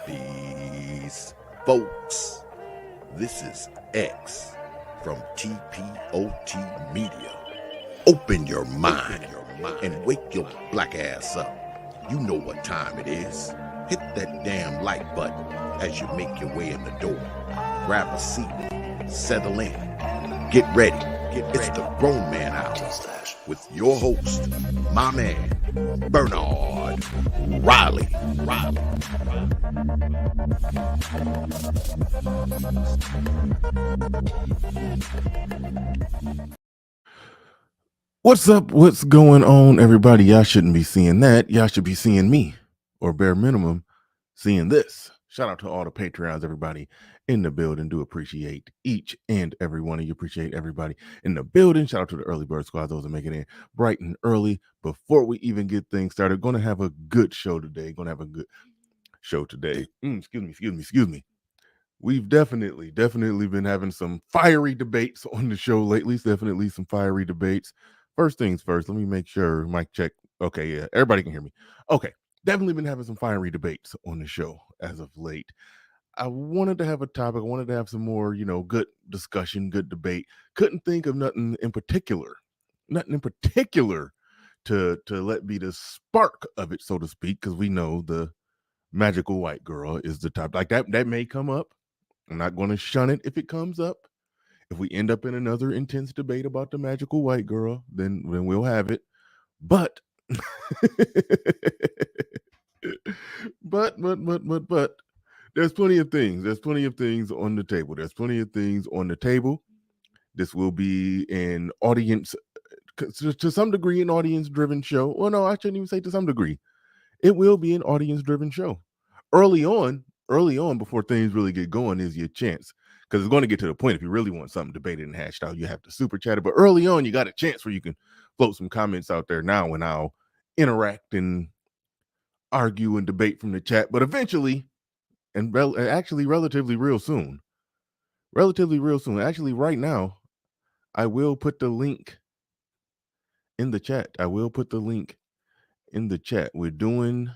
Peace, folks. This is X from TPOT Media. Open your mind and wake your black ass up. You know what time it is. Hit that damn like button as you make your way in the door. Grab a seat, settle in, get ready. It's the Grown Man Hour with your host, my man, Bernard Riley. What's up? What's going on, everybody? Y'all shouldn't be seeing that. Y'all should be seeing me, or bare minimum, seeing this. Shout out to all the Patreons, everybody in the building. Do appreciate each and every one of you. Appreciate everybody in the building. Shout out to the early bird squad, those that make it in bright and early. Before we even get things started, going to have a good show today. Excuse me. We've definitely been having some fiery debates on the show lately. Definitely some fiery debates. First things first, let me make sure, mic check. Okay, yeah, everybody can hear me. Okay, definitely been having some fiery debates on the show as of late. I wanted to have a topic. I wanted to have some more, good discussion, good debate. Couldn't think of nothing in particular to let be the spark of it, so to speak, because we know the magical white girl is the topic. Like that may come up. I'm not going to shun it if it comes up. If we end up in another intense debate about the magical white girl, then we'll have it. But, but, there's plenty of things. There's plenty of things on the table. This will be an audience, to some degree, an audience-driven show. Well, no, I shouldn't even say to some degree. It will be an audience-driven show. Early on, before things really get going, is your chance. Because it's going to get to the point, if you really want something debated and hashed out, you have to super chat it. But early on, you got a chance where you can float some comments out there now, and I'll interact and argue and debate from the chat. But eventually, and actually relatively real soon, actually right now, I will put the link in the chat. We're doing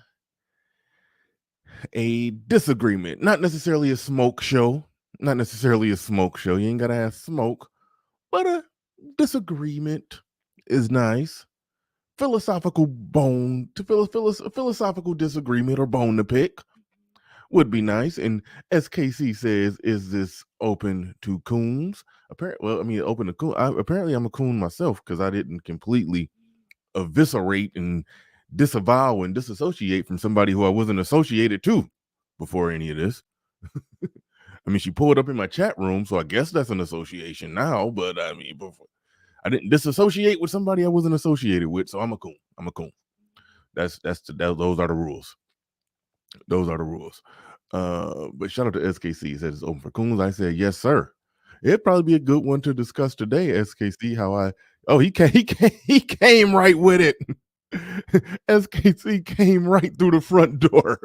a disagreement, not necessarily a smoke show. You ain't gotta have smoke, but a disagreement is nice. Philosophical disagreement or bone to pick would be nice. And SKC says, "Is this open to coons?" Open to coon. Apparently, I'm a coon myself because I didn't completely eviscerate and disavow and disassociate from somebody who I wasn't associated to before any of this. I mean, she pulled up in my chat room, so I guess that's an association now. But I mean, before, I didn't disassociate with somebody I wasn't associated with, so I'm a coon. Those are the rules. But shout out to SKC. He said it's open for coons. I said yes, sir. It'd probably be a good one to discuss today, SKC. He came right with it. SKC came right through the front door.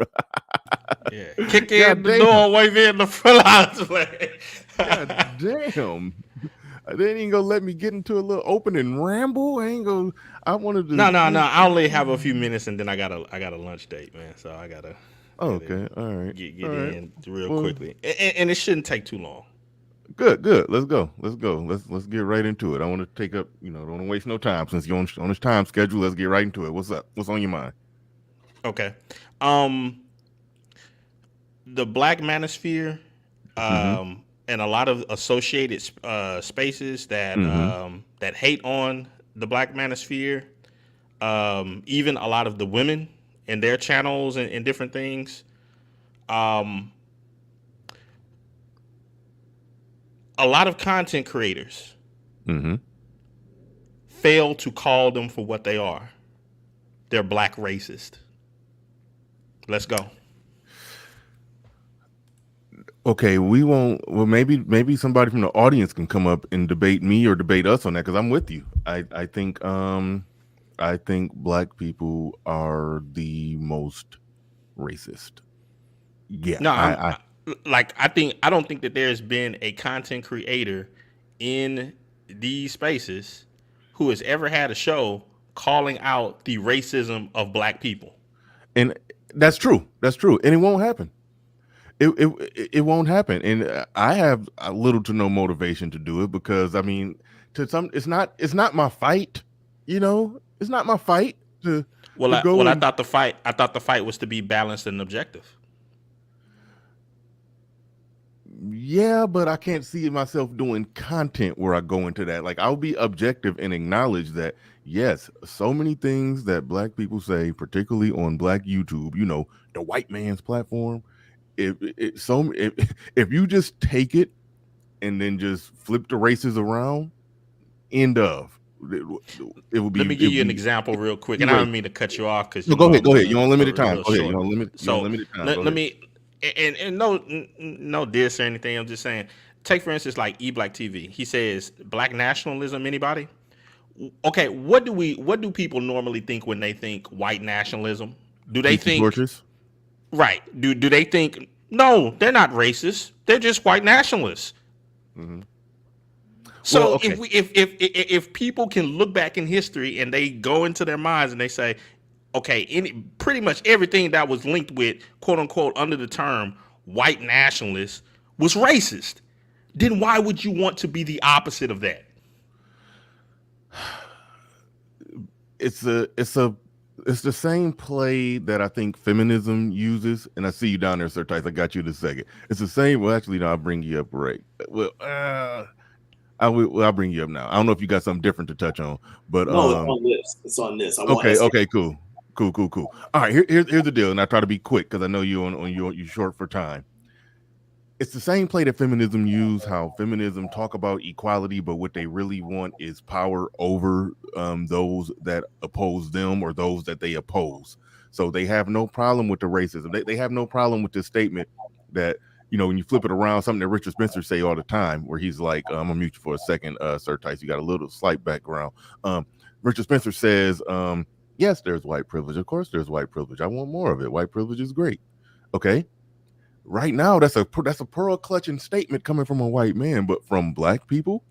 Yeah, kick in the door, wave in the front way. God damn. They ain't gonna let me get into a little opening ramble. I wanted to. No. I only have a few minutes, and then I got a lunch date, man. So I gotta. Okay, all right. Get in real quickly, and it shouldn't take too long. Good. Let's go. Let's get right into it. I want to take up. Don't want to waste no time since you're on this time schedule. Let's get right into it. What's up? What's on your mind? Okay. The Black manosphere, and a lot of associated spaces that that hate on the Black manosphere, even a lot of the women in their channels and different things. A lot of content creators fail to call them for what they are. They're Black racist. Let's go. Okay, we won't. Well, maybe somebody from the audience can come up and debate me or debate us on that, because I'm with you. I think Black people are the most racist. Yeah. No, I don't think that there's been a content creator in these spaces who has ever had a show calling out the racism of Black people. And that's true. And it won't happen. it won't happen, and I have a little to no motivation to do it because I mean, it's not my fight, it's not my fight to go I and thought the fight was to be balanced and objective. yeah, but I can't see myself doing content where I go into that. Like I'll be objective and acknowledge that yes, so many things that black people say, particularly on black YouTube, the white man's platform. If you just take it and then just flip the races around, end of it will be. Let me give you an example real quick, and I don't mean to cut you off because go ahead. You want limited time? Go ahead. You want limited time. Let me and no diss or anything. I'm just saying. Take for instance like eBlack TV. He says black nationalism. Anybody? Okay, what do people normally think when they think white nationalism? Do they think torches? Right. Do they think, no, they're not racist. They're just white nationalists. Mm-hmm. So well, okay. if people can look back in history and they go into their minds and they say, okay, pretty much everything that was linked with, quote unquote, under the term white nationalist was racist, then why would you want to be the opposite of that? It's the same play that I think feminism uses, and I see you down there, Sir Tice. I got you in a second. It's the same. Well, actually, no, I'll bring you up right. Well, I'll bring you up now. I don't know if you got something different to touch on, but no, it's on this. Okay, cool. All right, here's the deal, and I try to be quick because I know you're short for time. It's the same play that feminism use, how feminism talk about equality, but what they really want is power over those that oppose them or those that they oppose. So they have no problem with the racism. They have no problem with this statement that, when you flip it around, something that Richard Spencer say all the time, where he's like, I'm gonna mute you for a second, Sir Tice, you got a little slight background. Richard Spencer says, yes, there's white privilege. Of course there's white privilege. I want more of it. White privilege is great. Okay. Right now, that's a pearl clutching statement coming from a white man, but from black people,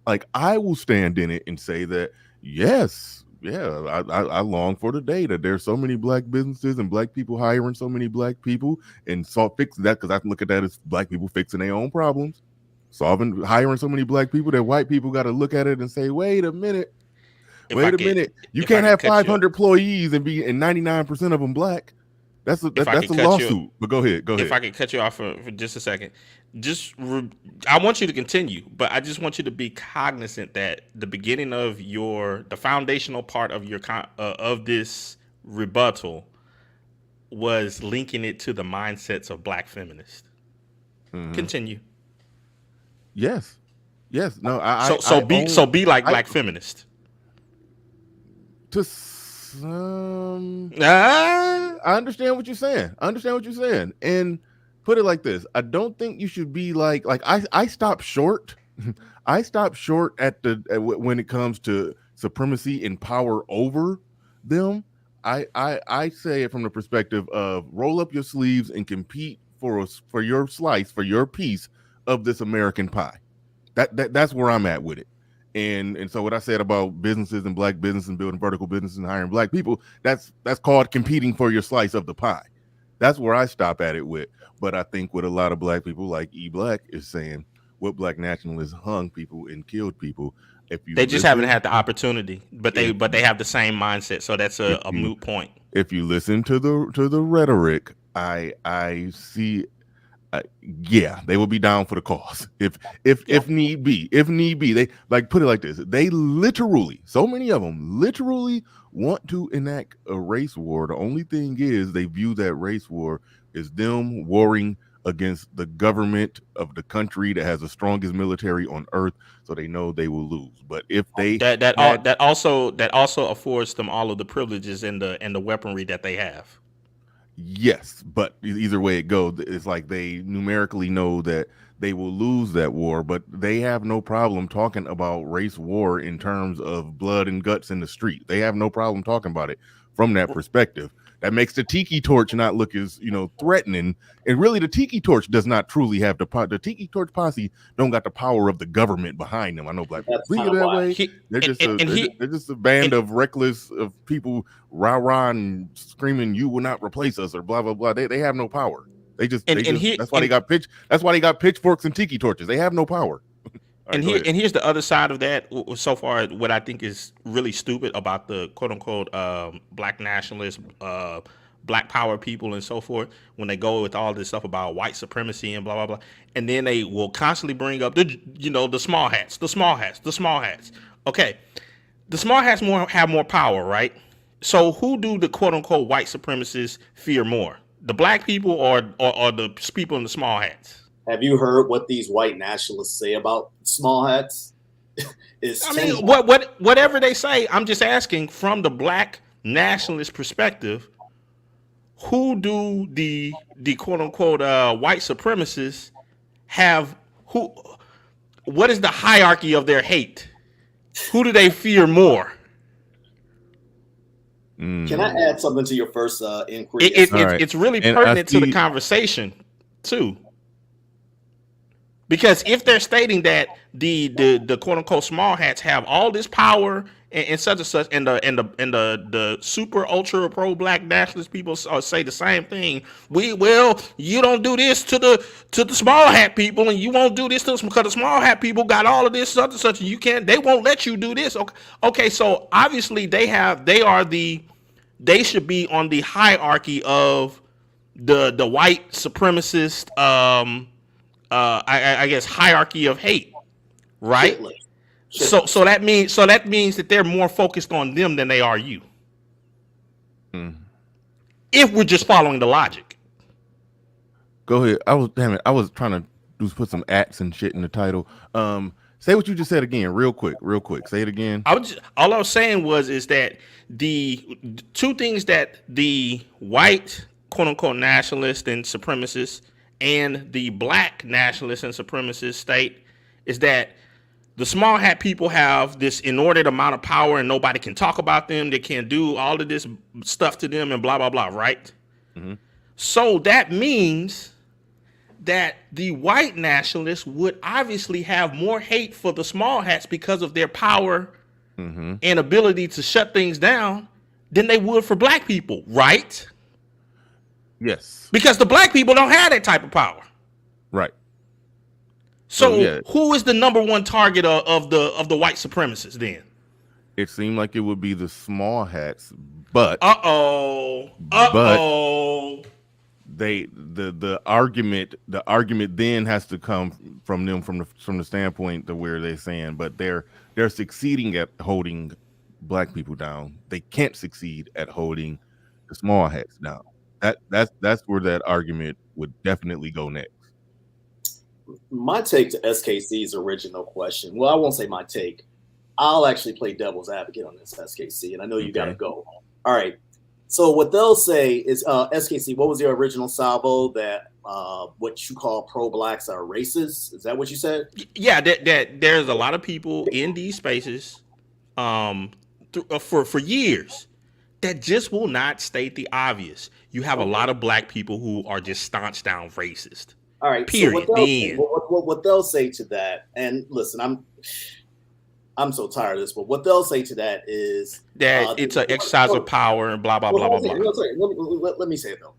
like I will stand in it and say that yes, I long for the day that there's so many black businesses and black people hiring so many black people and fix that, because I can look at that as black people fixing their own problems, hiring so many black people that white people got to look at it and say, wait a minute, you can't have 500 employees and 99% of them black. That's a lawsuit. But go ahead. If I could cut you off for just a second, I want you to continue, but I just want you to be cognizant that the beginning of the foundational part of of this rebuttal was linking it to the mindsets of black feminists. Mm-hmm. Continue. Yes. No. Be like black feminist. I understand what you're saying. And put it like this. I don't think you should be like I stop short. I stop short when it comes to supremacy and power over them. I say it from the perspective of roll up your sleeves and compete for your slice, for your piece of this American pie. That's where I'm at with it. And so what I said about businesses and black business and building vertical businesses and hiring black people, that's called competing for your slice of the pie. That's where I stop at it with. But I think what a lot of black people like E-Black is saying, what black nationalists hung people and killed people. They just haven't had the opportunity, but they have the same mindset. So that's a moot point. If you listen to the rhetoric, I see. Yeah, they will be down for the cause if need be. They put it like this: they literally, so many of them literally want to enact a race war. The only thing is they view that race war as them warring against the government of the country that has the strongest military on earth, so they know they will lose. But if they that also affords them all of the privileges and the weaponry that they have. Yes, but either way it goes, it's like they numerically know that they will lose that war, but they have no problem talking about race war in terms of blood and guts in the street. They have no problem talking about it from that perspective. That makes the tiki torch not look as, threatening. And really, the tiki torch does not truly have the tiki torch posse don't got the power of the government behind them. I know black people think it that way. They're just a band of reckless of people rah-rah and screaming, "You will not replace us," or blah blah blah. They have no power. That's why they got pitchforks and tiki torches. They have no power. And here's the other side of that. So far, what I think is really stupid about the quote unquote black nationalists, black power people, and so forth, when they go with all this stuff about white supremacy and blah blah blah, and then they will constantly bring up the small hats. Okay, the small hats have more power, right? So who do the quote unquote white supremacists fear more? The black people or the people in the small hats? Have you heard what these white nationalists say about small hats? Whatever they say, I'm just asking from the black nationalist perspective, who do the quote unquote white supremacists have? What is the hierarchy of their hate? Who do they fear more? Can I add something to your first inquiry? It's really pertinent to the conversation too. Because if they're stating that the quote unquote small hats have all this power and such and such, and the super ultra pro black nationalist people say the same thing, you don't do this to the small hat people, and you won't do this to them because the small hat people got all of this such and such, and you can't. They won't let you do this. Okay, so obviously they should be on the hierarchy of the white supremacist. I guess hierarchy of hate, right? So that means that they're more focused on them than they are you. If we're just following the logic. Go ahead. I was trying to put some ats and shit in the title. Say what you just said again, real quick. Say it again. All I was saying is that the two things that the white quote unquote nationalists and supremacists and the black nationalists and supremacists state is that the small hat people have this inordinate amount of power and nobody can talk about them. They can't do all of this stuff to them and blah, blah, blah, right? Mm-hmm. So that means that the white nationalists would obviously have more hate for the small hats because of their power and ability to shut things down than they would for black people, right? Yes. Because the black people don't have that type of power. Right. So who is the number one target of the white supremacists then? It seemed like it would be the small hats, but the argument then has to come from them from the standpoint to where they're saying, but they're succeeding at holding black people down. They can't succeed at holding the small hats down. That's where that argument would definitely go next. My take to SKC's original question. Well, I won't say my take. I'll actually play devil's advocate on this, SKC, and I know you got to go. All right. So what they'll say is, SKC, what was your original salvo that what you call pro-blacks are racist? Is that what you said? Yeah, that there's a lot of people in these spaces for years that just will not state the obvious. You have a lot of black people who are just staunch down racist. All right. Period. So what they'll say to that, and listen, I'm so tired of this, but what they'll say to that is that it's an exercise of power and blah blah blah blah blah. Let me say it though.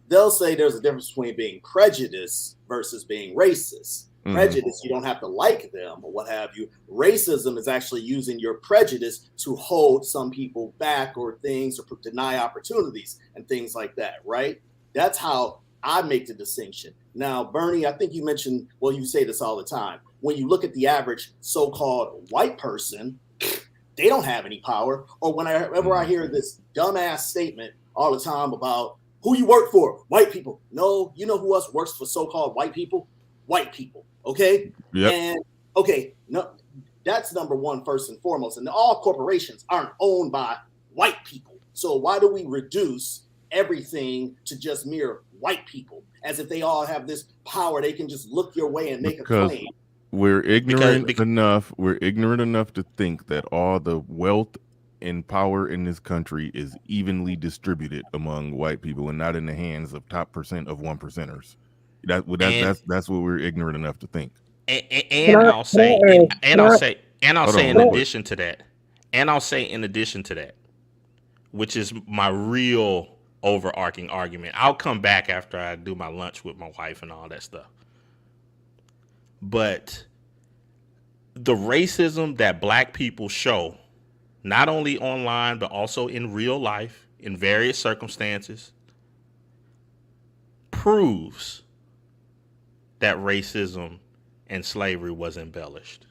They'll say there's a difference between being prejudiced versus being racist. Prejudice, you don't have to like them or what have you. Racism is actually using your prejudice to hold some people back or things, or deny opportunities and things like that, right? That's how I make the distinction. Now, Bernie, I think you mentioned, well, you say this all the time. When you look at the average so-called white person, they don't have any power. Or whenever I hear this dumbass statement all the time about who you work for, white people. No, you know who else works for so-called white people? White people. Okay. Yep. And okay, no, that's number one, first and foremost. And all corporations aren't owned by white people. So why do we reduce everything to just mere white people as if they all have this power? They can just look your way and make a claim. We're ignorant enough. We're ignorant enough to think that all the wealth and power in this country is evenly distributed among white people and not in the hands of top percent of 1%ers. That's what we're ignorant enough to think. I'll say in addition to that, which is my real overarching argument. I'll come back after I do my lunch with my wife and all that stuff. But the racism that black people show, not only online, but also in real life, in various circumstances, proves that racism and slavery was embellished.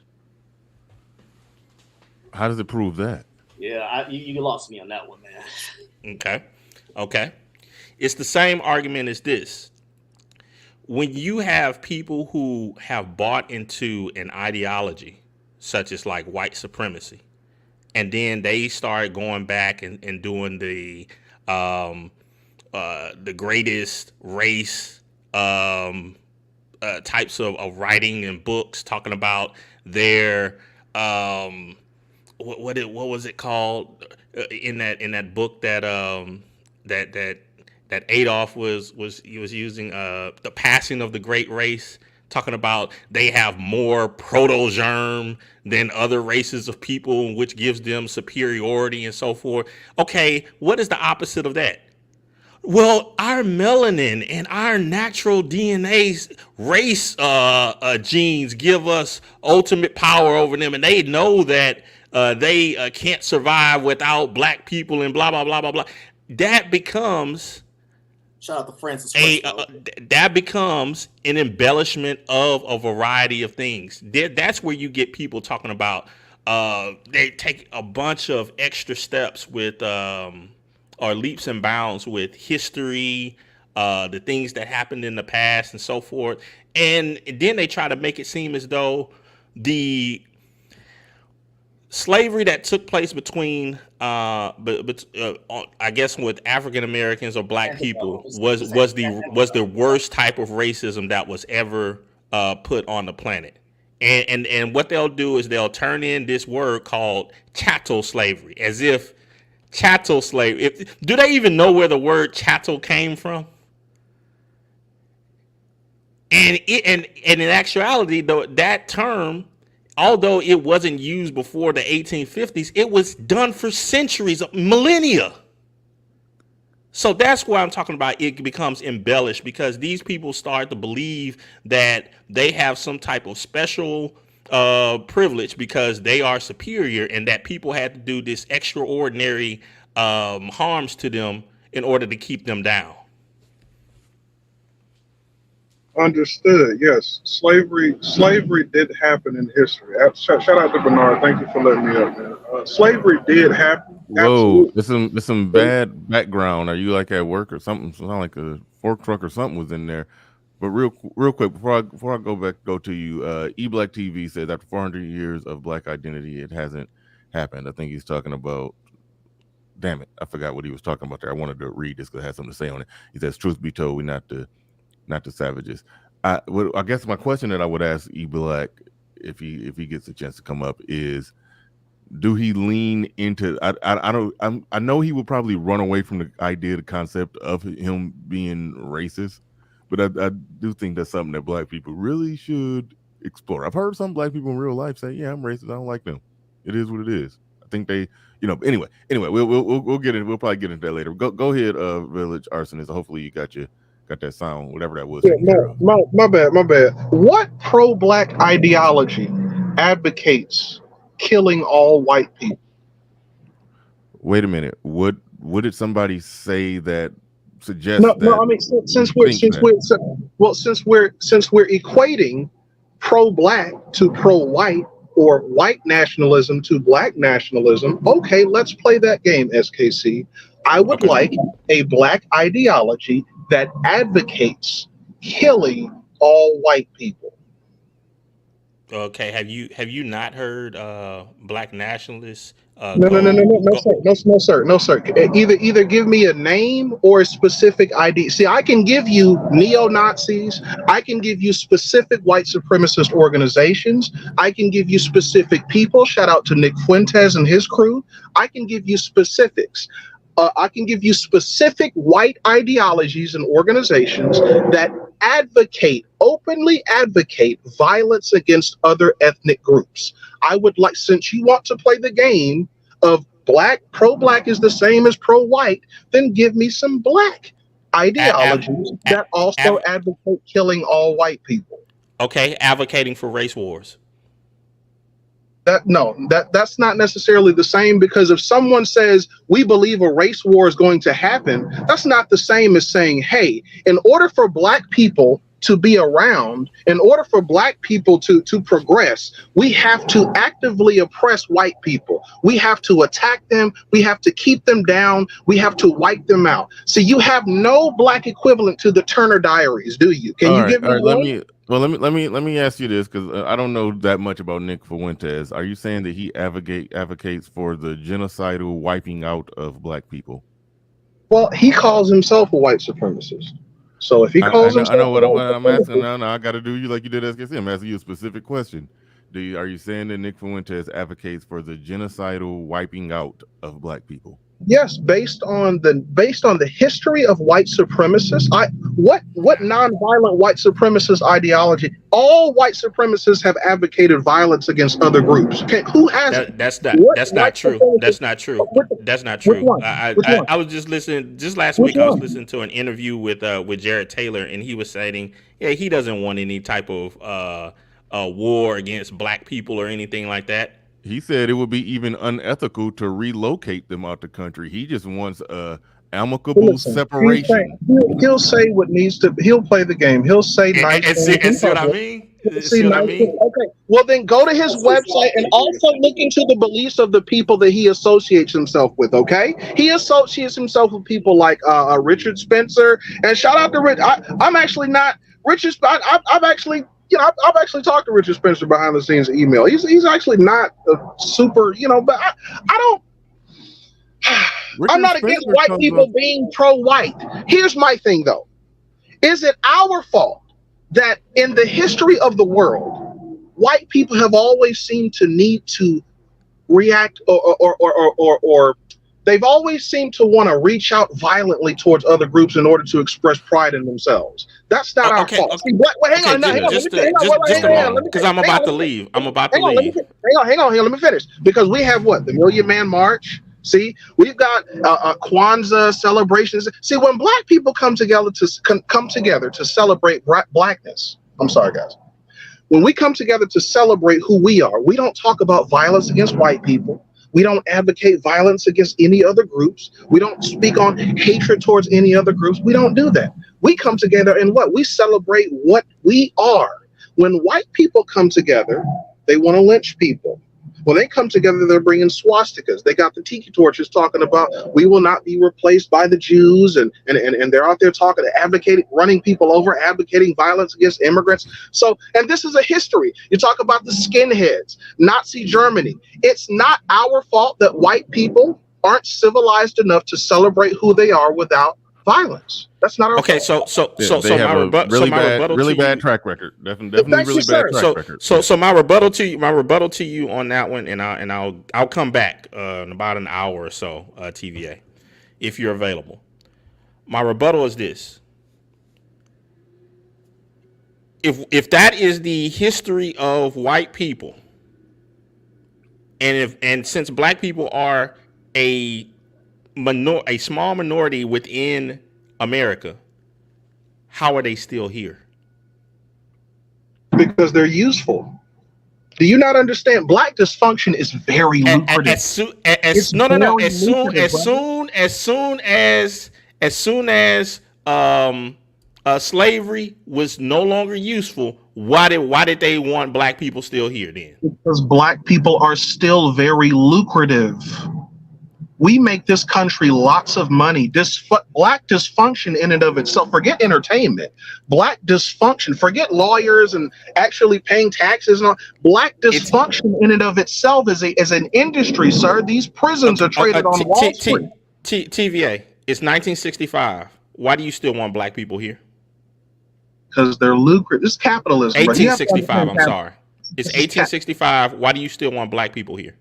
How does it prove that? Yeah, you lost me on that one, man. Okay. It's the same argument as this. When you have people who have bought into an ideology, such as like white supremacy, and then they start going back and doing the greatest race types of writing and books, talking about their what was it called in that book that Adolf was using, The Passing of the Great Race, talking about they have more proto-germ than other races of people, which gives them superiority and so forth. Okay, what is the opposite of that? Well, our melanin and our natural DNA race genes give us ultimate power over them, and they know that they can't survive without black people and blah, blah, blah, blah, blah. That becomes... Shout out to Francis. That becomes an embellishment of a variety of things. That's where you get people talking about they take a bunch of extra steps with or leaps and bounds with history, the things that happened in the past and so forth. And then they try to make it seem as though the slavery that took place between, I guess, with African Americans or black people was the worst type of racism that was ever put on the planet. And what they'll do is they'll turn in this word called chattel slavery, as if chattel slavery. Do they even know where the word chattel came from? And in actuality, though, that term, although it wasn't used before the 1850s, it was done for centuries, millennia. So that's why I'm talking about it becomes embellished, because these people start to believe that they have some type of special privilege because they are superior, and that people had to do this extraordinary harms to them in order to keep them down. Understood. Yes, slavery did happen in history. Shout out to Bernard. Thank you for letting me up, man. Slavery did happen. Whoa, there's some bad background. Are you like at work or something? Sound like a fork truck or something was in there. But real quick before I go to you, E-Black TV says after 400 years of black identity, it hasn't happened. I think he's talking about. Damn it, I forgot what he was talking about there. I wanted to read this because it has something to say on it. He says, "Truth be told, we're not the savages." I guess my question that I would ask E-Black if he gets a chance to come up is, do he lean into? I know he would probably run away from the idea, the concept of him being racist, but I do think that's something that black people really should explore. I've heard some black people in real life say, "Yeah, I'm racist. I don't like them. It is what it is." I think they, Anyway, we'll get in. We'll probably get into that later. Go ahead, Village Arsonist. Hopefully you got that sound, whatever that was. Yeah, my bad. What pro-black ideology advocates killing all white people? Wait a minute. What did somebody say that suggests that? No, I mean, since we're equating pro-black to pro-white, or white nationalism to black nationalism, okay, let's play that game, SKC. I would like a black ideology that advocates killing all white people. Okay, have you not heard black nationalists? No, sir. Either give me a name or a specific idea. See, I can give you neo-Nazis. I can give you specific white supremacist organizations. I can give you specific people. Shout out to Nick Fuentes and his crew. I can give you specifics. I can give you specific white ideologies and organizations that openly advocate violence against other ethnic groups. I would like, since you want to play the game of pro-black is the same as pro-white, then give me some black ideologies that also advocate killing all white people. Okay, advocating for race wars. That's not necessarily the same, because if someone says we believe a race war is going to happen, that's not the same as saying, hey, in order for black people to be around, in order for black people to progress, we have to actively oppress white people. We have to attack them. We have to keep them down. We have to wipe them out. So you have no black equivalent to the Turner Diaries, do you? Can you give me one? Let me ask you this, because I don't know that much about Nick Fuentes. Are you saying that he advocates for the genocidal wiping out of black people? Well, he calls himself a white supremacist. So if he calls himself, I know what I'm asking now. I got to do you like you did SKC. I'm asking you a specific question. Are you saying that Nick Fuentes advocates for the genocidal wiping out of black people? Yes, based on the history of white supremacists. What nonviolent white supremacist ideology? All white supremacists have advocated violence against other groups. Who has? That's not true. That's not true. I was just listening. Just last week, I was listening to an interview with Jared Taylor, and he was saying, yeah, he doesn't want any type of war against black people or anything like that. He said it would be even unethical to relocate them out the country. He just wants a amicable separation. He'll say what needs to. He'll play the game. He'll say nice things. And see what I mean? See what I mean? Okay. Well, then go to his website and also look into the beliefs of the people that he associates himself with. Okay, he associates himself with people like Richard Spencer. And shout out to Rich. I'm actually not Richard. I've actually. I've actually talked to Richard Spencer behind the scenes email. He's actually not a super, but I don't. I'm not against white people being pro-white. Here's my thing, though. Is it our fault that in the history of the world, white people have always seemed to need to react or they've always seemed to want to reach out violently towards other groups in order to express pride in themselves? That's not our fault. Okay. Hang on, because I'm about to leave. Hang on here. Let me finish. Because we have the Million Man March. See, we've got Kwanzaa celebrations. See, when black people come together to celebrate blackness. I'm sorry, guys. When we come together to celebrate who we are, we don't talk about violence against white people. We don't advocate violence against any other groups. We don't speak on hatred towards any other groups. We don't do that. We come together and we celebrate what we are. When white people come together, they want to lynch people. When they come together, they're bringing swastikas. They got the tiki torches talking about we will not be replaced by the Jews, and they're out there advocating, running people over, advocating violence against immigrants. So, and this is a history. You talk about the skinheads, Nazi Germany. It's not our fault that white people aren't civilized enough to celebrate who they are without violence. That's not our fault. So really bad track record. Definitely really bad track record. So my rebuttal to you on that one, and I'll come back in about an hour or so, TVA, if you're available. My rebuttal is this: if that is the history of white people, and since black people are a small minority within America, how are they still here? Because they're useful. Do you not understand? Black dysfunction is very lucrative. As soon as slavery was no longer useful, why did they want black people still here then? Because black people are still very lucrative. We make this country lots of money. Black dysfunction in and of itself, forget entertainment. Black dysfunction, forget lawyers and actually paying taxes and all. Black dysfunction in and of itself is an industry, sir. These prisons are traded on Wall Street. TVA, it's 1965. Why do you still want black people here? Because they're lucrative. This is capitalism. 1865, I'm sorry. It's 1865. Why do you still want black people here?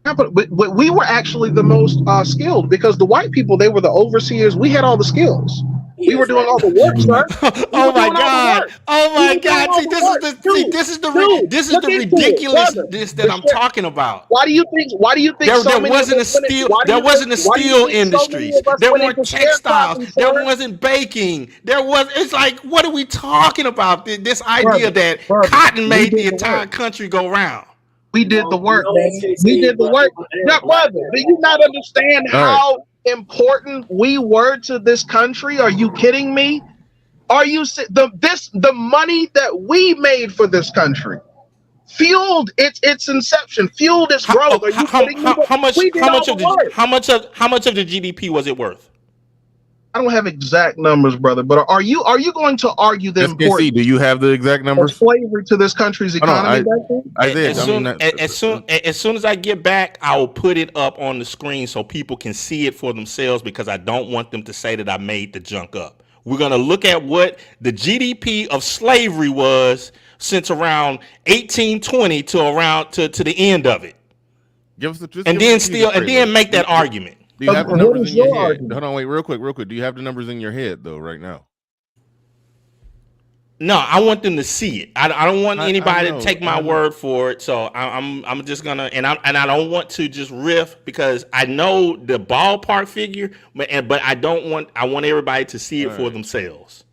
Yeah, but we were actually the most skilled, because the white people, they were the overseers. We had all the skills. He We were is doing right. all the work, sir. We Oh were my doing all the God! work. Oh We my were doing God! all See, the work. Dude, this is look the into it, brother. ridiculousness that The I'm shit. talking about. Why do you think so There many of wasn't us a went? steel Why do there you wasn't a steel think so many industries. of us There went weren't into textiles. sharecropping, There sir? wasn't baking. It's like, what are we talking about? This idea Brother, that brother, cotton we made did the the work. entire country go round. We did the work, brother. We SKC, did the but work. they Yeah, were black. brother, do you not understand All right. how important we were to this country? Are you kidding me? Are you the money that we made for this country fueled its inception, fueled its growth? Are you kidding me? We did all the work. How much of the GDP was it worth? I don't have exact numbers, brother, but are you going to argue the SKC, importance do you have the exact of numbers? slavery to this country's Hold on, economy back then? Isaiah. As soon as I get back, I will put it up on the screen so people can see it for themselves, because I don't want them to say that I made the junk up. We're gonna look at what the GDP of slavery was since around 1820 to the end of it, Give us and then make that argument. Do you have the numbers in your head? Argument? Hold on, wait, real quick. Do you have the numbers in your head though, right now? No, I want them to see it. I don't want anybody to take my I know. word for it. So I'm just gonna, and I don't want to just riff, because I know the ballpark figure, but I want everybody to see it for themselves.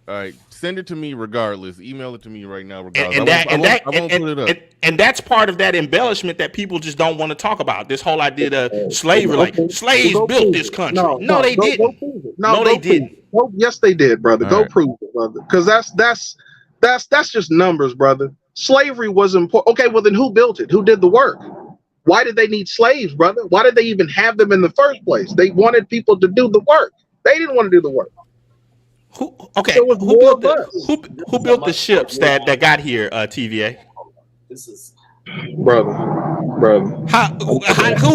All right, send it to me regardless. Email it to me right now regardless. I won't put it up. And that's part of that embellishment that people just don't want to talk about. This whole idea of slavery, like slaves built this country. No, they didn't. No, they didn't. Oh, yes, they did, brother. All Go right. prove it, brother. Because that's just numbers, brother. Slavery was important. Okay, well then who built it? Who did the work? Why did they need slaves, brother? Why did they even have them in the first place? They wanted people to do the work. They didn't want to do the work. Who built the ships that got here? TVA. This is brother. Who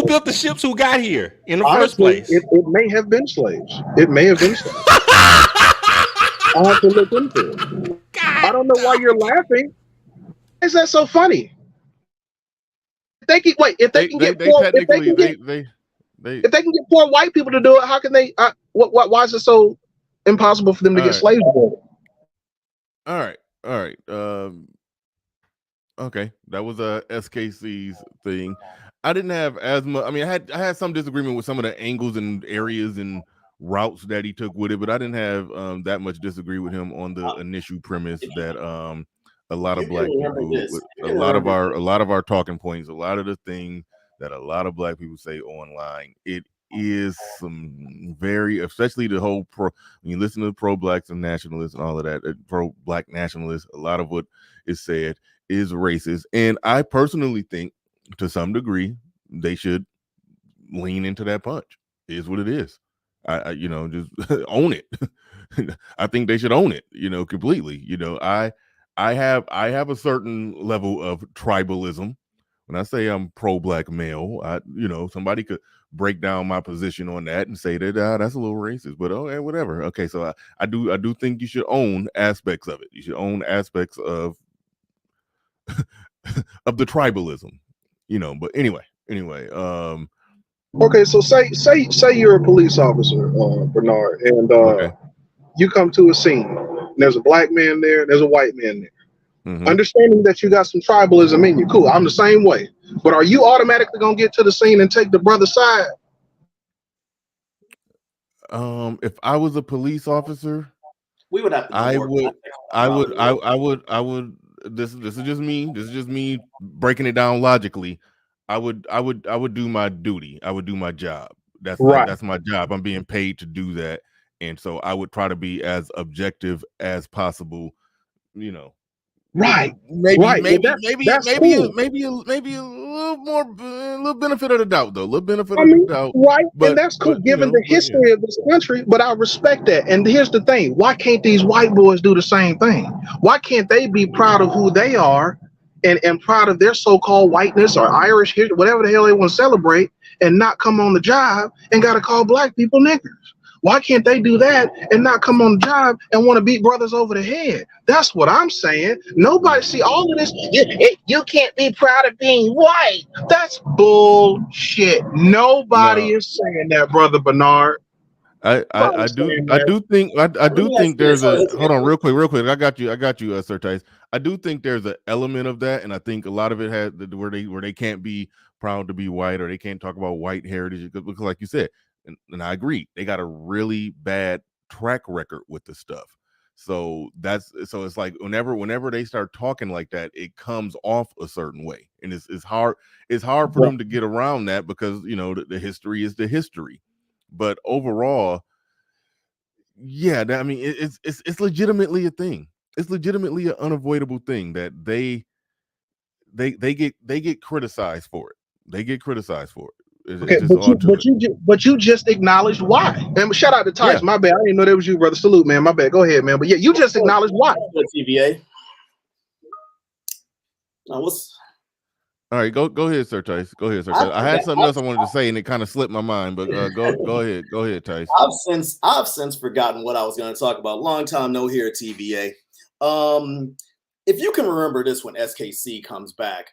built the ships who got here in the first Honestly, place? it may have been slaves. It may have been slaves. I have to look into it. I don't know why you're laughing. Why is that so funny? If they can get poor white people to do it, how can they? Why is it so impossible for them to get slaves to do it? All right. Okay, that was SKC's thing. I didn't have as much. I mean, I had some disagreement with some of the angles and areas and routes that he took with it, but I didn't have that much disagree with him on the initial premise that a lot of black people, a lot of our talking points, a lot of the things that a lot of black people say online, it is some very, especially the whole when you listen to the pro-blacks and nationalists and all of that, pro-black nationalists, a lot of what is said is racist. And I personally think to some degree they should lean into that punch. It is what it is. I just own it. I think they should own it, completely. I have a certain level of tribalism. When I say I'm pro-black male, somebody could break down my position on that and say that that's a little racist, but okay, whatever. Okay, so I do think you should own aspects of it. You should own aspects of of the tribalism, But anyway. Okay, so say you're a police officer, Bernard, and you come to a scene. There's a black man there. There's a white man there. Mm-hmm. Understanding that you got some tribalism in you, cool. I'm the same way. But are you automatically gonna get to the scene and take the brother's side? If I was a police officer, we would have to. I would. This is just me. This is just me breaking it down logically. I would do my duty. I would do my job. That's right. That's my job. I'm being paid to do that, and so I would try to be as objective as possible. Right. Maybe a little benefit of the doubt, though. A little benefit of the doubt. Right. And that's cool given the history of this country, but I respect that. And here's the thing. Why can't these white boys do the same thing? Why can't they be proud of who they are and proud of their so-called whiteness or Irish history, whatever the hell they want to celebrate, and not come on the job and got to call black people niggers? Why can't they do that and not come on the job and want to beat brothers over the head? That's what I'm saying. Nobody see all of this. You can't be proud of being white. That's bullshit. Nobody is saying that, Brother Bernard. I do think there's a hold on real quick. I got you, Sir Tice. I do think there's an element of that, and I think a lot of it has where they can't be proud to be white, or they can't talk about white heritage because like you said, and I agree, they got a really bad track record with the stuff. So it's like whenever they start talking like that, it comes off a certain way, and it's hard for them to get around that because the history is the history. But overall, yeah, I mean, it's legitimately a thing. It's legitimately an unavoidable thing that they get criticized for it. They get criticized for it. Okay, but you just acknowledged why. And shout out to Tice. Yeah. My bad. I didn't know that was you, brother. Salute, man. My bad. Go ahead, man. But yeah, you just acknowledged why. TVA. What's all right, go ahead, Sir Tice. Go ahead, Sir Tice. I had something else I wanted to say, and it kind of slipped my mind. But go ahead, Tice. I've since forgotten what I was going to talk about. Long time no here at TVA. If you can remember this when SKC comes back,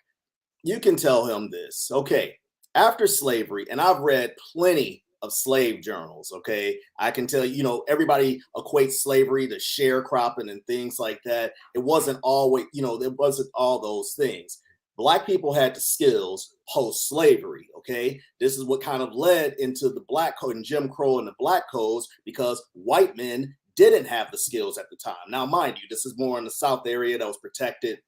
you can tell him this. Okay, after slavery, and I've read plenty of slave journals. Okay, I can tell everybody equates slavery to sharecropping and things like that. It wasn't always, it wasn't all those things. Black people had the skills post-slavery, okay? This is what kind of led into the Black Code and Jim Crow and the Black Codes because white men didn't have the skills at the time. Now, mind you, this is more in the South area that was protected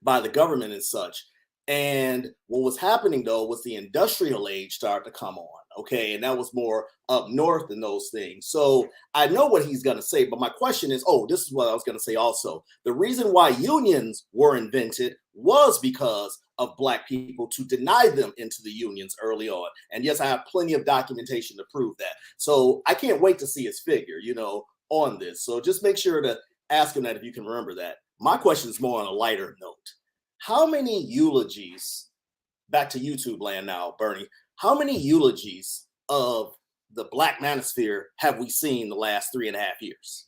by the government and such. And what was happening, though, was the industrial age started to come on, okay? And that was more up north than those things. So I know what he's going to say, but my question is, this is what I was going to say also. The reason why unions were invented was because of Black people to deny them into the unions early on. And yes, I have plenty of documentation to prove that. So I can't wait to see his figure, on this. So just make sure to ask him that if you can remember that. My question is more on a lighter note. How many eulogies, back to YouTube land now, Bernie, how many eulogies of the Black manosphere have we seen the last 3.5 years?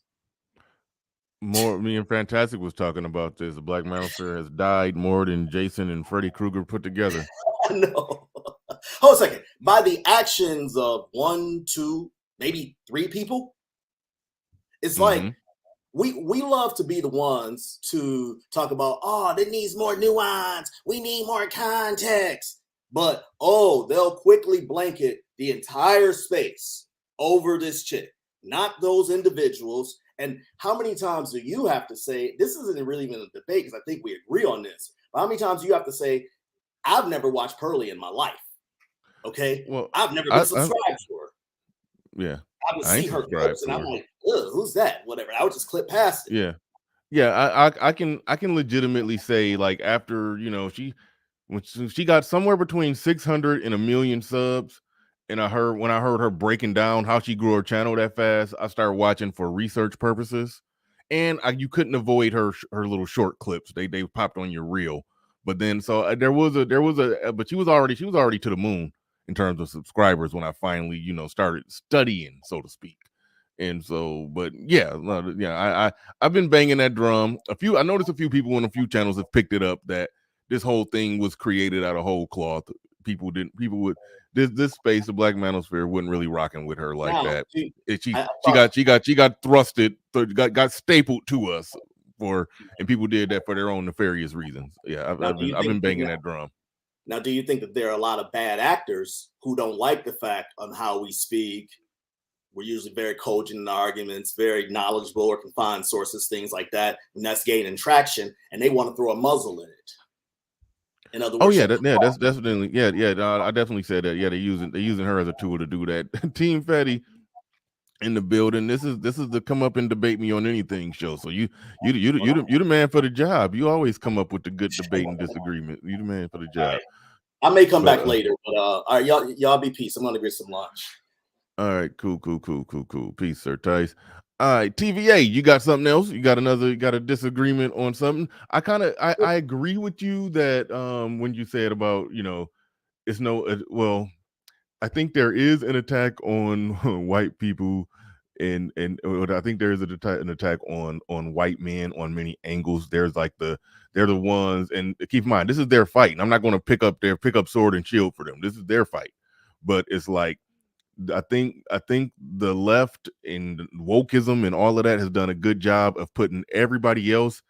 More, me and Fantastic was talking about this. The Black manosphere has died more than Jason and Freddy Krueger put together. No. Hold a second. By the actions of 1, 2, maybe 3 people? It's like we love to be the ones to talk about, there needs more nuance. We need more context. But, they'll quickly blanket the entire space over this chick, not those individuals. And how many times do you have to say, this isn't really even a debate because I think we agree on this, but how many times do you have to say, I've never watched Pearly in my life. Okay? Well, I've never been subscribed to her. Yeah. I would see her clips and I'm like, who's that? Whatever. I would just clip past it. Yeah. Yeah, I can legitimately say, like, after, when she got somewhere between 600 and 1 million subs, and when I heard her breaking down how she grew her channel that fast, I started watching for research purposes. And you couldn't avoid her little short clips. They popped on your reel. But then there was but she was already to the moon in terms of subscribers when I finally, started studying, so to speak. And so, but I've been banging that drum. I noticed a few people on a few channels have picked it up that this whole thing was created out of whole cloth. People would this space, the Black manosphere, wasn't really rocking with her like that. She got thrusted, got stapled to us and people did that for their own nefarious reasons. Yeah, I've been banging that drum. Now, do you think that there are a lot of bad actors who don't like the fact on how we speak? We're usually very cogent in arguments, very knowledgeable, or can find sources, things like that, and that's gaining traction, and they want to throw a muzzle in it. In other words, that's definitely I definitely said that. Yeah, they're using her as a tool to do that. Team Fatty in the building. This is the come up and debate me on anything show. So you the man for the job. You always come up with the good debate and disagreement. You the man for the job. Right. I may come back later, but all right, y'all be peace. I'm gonna get some lunch. All right, cool. Peace, Sir Tice. All right, TVA, you got something else? You got a disagreement on something? I agree with you that when you said about, it's no, I think there is an attack on white people, and I think there is an attack on white men on many angles. There's like they're the ones, and keep in mind, this is their fight, and I'm not going to pick up sword and shield for them. This is their fight, but it's like I think the left and wokeism and all of that has done a good job of putting everybody else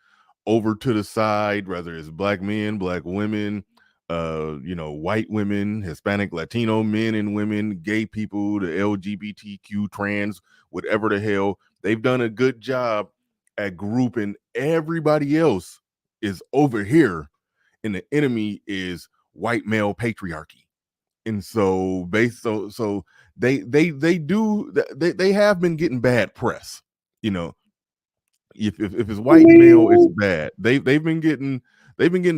over to the side, whether it's black men, black women, white women, Hispanic, Latino men and women, gay people, the LGBTQ, trans, whatever the hell. They've done a good job at grouping everybody else is over here, and the enemy is white male patriarchy. And so they have been getting bad press. If it's white male, it's bad. They've been getting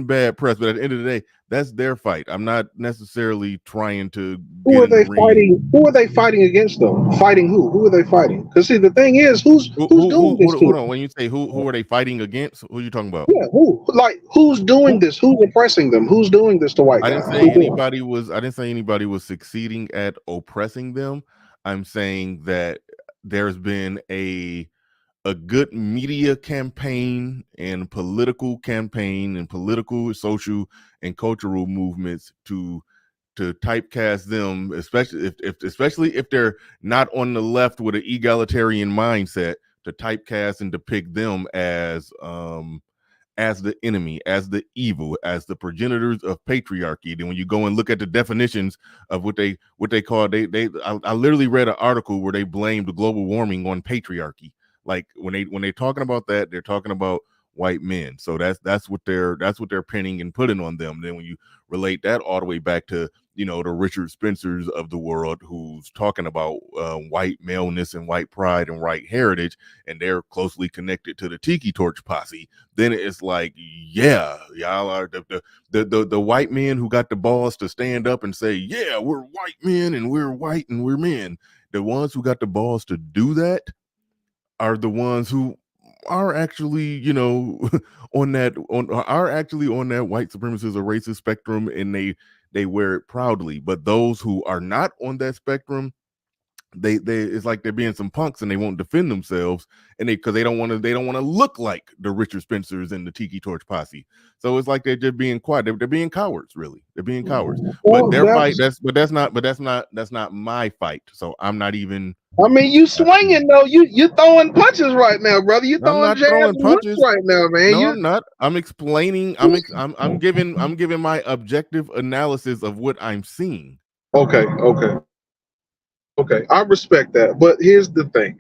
bad press, but at the end of the day, that's their fight. I'm not necessarily trying to. Who are they fighting against, though? Fighting who? Who are they fighting? Because see, the thing is, who's doing this? Hold on. When you say who are they fighting against? Who are you talking about? Yeah, who's doing this? Who's oppressing them? Who's doing this to white guys? I didn't say anybody was succeeding at oppressing them. I'm saying that there's been a good media campaign and political campaign and political, social, and cultural movements to typecast them, especially if they're not on the left with an egalitarian mindset, to typecast and depict them as the enemy, as the evil, as the progenitors of patriarchy. Then when you go and look at the definitions of what they call, I literally read an article where they blamed global warming on patriarchy. Like when they're talking about that, they're talking about white men. So that's what they're pinning and putting on them. Then when you relate that all the way back to the Richard Spencers of the world, who's talking about white maleness and white pride and white heritage, and they're closely connected to the Tiki Torch posse, then it's like, yeah, y'all are the white men who got the balls to stand up and say, yeah, we're white men and we're white and we're men. The ones who got the balls to do that are the ones who are actually, on that white supremacist or racist spectrum, and they wear it proudly. But those who are not on that spectrum, they it's like they're being some punks and they won't defend themselves, and because they don't want to look like the Richard Spencers and the Tiki Torch posse. So it's like they're just being quiet. They're being cowards, really. They're being cowards. Well, but their fight, that's not my fight. So I'm not even. I mean, you swinging though. You throwing punches right now, brother. You throwing punches right now, man. No, I'm not. I'm explaining. I'm giving my objective analysis of what I'm seeing. Okay. I respect that, but here's the thing.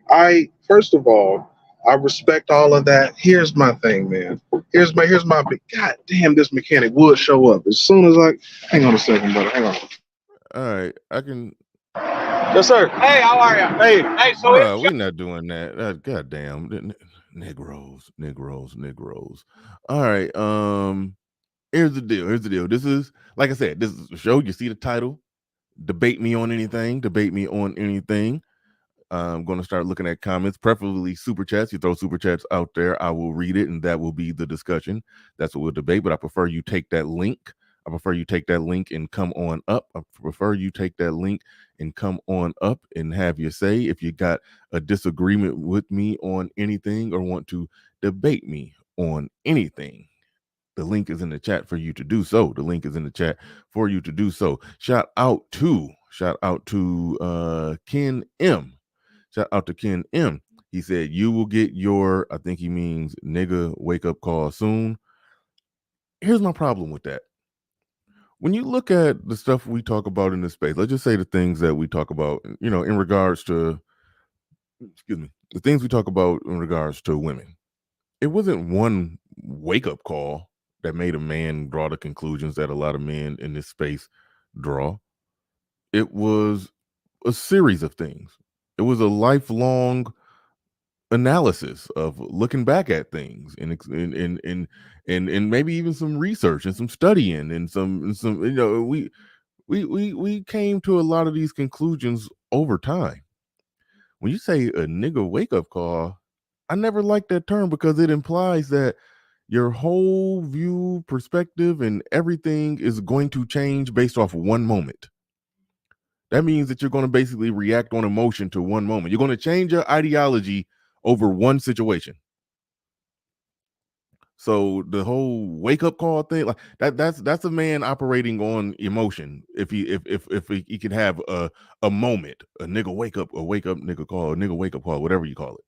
First of all, I respect all of that. Here's my thing, man. Here's my big. God damn, this mechanic would show up as soon as hang on a second, brother. Hang on. All right, I can. Yes, sir. Hey, how are you? Hey. So we're not doing that. God damn, Negroes. All right. Here's the deal. This is, like I said, this is a show. You see the title. Debate me on anything. I'm going to start looking at comments, preferably super chats. You throw super chats out there, I will read it, and that will be the discussion. That's what we'll debate. But I prefer you take that link. And come on up. And have your say. If you got a disagreement with me on anything or want to debate me on anything, the link is in the chat for you to do so. Shout out to Ken M. Shout out to Ken M. He said, you will get your, I think he means nigga wake up call soon. Here's my problem with that. When you look at the stuff we talk about in this space, let's just say the things that we talk about, in regards to, the things we talk about in regards to women. It wasn't one wake up call that made a man draw the conclusions that a lot of men in this space draw. It was a series of things. It was a lifelong analysis of looking back at things and maybe even some research and some studying and some we came to a lot of these conclusions over time. When you say a nigga wake up call, I never liked that term because it implies that your whole view, perspective, and everything is going to change based off one moment. That means that you're going to basically react on emotion to one moment. You're going to change your ideology over one situation. So the whole wake up call thing, like that's a man operating on emotion. If he could have a moment, a nigga wake up nigga call, a nigga wake up call, whatever you call it.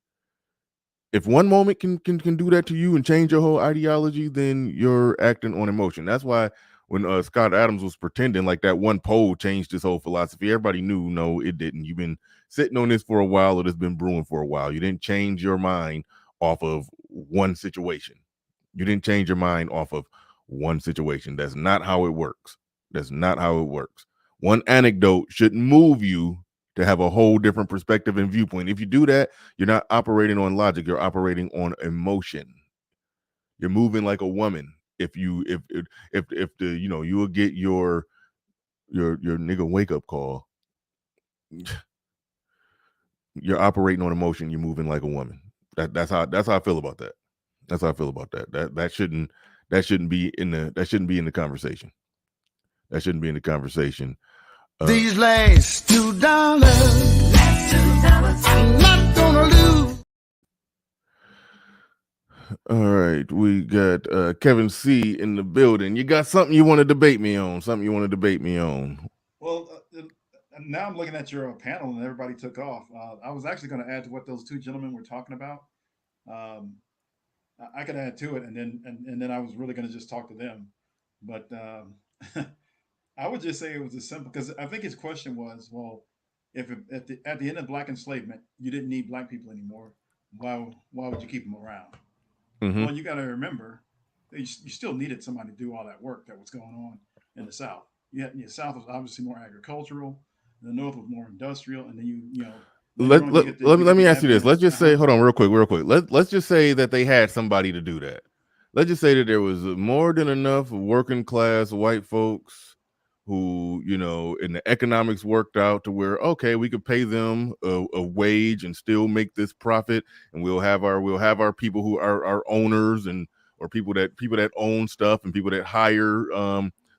If one moment can do that to you and change your whole ideology, then you're acting on emotion. That's why when Scott Adams was pretending like that one poll changed his whole philosophy, everybody knew no, it didn't. You've been sitting on this for a while, or it's been brewing for a while. You didn't change your mind off of one situation. You didn't change your mind off of one situation. That's not how it works. That's not how it works. One anecdote shouldn't move you to have a whole different perspective and viewpoint. If you do that, you're not operating on logic. You're operating on emotion. You're moving like a woman. If the you will get your nigga wake up call. You're operating on emotion. You're moving like a woman. That's how I feel about that. That's how I feel about that. That shouldn't be in the conversation. That shouldn't be in the conversation. These last $2, I'm not gonna lose. All right, we got Kevin C in the building. You got something you want to debate me on? Well, now I'm looking at your panel and everybody took off. I was actually going to add to what those two gentlemen were talking about. I could add to it, and then I was really going to just talk to them. But I would just say it was as simple, because I think his question was, well, if at the end of black enslavement you didn't need black people anymore, why would you keep them around? Mm-hmm. Well, you got to remember, you still needed somebody to do all that work that was going on in the South. The South was obviously more agricultural, the North was more industrial, and then you know. Let me ask you this. Let's just say, hold on, real quick. Let's just say that they had somebody to do that. Let's just say that there was more than enough working class white folks who, in the economics worked out to where, okay, we could pay them a wage and still make this profit, and we'll have our people who are our owners, and or people that own stuff, and people that hire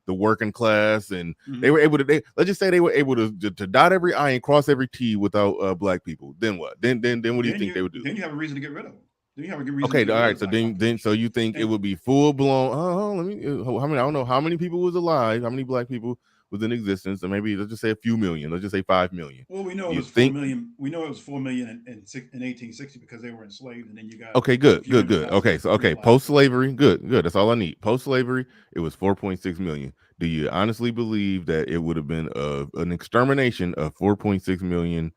the working class, and they were able to. Let's just say they were able to dot every I and cross every T without black people. Then what? Then what do you think they would do? Then you have a reason to get rid of them. Then you have a good reason. Okay, all right. So then so you think it would be full blown? How many? I don't know how many people was alive. How many black people was in existence? And maybe let's just say a few million. Let's just say 5 million. Well, we know it was 4 million. We know it was 4 million in 1860 because they were enslaved, and then you got. Okay, good. Okay, so post slavery, good. That's all I need. Post slavery, it was 4.6 million. Do you honestly believe that it would have been an extermination of 4.6 million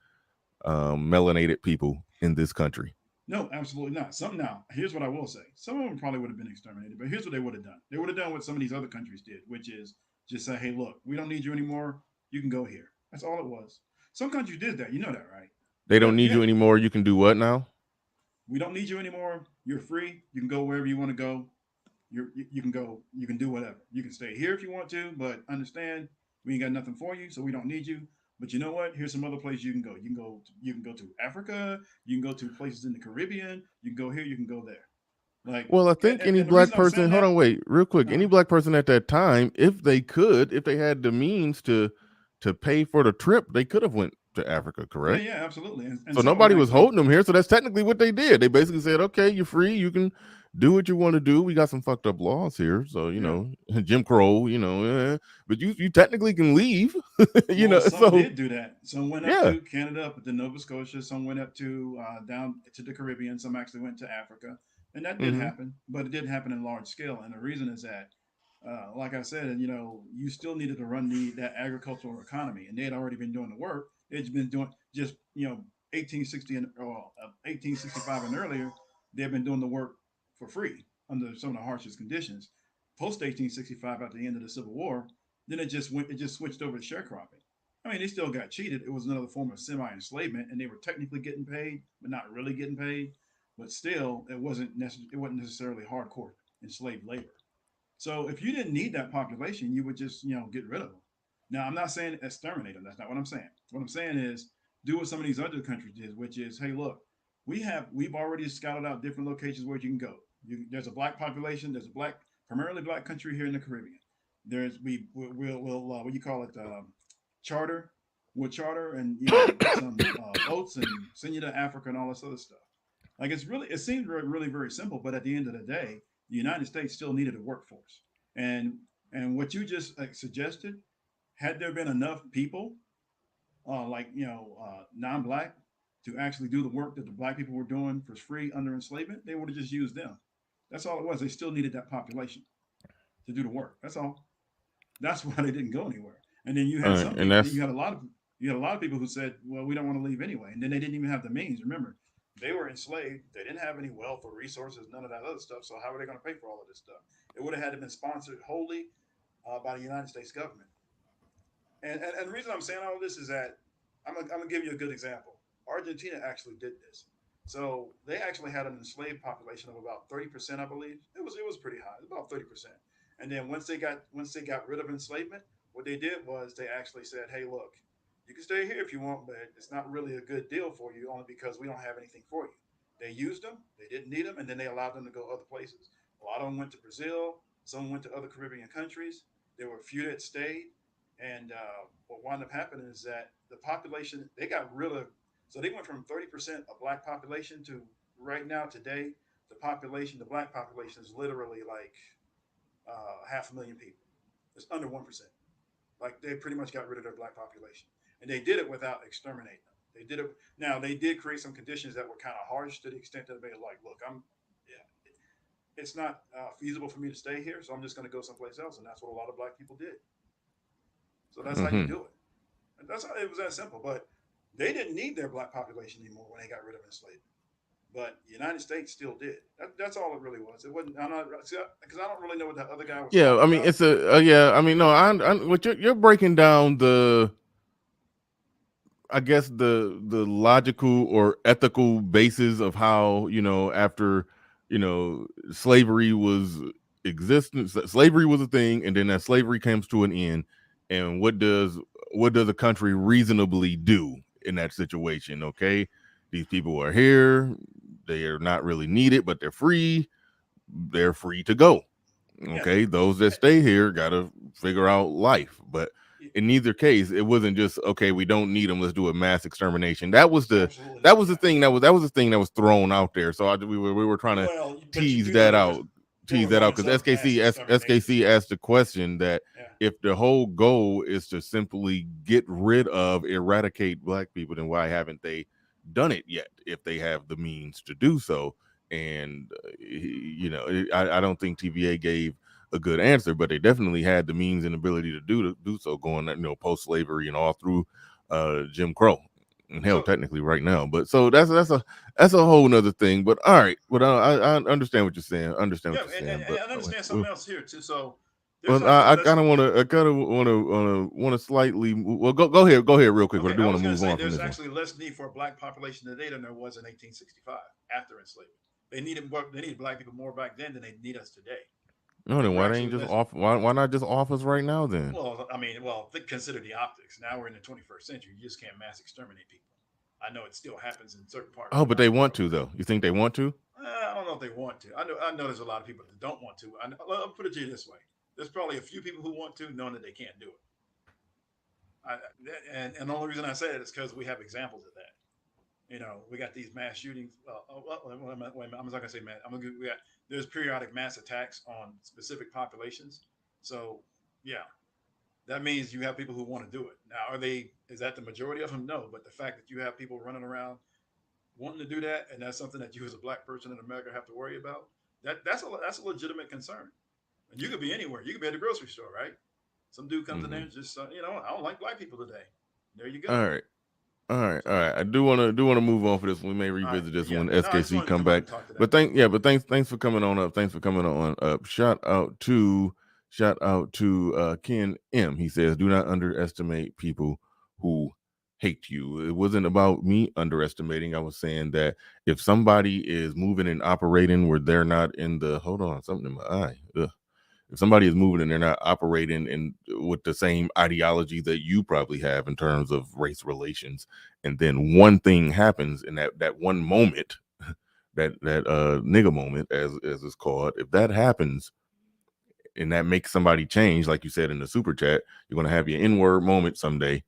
melanated people in this country? No, absolutely not. Now, here's what I will say. Some of them probably would have been exterminated, but here's what they would have done. They would have done what some of these other countries did, which is just say, hey, look, we don't need you anymore. You can go here. That's all it was. Some countries did that. You know that, right? They don't need you anymore. You can do what now? We don't need you anymore. You're free. You can go wherever you want to go. You can go. You can do whatever. You can stay here if you want to, but understand we ain't got nothing for you, so we don't need you. But you know what? Here's some other places you can go. You can go to Africa. You can go to places in the Caribbean. You can go here. You can go there. Well, I think any black person. Hold on, wait, real quick. Any black person at that time, if they had the means to pay for the trip, they could have went to Africa, correct? Yeah, absolutely. And so nobody was holding them here. So that's technically what they did. They basically said, okay, you're free. You can do what you want to do. We got some fucked up laws here. So, Jim Crow, but you technically can leave, Some did do that. Some went up to Canada, up to Nova Scotia. Some went up to down to the Caribbean. Some actually went to Africa. And that did happen, but it didn't happen in large scale. And the reason is that, like I said, you still needed to run that agricultural economy, and they had already been doing the work. They'd been doing just 1860 or 1865 and earlier. They've been doing the work for free under some of the harshest conditions. Post 1865, at the end of the Civil War, then it just switched over to sharecropping. I mean, they still got cheated. It was another form of semi-enslavement, and they were technically getting paid, but not really getting paid. But still, it wasn't necessarily hardcore enslaved labor. So if you didn't need that population, you would just get rid of them. Now, I'm not saying exterminate them. That's not what I'm saying. What I'm saying is do what some of these other countries did, which is, hey, look, we've already scouted out different locations where you can go. There's a black population. There's a primarily black country here in the Caribbean. We'll what you call it, charter. We'll charter and some boats and send you to Africa and all this other stuff. Like it seems really, very simple, but at the end of the day, the United States still needed a workforce. And what you just suggested, had there been enough people, non-black, to actually do the work that the black people were doing for free under enslavement, they would have just used them. That's all it was. They still needed that population to do the work. That's all. That's why they didn't go anywhere. And then you had you had a lot of people who said, well, we don't want to leave anyway. And then they didn't even have the means. Remember, they were enslaved. They didn't have any wealth or resources, none of that other stuff. So how were they going to pay for all of this stuff? It would have had to been sponsored wholly by the United States government. And the reason I'm saying all of this is that I'm gonna give you a good example. Argentina actually did this. So they actually had an enslaved population of about 30%, I believe. It was pretty high, about 30%. And then once they got rid of enslavement, what they did was they actually said, hey, look, you can stay here if you want, but it's not really a good deal for you, only because we don't have anything for you. They used them, they didn't need them, and then they allowed them to go other places. A lot of them went to Brazil, some went to other Caribbean countries. There were a few that stayed. And what wound up happening is that the population, they got rid of, so they went from 30% of black population to right now today, the black population is literally like 500,000 people. It's under 1%. Like they pretty much got rid of their black population. And they did it without exterminating them. They did it. Now they did create some conditions that were kind of harsh to the extent that they were like, look, it's not feasible for me to stay here. So I'm just going to go someplace else. And that's what a lot of black people did. So that's how you do it. And that's how it was that simple. But they didn't need their black population anymore when they got rid of enslavement. But the United States still did. That's all it really was. It wasn't. I'm not because I don't really know what that other guy was. Yeah, I mean, about. it's a yeah. I mean, no, what you're breaking down I guess the logical or ethical basis of how, after, slavery was slavery was a thing, and then that slavery comes to an end, and what does a country reasonably do in that situation? Okay, these people are here, they are not really needed, but they're free to go. Okay, those that stay here gotta figure out life. But in neither case, it wasn't just okay, we don't need them, let's do a mass extermination. That was the thing that was thrown out there. So we were trying to tease that out because SKC asked the question that if the whole goal is to simply get rid of, eradicate black people, then why haven't they done it yet if they have the means to do so? And I don't think TVA gave a good answer, but they definitely had the means and ability to do so, going post slavery and all through Jim Crow, and hell, technically right now. But so that's a whole nother thing. But all right, but I understand what you're saying. And I understand something else here too. So I kind of want to slightly. Well, go ahead real quick. Okay, but I do want to move on. There's actually less need for a black population today than there was in 1865 after enslavement. They needed black people more back then than they need us today. No, then why they ain't just off? Why not just off us right now then? Well, I mean, consider the optics. Now we're in the 21st century. You just can't mass exterminate people. I know it still happens in certain parts. Oh, but they want to though. You think they want to? I don't know if they want to. I know there's a lot of people that don't want to. I'll put it to you this way: there's probably a few people who want to, knowing that they can't do it. And the only reason I say that is because we have examples of that. We got these mass shootings. I'm not gonna say mass. There's periodic mass attacks on specific populations. So yeah, that means you have people who want to do it. Now, is that the majority of them? No, but the fact that you have people running around wanting to do that, and that's something that you as a black person in America have to worry about, that's a legitimate concern. And you could be anywhere. You could be at the grocery store, right? Some dude comes in there and just, I don't like black people today. There you go. All right. I do want to move on for this. We may revisit this when SKC come back. But thanks for coming on up. Thanks for coming on up. Shout out to Ken M. He says, do not underestimate people who hate you. It wasn't about me underestimating. I was saying that if somebody is moving and operating where they're not in the something in my eye. Ugh. If somebody is moving and they're not operating with the same ideology that you probably have in terms of race relations, and then one thing happens in that one moment, that nigga moment, as it's called, if that happens and that makes somebody change, like you said in the super chat, you're going to have your N-word moment someday.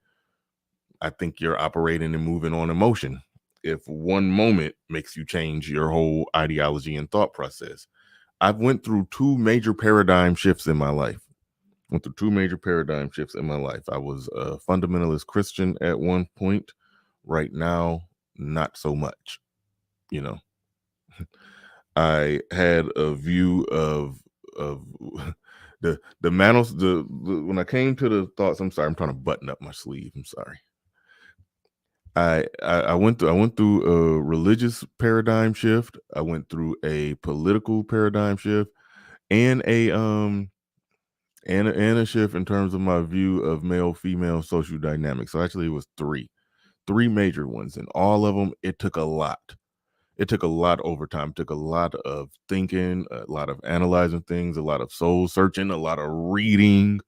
I think you're operating and moving on emotion. If one moment makes you change your whole ideology and thought process. I've went through two major paradigm shifts in my life. I was a fundamentalist Christian at one point. Right now, not so much. You know, I had a view of when I came to the thoughts. I'm sorry, I'm trying to button up my sleeve. I'm sorry. I went through a religious paradigm shift. I went through a political paradigm shift, and a shift in terms of my view of male female social dynamics. So actually, it was three major ones, and all of them it took a lot. It took a lot over time. It took a lot of thinking, a lot of analyzing things, a lot of soul searching, a lot of reading,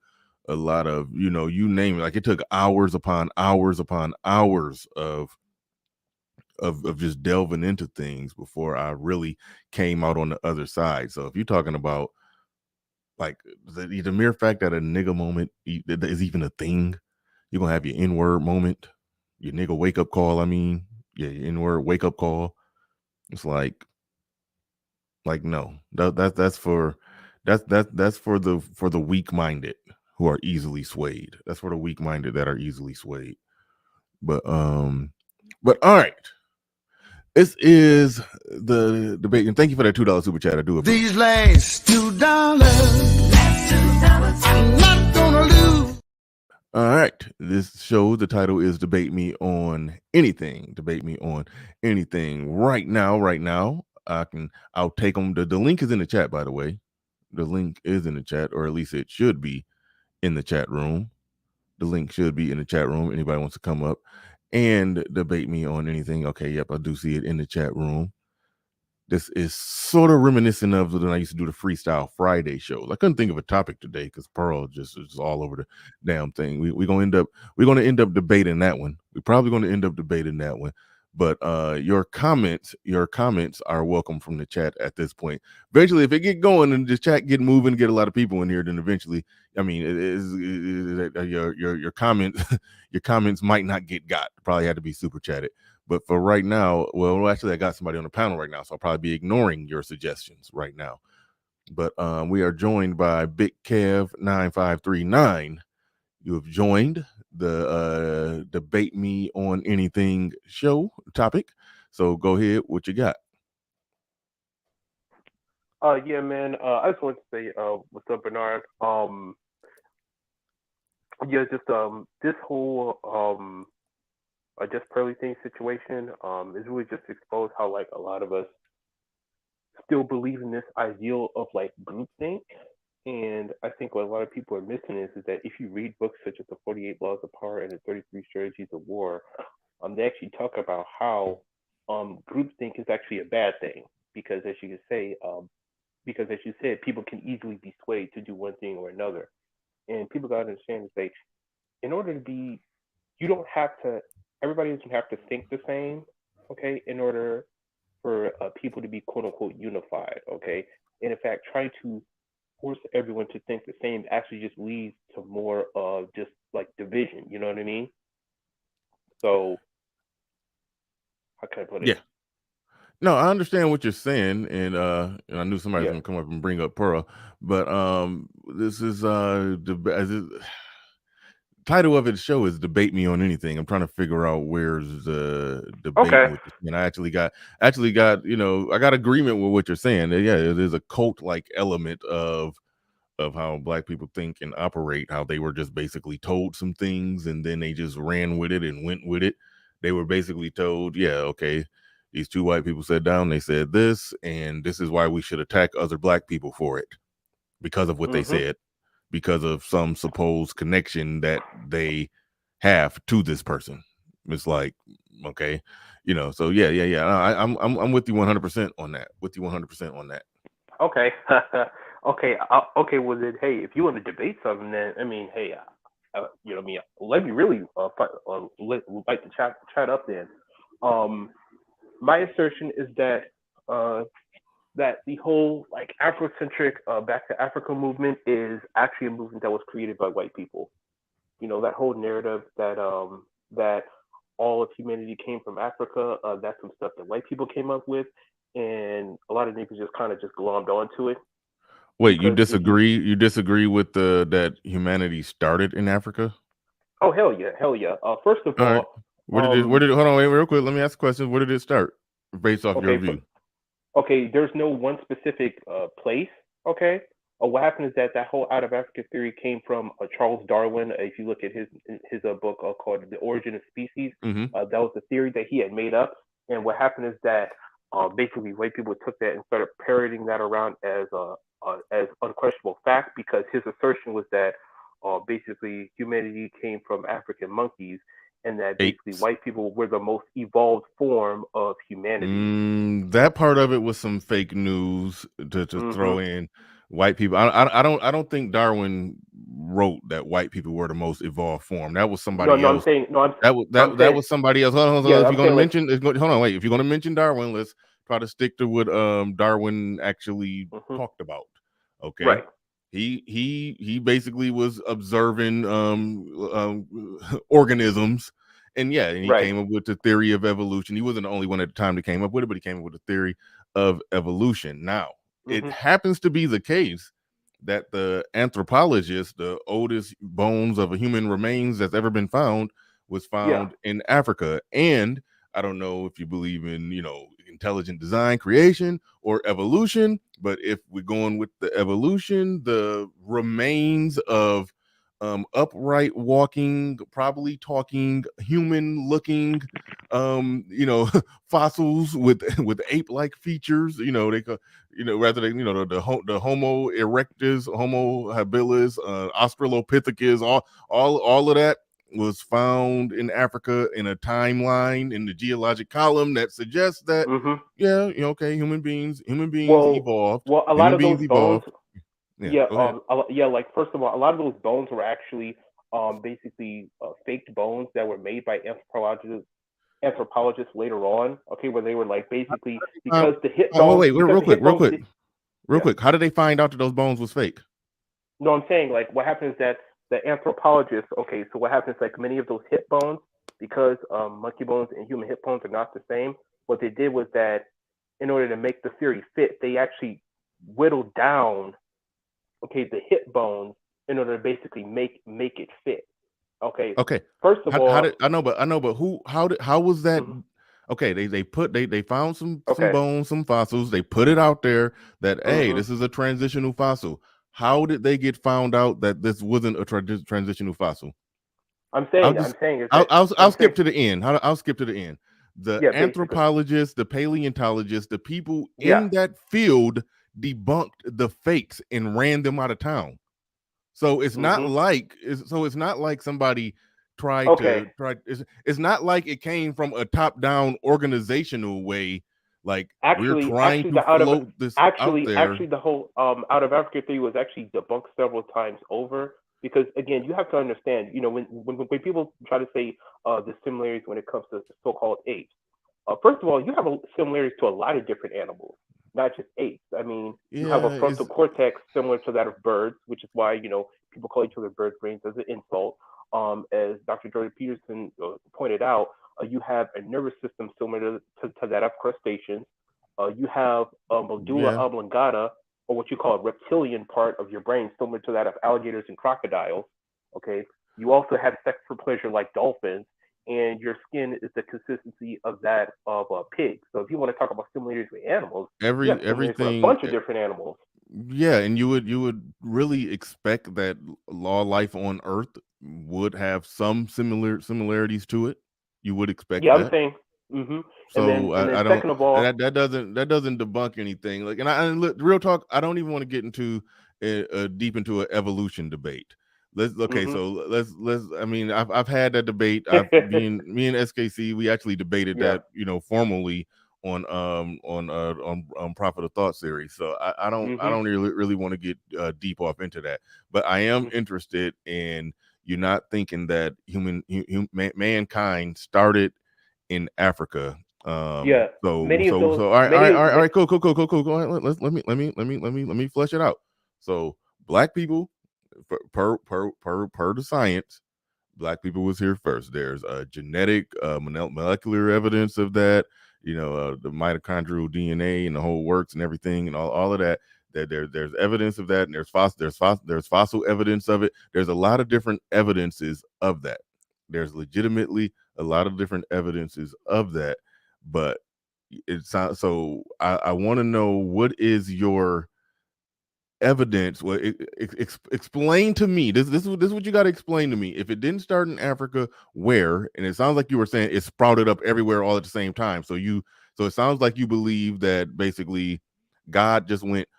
a lot of, you name it. Like, it took hours upon hours upon hours of just delving into things before I really came out on the other side. So if you're talking about like the mere fact that a nigga moment is even a thing, you're gonna have your N-word moment, your nigga wake up call. I mean, yeah, your N-word wake up call. It's like no, that's for the weak minded who are easily swayed. That's for the weak minded that are easily swayed. But all right. This is the debate, and thank you for that $2 super chat. I do appreciate These last $2, I'm not gonna lose. All right. This show, the title is Debate Me on Anything. Debate Me on Anything. Right now, I'll take them. The link is in the chat, by the way. The link is in the chat, or at least it should be in the chat room. The link should be in the chat room. Anybody wants to come up and debate me on anything? Okay, yep, I do see it in the chat room. This is sort of reminiscent of when I used to do the Freestyle Friday shows. I couldn't think of a topic today because Pearl just is all over the damn thing. We're gonna end up debating that one. We're probably gonna end up debating that one. But your comments are welcome from the chat at this point. Eventually, if it get going and the chat get moving, get a lot of people in here, then eventually, I mean, your comments your comments might not get got. Probably had to be super chatted. But for right now, well, actually, I got somebody on the panel right now, so I'll probably be ignoring your suggestions right now. But we are joined by Big Kev 9539. You have joined the Debate Me on Anything show topic. So go ahead, what you got? Yeah, man. I just wanted to say, what's up, Bernard? Yeah, just this whole just Pearly thing situation is really just exposed how like a lot of us still believe in this ideal of like groupthink. And I think what a lot of people are missing is that if you read books such as the 48 Laws of Power and the 33 Strategies of War, they actually talk about how groupthink is actually a bad thing because, as you said, people can easily be swayed to do one thing or another. And people got to understand is like, in order to be, everybody doesn't have to think the same, okay, in order for people to be quote unquote unified, okay? And in fact, trying to force everyone to think the same actually just leads to more of just like division, you know what I mean? So, how can I put it? Yeah. No, I understand what you're saying, and I knew somebody was gonna come up and bring up Pearl, but this is title of the show is Debate Me on Anything. I'm trying to figure out where's the debate. Okay. And I actually got I got agreement with what you're saying. Yeah, there's a cult like element of how Black people think and operate, how they were just basically told some things and then they just ran with it and went with it. They were basically told, yeah, okay, these two white people sat down, they said this, and this is why we should attack other Black people for it because of what they said, because of some supposed connection that they have to this person. It's like, okay, so yeah. I'm with you 100% on that. Okay. Okay. Well, then, hey, if you want to debate something, then I mean, hey, you know what I mean? Let me really like to chat up then. My assertion is that that the whole like Afrocentric Back to Africa movement is actually a movement that was created by white people. You know, that whole narrative that that all of humanity came from Africa, that's some stuff that white people came up with. and a lot of niggas just kind of just glommed onto it. Wait, you Because if you- disagree? You disagree with that humanity started in Africa? Oh hell yeah. First of All right. all, Where did hold on, wait, real quick. Let me ask a question. Where did it start? Based off your view. Okay, there's no one specific place. Okay. What happened is that whole out of Africa theory came from Charles Darwin. If you look at his book called The Origin of Species, that was the theory that he had made up. And what happened is that basically white people took that and started parroting that around as unquestionable fact, because his assertion was that basically humanity came from African monkeys, and that basically white people were the most evolved form of humanity. That part of it was some fake news to throw in. White people. I don't think Darwin wrote that white people were the most evolved form. That was somebody else. That was somebody else. Hold on. If you're going to mention, hold on, wait. If you're going to mention Darwin, let's try to stick to what Darwin actually talked about. Okay. Right. He basically was observing organisms, and he came up with the theory of evolution. He wasn't the only one at the time that came up with it, but he came up with the theory of evolution. Now, it happens to be the case that the anthropologist, the oldest bones of a human remains that's ever been found, was found in Africa. And I don't know if you believe in, intelligent design, creation, or evolution, but if we're going with the evolution, the remains of upright walking, probably talking, human looking, fossils with ape-like features, rather than the Homo erectus, Homo habilis, Australopithecus, all of that was found in Africa in a timeline in the geologic column that suggests that human beings evolved. Well, a lot of those bones. Like first of all, a lot of those bones were actually basically faked bones that were made by anthropologists later on. Okay, where they were like basically because the hip bones. Real quick. How did they find out that those bones was fake? No, I'm saying like what happens is that the anthropologists. Okay, so what happens like many of those hip bones, because monkey bones and human hip bones are not the same. What they did was that in order to make the theory fit, they actually whittled down the hip bones in order to basically make it fit. Okay. First of all, I know, but how was that? Okay, they found some bones, some fossils. They put it out there that hey, this is a transitional fossil. How did they get found out that this wasn't a transitional fossil? I'll skip to the end. I'll skip to the end. The anthropologists, the paleontologists, the people in that field debunked the fakes and ran them out of town. So it's not like somebody tried to try. It's not like it came from a top-down organizational way. Like we're trying to float this out there. Actually, the whole out of Africa theory was actually debunked several times over. Because again, you have to understand, when people try to say the similarities when it comes to so-called apes, first of all, you have similarities to a lot of different animals, not just apes. I mean, you have a frontal cortex similar to that of birds, which is why people call each other bird brains as an insult. As Dr. Jordan Peterson pointed out, you have a nervous system similar to that of crustaceans. You have a medulla oblongata, or what you call a reptilian part of your brain, similar to that of alligators and crocodiles. Okay. You also have sex for pleasure like dolphins, and your skin is the consistency of that of a pig. So if you want to talk about similarities with animals, everything, a bunch of different animals. Yeah, and you would really expect that life on Earth would have some similarities to it. You would expect that. Yeah, I'm saying. So I don't. Second of all, that doesn't debunk anything. Like, and look, real talk. I don't even want to get into deep into an evolution debate. So let's. I mean, I've had that debate. Me and SKC, we actually debated that formally on Prophet of Thought series. So I don't really want to get deep off into that. But I am interested in you not thinking that mankind started in Africa. All right, cool. Go ahead. Let me flesh it out. So black people, per the science, black people was here first. There's genetic molecular evidence of that. the mitochondrial DNA and the whole works and everything and all of that. That there's evidence of that, and there's fossil evidence of it. There's a lot of different evidences of that. There's legitimately a lot of different evidences of that, but it's so I want to know, what is your evidence? Well, explain to me. This is what you got to explain to me. If it didn't start in Africa, where? And it sounds like you were saying it sprouted up everywhere all at the same time. So it sounds like you believe that basically God just went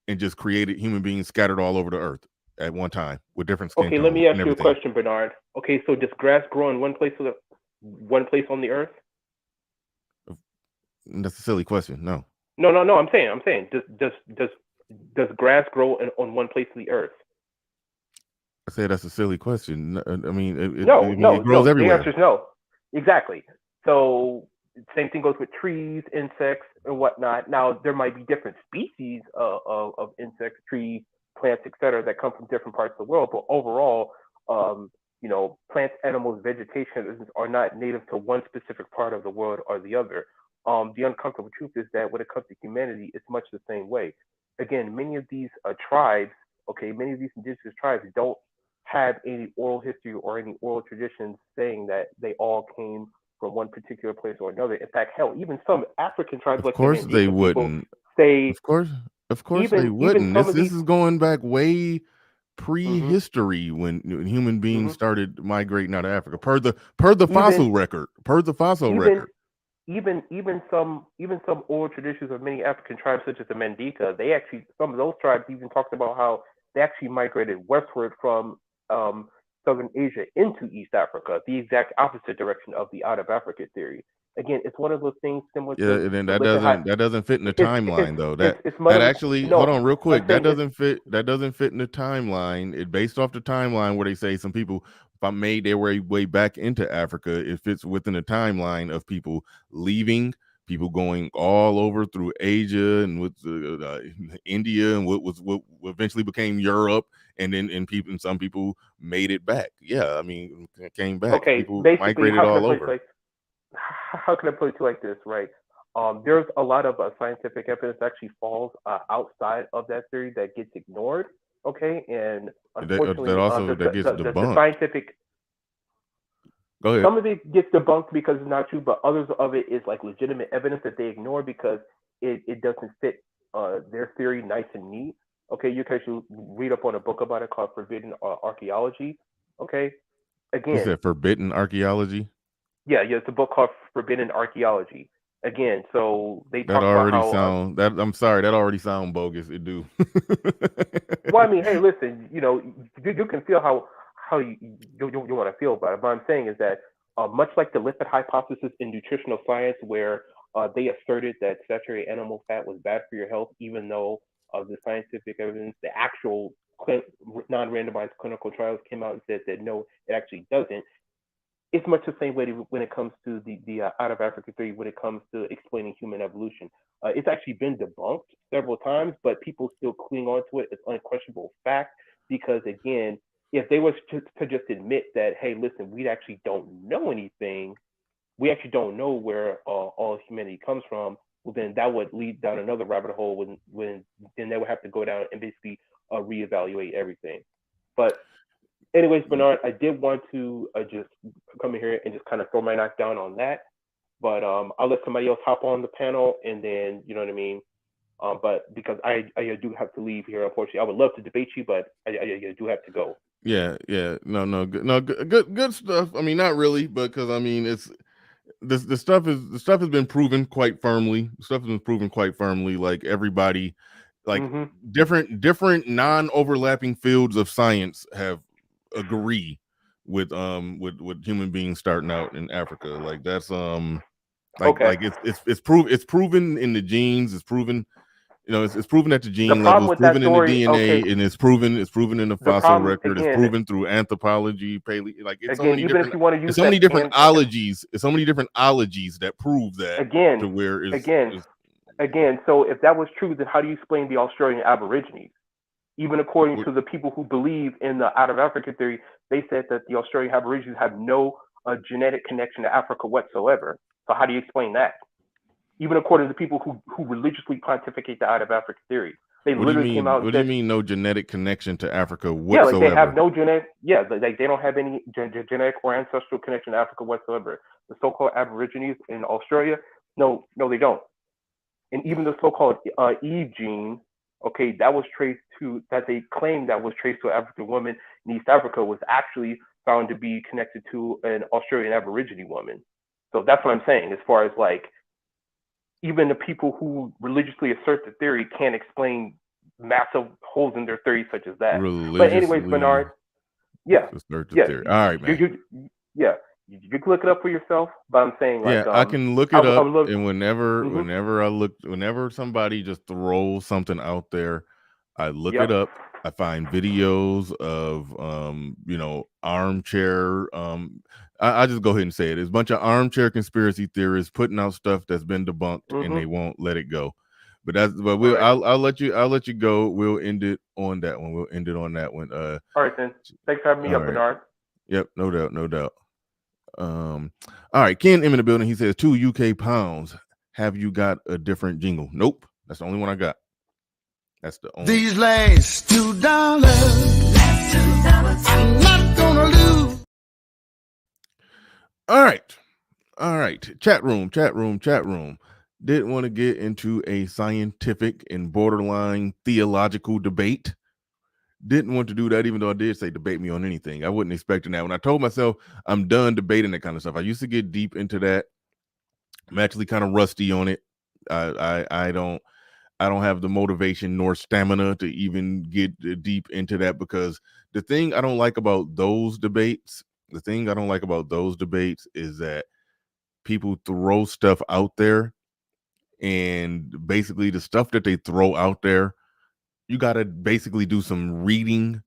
and just created human beings scattered all over the earth at one time with different skin tones. Okay, let me ask you a question, Bernard. Okay, so does grass grow in one place on the earth? That's a silly question. No. No. I'm saying, does grass grow on one place on the earth? I say that's a silly question. I mean, it No. grows everywhere. The answer is no. Exactly. So same thing goes with trees, insects, and whatnot. Now, there might be different species of insects, trees, plants, etc., that come from different parts of the world. But overall, plants, animals, vegetation are not native to one specific part of the world or the other. The uncomfortable truth is that when it comes to humanity, it's much the same way. Again, many of these tribes, many of these indigenous tribes don't have any oral history or any oral traditions saying that they all came from one particular place or another. In fact, hell, even some African tribes, of course they wouldn't. Say, of course they wouldn't. This is going back way prehistory when human beings started migrating out of Africa. Per the fossil record. Even some oral traditions of many African tribes, such as the Mandinka, some of those tribes even talked about how they actually migrated westward from Southern Asia into East Africa, the exact opposite direction of the out of Africa theory. Again, it's one of those things similar to. Yeah, and then that doesn't fit in the timeline though. Hold on real quick. That doesn't fit in the timeline. It based off the timeline where they say some people made their way back into Africa. It fits within the timeline of people leaving, people going all over through Asia and with India and what eventually became Europe, and then some people made it back. Yeah, I mean, came back. Okay, people basically, migrated all over. How can I put it to you like this, right? There's a lot of scientific evidence that actually falls outside of that theory that gets ignored. Okay, and unfortunately, that gets debunked. The scientific. Go ahead. Some of it gets debunked because it's not true, but others of it is like legitimate evidence that they ignore because it doesn't fit their theory nice and neat. Okay, you can actually read up on a book about it called Forbidden Archaeology. Okay, again. You said Forbidden Archaeology? Yeah, it's a book called Forbidden Archaeology. Again, so they talk about how I'm sorry, that already sound bogus. It do. Well, I mean, hey, listen, you can feel how you want to feel about it. What I'm saying is that much like the lipid hypothesis in nutritional science, where they asserted that saturated animal fat was bad for your health, even though the scientific evidence, the actual non-randomized clinical trials came out and said that no, it actually doesn't. It's much the same way when it comes to the out of Africa theory, when it comes to explaining human evolution. It's actually been debunked several times, but people still cling on to it as unquestionable fact because, again, if they were to just admit that, hey, listen, we actually don't know anything, we actually don't know where all humanity comes from, well, then that would lead down another rabbit hole when then they would have to go down and basically reevaluate everything. But anyways, Bernard, I did want to just come in here and just kind of throw my knife down on that. But I'll let somebody else hop on the panel, and then, you know what I mean? But because I do have to leave here, unfortunately. I would love to debate you, but I do have to go. Yeah. Good stuff. I mean, not really, because I mean, it's the stuff has been proven quite firmly. Like everybody, like different non-overlapping fields of science have agree with human beings starting out in Africa. Like that's it's proven in the genes. It's proven. It's proven at the gene level. It's proven in the DNA, and it's proven in the fossil record. It's proven through anthropology, it's so many different. It's so many different ologies. It's so many different ologies that prove that. Again. So if that was true, then how do you explain the Australian Aborigines? Even according to the people who believe in the out of Africa theory, they said that the Australian Aborigines have no genetic connection to Africa whatsoever. So how do you explain that? even according to people who religiously pontificate the out of Africa theory. They literally came out and said, what do you mean no genetic connection to Africa whatsoever? Yeah, like they have no genetic, like they don't have any genetic or ancestral connection to Africa whatsoever. The so-called Aborigines in Australia, no, they don't. And even the so-called Eve gene, okay, that they claimed that was traced to an African woman in East Africa was actually found to be connected to an Australian Aborigine woman. So that's what I'm saying, as far as like, even the people who religiously assert the theory can't explain massive holes in their theory such as that. But anyways, Bernard, assert the theory. All right, man. You can look it up for yourself, but I'm saying like I can look it up, and whenever somebody just throws something out there, I look it up. I find videos of armchair. I just go ahead and say it. There's a bunch of armchair conspiracy theorists putting out stuff that's been debunked, and they won't let it go. But I'll let you go. We'll end it on that one. All right then. Thanks for having me up, Bernard. Yep, no doubt. All right, Ken M in the building. He says 2 UK pounds. Have you got a different jingle? Nope, that's the only one I got. That's the only. These last $2, I'm not gonna lose. All right. Chat room. Didn't want to get into a scientific and borderline theological debate. Didn't want to do that, even though I did say debate me on anything. I wasn't expecting that. When I told myself I'm done debating that kind of stuff, I used to get deep into that. I'm actually kind of rusty on it. I don't have the motivation nor stamina to even get deep into that, because the thing I don't like about those debates is that people throw stuff out there, and basically the stuff that they throw out there, you got to basically do some reading,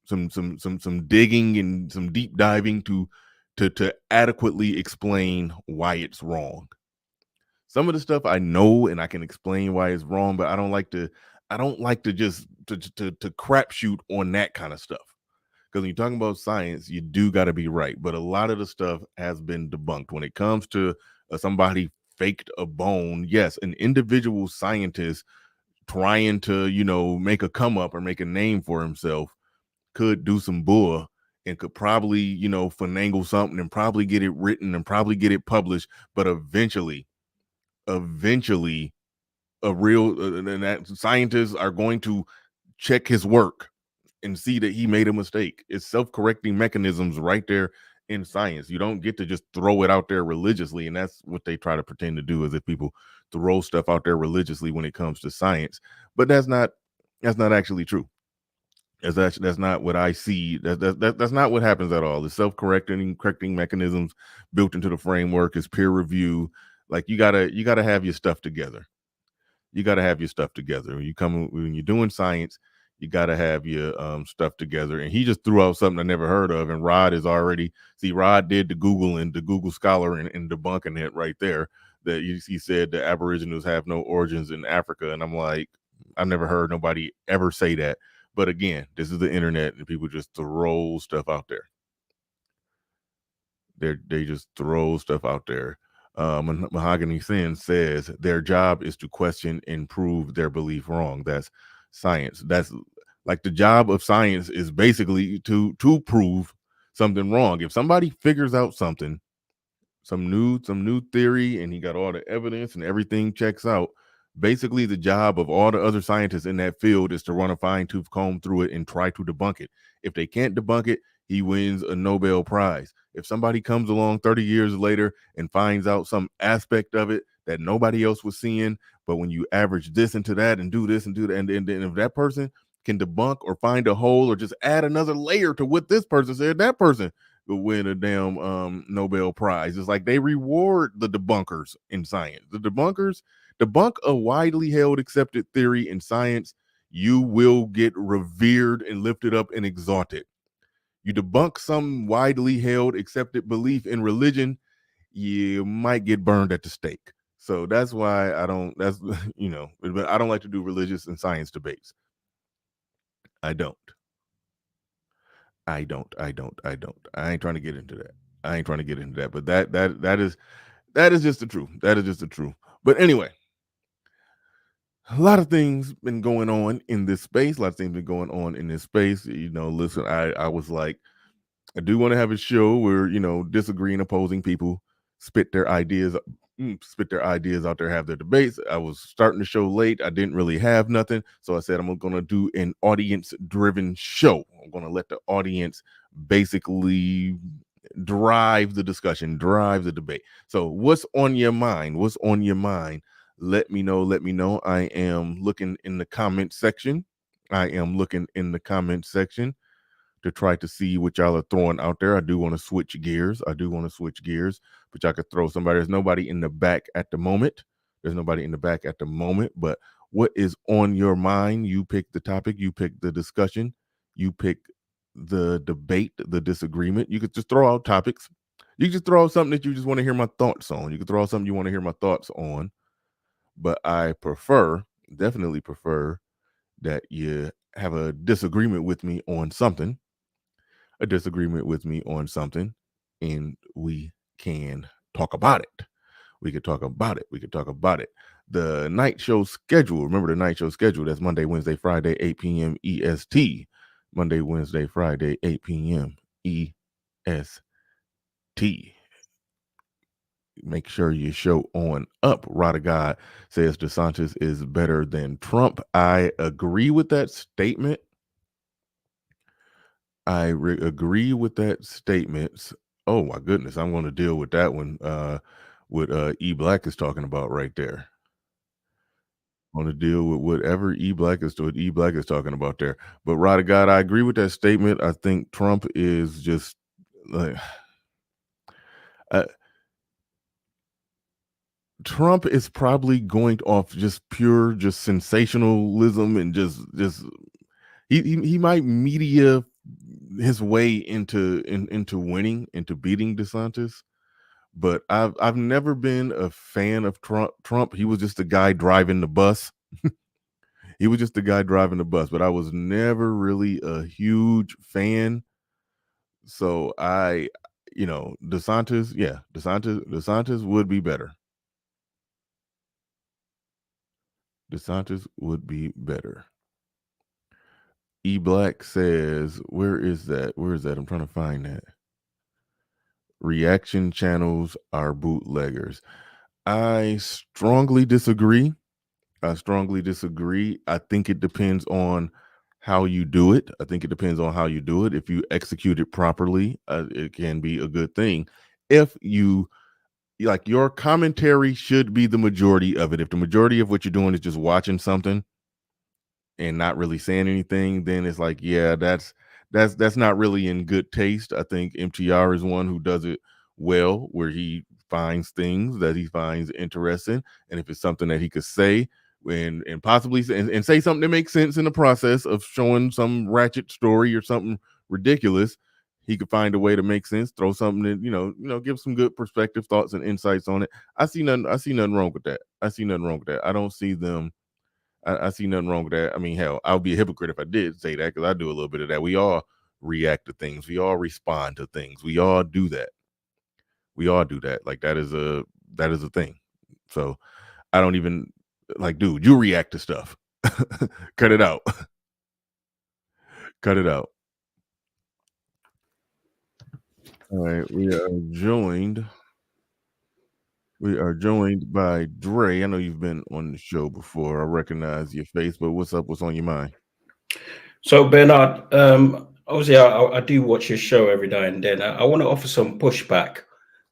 some digging, and some deep diving to adequately explain why it's wrong. Some of the stuff I know and I can explain why it's wrong, but I don't like to just to crapshoot on that kind of stuff. Because when you're talking about science, you do got to be right. But a lot of the stuff has been debunked. When it comes to somebody faked a bone, yes, an individual scientist trying to, make a come up or make a name for himself could do some bull and could probably, finagle something and probably get it written and probably get it published. But eventually a real that scientists are going to check his work and see that he made a mistake. It's self-correcting mechanisms right there in science. You don't get to just throw it out there religiously, and that's what they try to pretend to do, is that people throw stuff out there religiously when it comes to science. But that's not actually true. That's not what I see. That's not what happens at all. The self-correcting mechanisms built into the framework is peer review. Like you gotta have your stuff together. When you're doing science, you gotta have your stuff together. And he just threw out something I never heard of. And Rod did the Google and the Google Scholar and debunking it right there. That he said the Aboriginals have no origins in Africa, and I'm like, I've never heard nobody ever say that. But again, this is the internet, and people just throw stuff out there. They just throw stuff out there. Mahogany Sin says their job is to question and prove their belief wrong. That's science. That's like the job of science is basically to prove something wrong. If somebody figures out something, some new theory, and he got all the evidence and everything checks out, basically the job of all the other scientists in that field is to run a fine-tooth comb through it and try to debunk it. If they can't debunk it, he wins a Nobel Prize. If somebody comes along 30 years later and finds out some aspect of it that nobody else was seeing, but when you average this into that and do this and do that, and then if that person can debunk or find a hole or just add another layer to what this person said, that person will win a damn Nobel Prize. It's like they reward the debunkers in science. The debunkers debunk a widely held accepted theory in science, you will get revered and lifted up and exalted. You debunk some widely held accepted belief in religion, you might get burned at the stake. So that's why I don't like to do religious and science debates. I ain't trying to get into that. But that is just the truth. But anyway, a lot of things been going on in this space. A lot of things been going on in this space. Listen, I was like, I do want to have a show where, disagreeing, opposing people spit their ideas out there, have their debates. I was starting the show late. I didn't really have nothing. So I said, I'm going to do an audience-driven show. I'm going to let the audience basically drive the discussion, drive the debate. So what's on your mind? What's on your mind? Let me know. I am looking in the comment section. To try to see what y'all are throwing out there. I do want to switch gears, but y'all could throw somebody. There's nobody in the back at the moment. But what is on your mind? You pick the topic, you pick the discussion, you pick the debate, the disagreement. You could just throw out topics. You could just throw out something that you just want to hear my thoughts on. But I definitely prefer that you have a disagreement with me on something. And we can talk about it. The night show schedule. Remember the night show schedule. That's Monday, Wednesday, Friday, 8 p.m. EST. Monday, Wednesday, Friday, 8 p.m. EST. Make sure you show on up. Rod of God says DeSantis is better than Trump. I agree with that statement. Agree with that statement. Oh my goodness, I'm going to deal with that one. What E Black is talking about right there. I'm going to deal with whatever E Black is talking about there. But Rod of God, I agree with that statement. I think Trump is just like Trump is probably going off just pure sensationalism and just he might media his way into winning, into beating DeSantis, but I've never been a fan of Trump. He was just the guy driving the bus. But I was never really a huge fan. So DeSantis would be better. DeSantis would be better. E Black says, where is that? I'm trying to find that. Reaction channels are bootleggers. I strongly disagree. I think it depends on how you do it. If you execute it properly, it can be a good thing. If you your commentary should be the majority of it. If the majority of what you're doing is just watching something and not really saying anything, then it's like, yeah, that's not really in good taste. I think MTR is one who does it well, where he finds things that he finds interesting, and if it's something that he could say and possibly say something that makes sense in the process of showing some ratchet story or something ridiculous, he could find a way to make sense, throw something that, give some good perspective, thoughts, and insights on it. I see nothing wrong with that. I don't see them. I see nothing wrong with that. I mean, hell, I would be a hypocrite if I did say that, because I do a little bit of that. We all react to things. We all respond to things. We all do that. Like that is a thing. So I don't even dude, you react to stuff. Cut it out. All right, we are joined by Dre. I know you've been on the show before. I recognize your face, but what's up? What's on your mind? So Bernard, obviously I do watch your show every now and then. I want to offer some pushback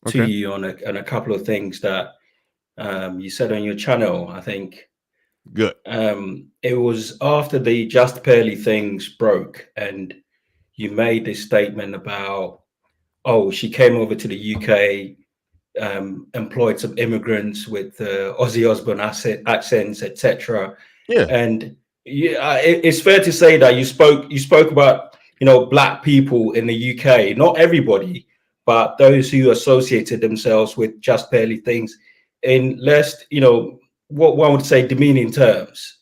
to you on a couple of things that you said on your channel. I think good. It was after the Just Barely things broke, and you made this statement about, she came over to the UK, employed some immigrants with Ozzy Osbourne accents, etc. Yeah, and it's fair to say that you spoke about Black people in the UK, not everybody, but those who associated themselves with Just Barely things in less, what one would say, demeaning terms.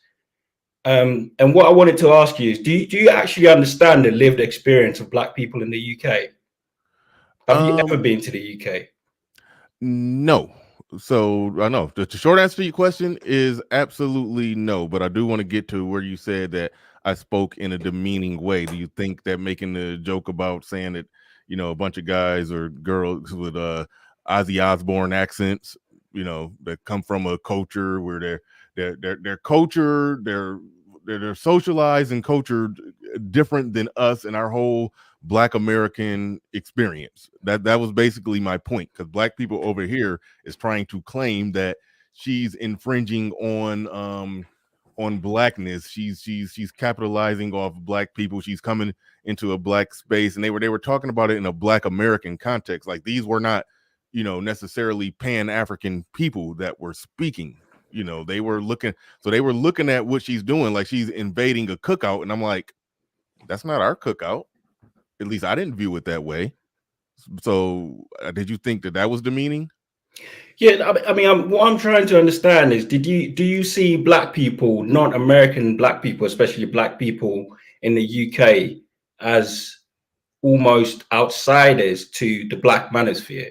And what I wanted to ask you is, do you actually understand the lived experience of Black people in the UK? Have you ever been to the UK? No, So I know the short answer to your question is absolutely no, but I do want to get to where you said that I spoke in a demeaning way. Do you think that making the joke about saying that, you know, a bunch of guys or girls with Ozzy Osbourne accents, you know, that come from a culture where their culture, they're socialized and cultured different than us and our whole Black American experience. That was basically my point, because Black people over here is trying to claim that she's infringing on Blackness. She's capitalizing off Black people. She's coming into a Black space, and they were talking about it in a Black American context. Like, these were not, you know, necessarily Pan-African people that were speaking. You know, they were looking at what she's doing like she's invading a cookout, and I'm like, that's not our cookout. At least I didn't view it that way. So did you think that was demeaning? Yeah, I mean, what I'm trying to understand is, do you see Black people, non-American Black people, especially Black people in the UK, as almost outsiders to the Black manosphere,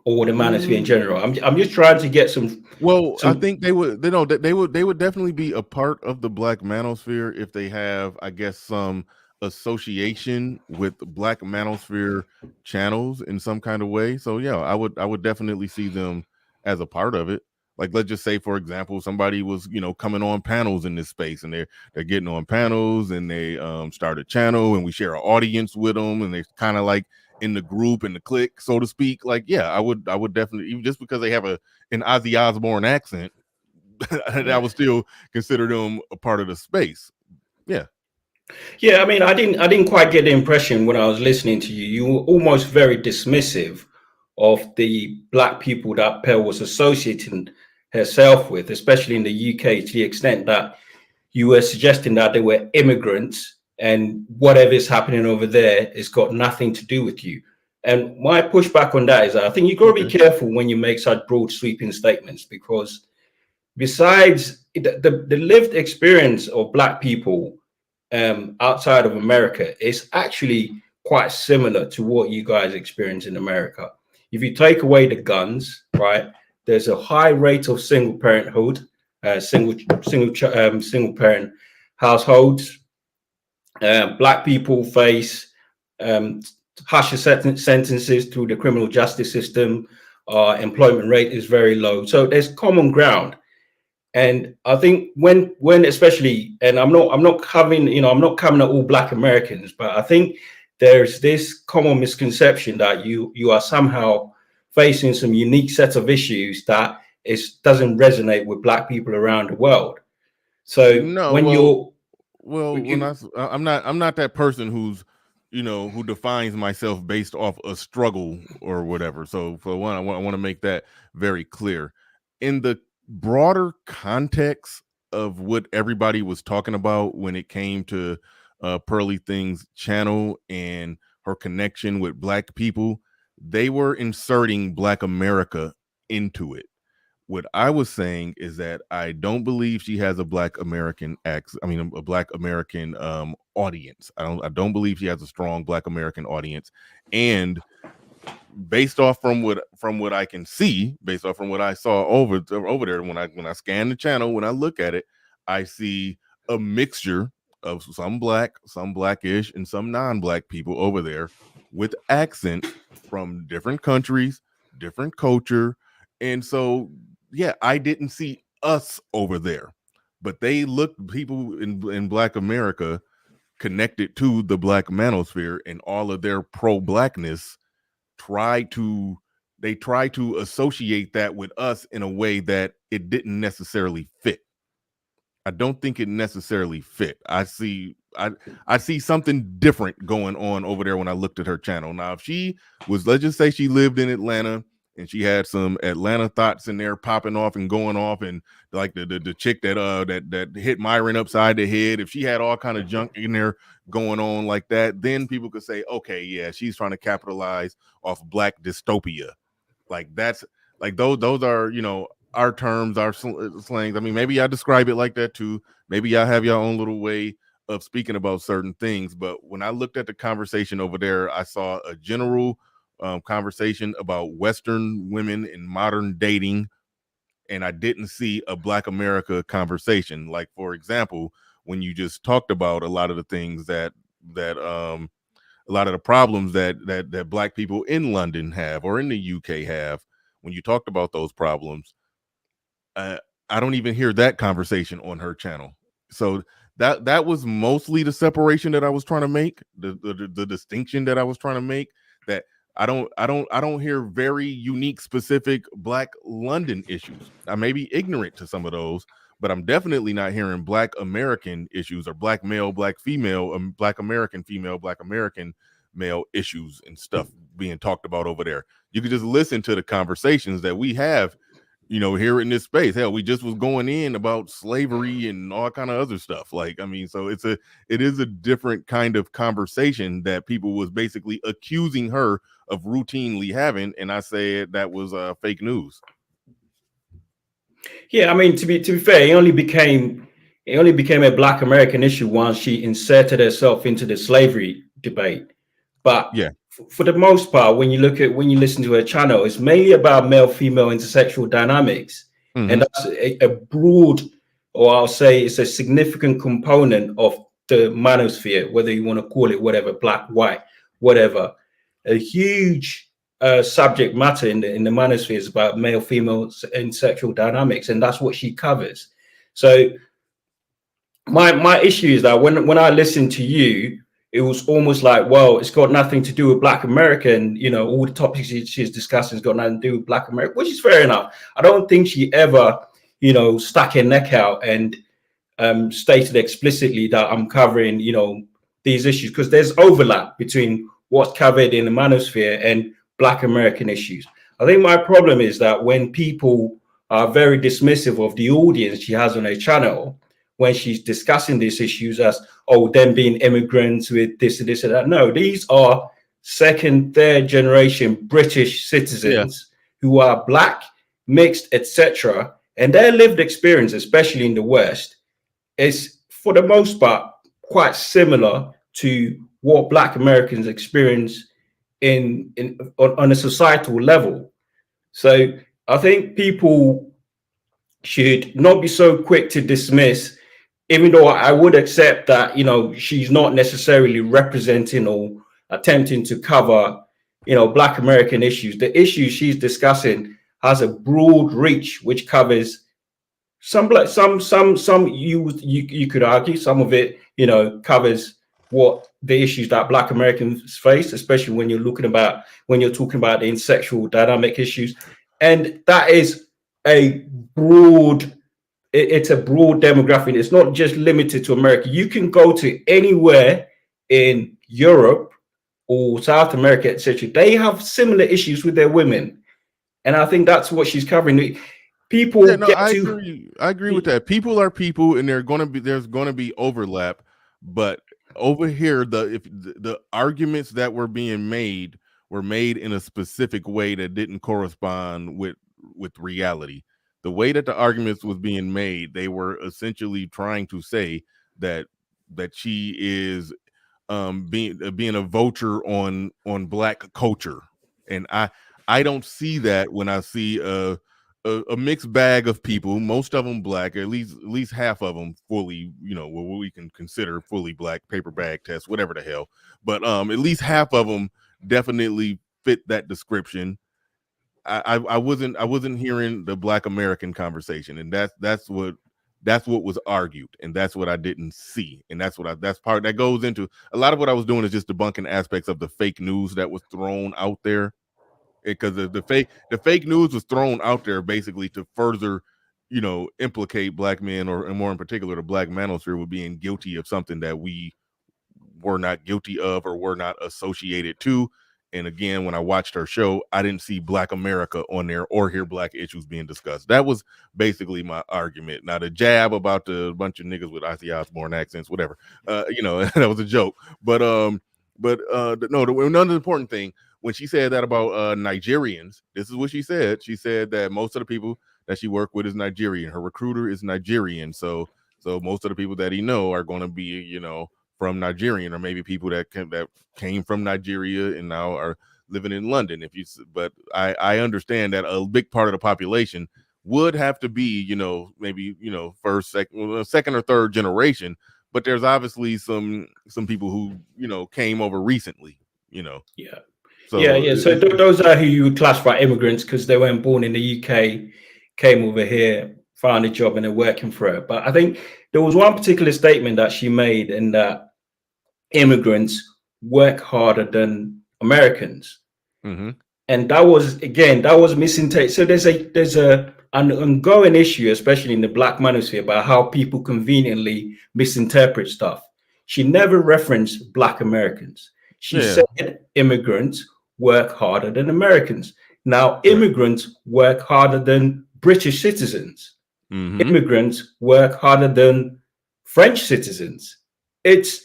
or the manosphere in general? I'm just trying to get some. Well, I think they would definitely be a part of the Black manosphere if they have, I guess, some association with Black manosphere channels in some kind of way. So yeah, I would definitely see them as a part of it. Like, let's just say, for example, somebody was, you know, coming on panels in this space, and they're getting on panels, and they start a channel, and we share an audience with them, and they kind of like in the group, in the clique, so to speak. Like, yeah, I would definitely, even just because they have an Ozzy Osbourne accent, I would still consider them a part of the space. Yeah. Yeah, I mean, I didn't quite get the impression when I was listening to you. You were almost very dismissive of the Black people that Pearl was associating herself with, especially in the UK, to the extent that you were suggesting that they were immigrants, and whatever is happening over there has got nothing to do with you. And my pushback on that is that I think you've got to be careful when you make such broad, sweeping statements, because besides the lived experience of Black people outside of America is actually quite similar to what you guys experience in America. If you take away the guns, right, there's a high rate of single parenthood, single parent households. Black people face harsher sentences through the criminal justice system. Employment rate is very low, so there's common ground. And I think when especially, and I'm not coming at all Black Americans, but I think there's this common misconception that you are somehow facing some unique set of issues that doesn't resonate with Black people around the world. So I'm not that person who's, you know, who defines myself based off a struggle or whatever. So for one, I want to make that very clear. In the broader context of what everybody was talking about when it came to Pearly Thing's channel and her connection with Black people, they were inserting Black America into it. What I was saying is that I don't believe she has a Black American a Black American audience. I don't believe she has a strong Black American audience. And based off from what I can see, based off from what I saw over there, when I scan the channel, when I look at it, I see a mixture of some Black, some Blackish, and some non-Black people over there with accents from different countries, different culture. And so, yeah, I didn't see us over there, but they looked, people in Black America connected to the Black manosphere, and all of their pro-Blackness try to associate that with us in a way that it didn't necessarily fit. I don't think it necessarily fit. I see something different going on over there when I looked at her channel. Now, if she was, let's just say she lived in Atlanta and she had some Atlanta thoughts in there popping off and going off, and like the chick that hit Myron upside the head, if she had all kind of junk in there going on like that, then people could say, okay, yeah, she's trying to capitalize off Black dystopia. Like, that's like those are, you know, our terms, our slangs. I mean, maybe I describe it like that too. Maybe y'all have your own little way of speaking about certain things. But when I looked at the conversation over there, I saw a general conversation about Western women and modern dating, and I didn't see a Black America conversation. Like, for example, when you just talked about a lot of the things that a lot of the problems that Black people in London have or in the UK have, when you talked about those problems, I don't even hear that conversation on her channel. So that was mostly the separation that I was trying to make, the distinction that I was trying to make, that I don't hear very unique, specific Black London issues. I may be ignorant to some of those, but I'm definitely not hearing Black American issues or Black male, Black female, Black American female, Black American male issues and stuff being talked about over there. You could just listen to the conversations that we have, you know, here in this space. Hell, we just was going in about slavery and all kind of other stuff. Like, I mean, so it is a different kind of conversation that people was basically accusing her of routinely having, and I said that was fake news. Yeah, I mean, to be fair, it only became a Black American issue once she inserted herself into the slavery debate. But yeah, for the most part, when you listen to her channel, it's mainly about male-female intersexual dynamics, and that's a broad, or I'll say it's a significant component of the manosphere, whether you want to call it whatever, black, white, whatever. A huge subject matter in the manosphere is about male-female intersexual dynamics, and that's what she covers. So my issue is that when I listen to you, it was almost like, well, it's got nothing to do with Black America, and you know, all the topics she's discussing has got nothing to do with Black America, which is fair enough. I don't think she ever, you know, stuck her neck out and stated explicitly that I'm covering, you know, these issues, because there's overlap between what's covered in the manosphere and Black American issues. I think my problem is that when people are very dismissive of the audience she has on her channel, when she's discussing these issues as, oh, them being immigrants with this and this and that. No, these are second, third generation British citizens who are Black, mixed, etc. And their lived experience, especially in the West, is for the most part quite similar to what Black Americans experience on a societal level. So I think people should not be so quick to dismiss, even though I would accept that, you know, she's not necessarily representing or attempting to cover, you know, Black American issues. The issues she's discussing has a broad reach, which covers some you could argue some of it, you know, covers what the issues that Black Americans face, especially when you're talking about the intersexual dynamic issues. And that is a broad, it's a broad demographic. It's not just limited to America. You can go to anywhere in Europe or South America, etc. They have similar issues with their women, and I think that's what she's covering. People, I agree with that. People are people, and there's going to be overlap. But over here, the arguments that were being made were made in a specific way that didn't correspond with reality. The way that the arguments was being made, they were essentially trying to say that she is being a vulture on Black culture, and I don't see that when I see a mixed bag of people, most of them Black, at least half of them fully, you know, what we can consider fully Black, paper bag test, whatever the hell, but at least half of them definitely fit that description. I wasn't hearing the Black American conversation, and that's what was argued, and that's what I didn't see, and that's part that goes into a lot of what I was doing is just debunking aspects of the fake news that was thrown out there, because the fake news was thrown out there basically to further, you know, implicate Black men, or more in particular the Black manosphere, with being guilty of something that we were not guilty of or were not associated to. And again, when I watched her show, I didn't see Black America on there or hear Black issues being discussed. That was basically my argument. Now, the jab about the bunch of niggas with Ozzy Osbourne accents, whatever, you know, that was a joke. But no, another important thing, when she said that about Nigerians, this is what she said. She said that most of the people that she worked with is Nigerian. Her recruiter is Nigerian. So most of the people that he know are going to be, you know, from Nigerian, or maybe people that came from Nigeria and now are living in London. But I understand that a big part of the population would have to be, maybe, first, second or third generation. But there's obviously some people who, came over recently, Yeah. So yeah. So those are who you would classify immigrants because they weren't born in the UK, came over here, found a job, and they're working for it. But I think there was one particular statement that she made, in that immigrants work harder than Americans. Mm-hmm. And that was misinterpreted. So there's an ongoing issue, especially in the Black manosphere, about how people conveniently misinterpret stuff. She never referenced Black Americans. She said immigrants work harder than Americans. Now, immigrants work harder than British citizens. Mm-hmm. Immigrants work harder than French citizens. It's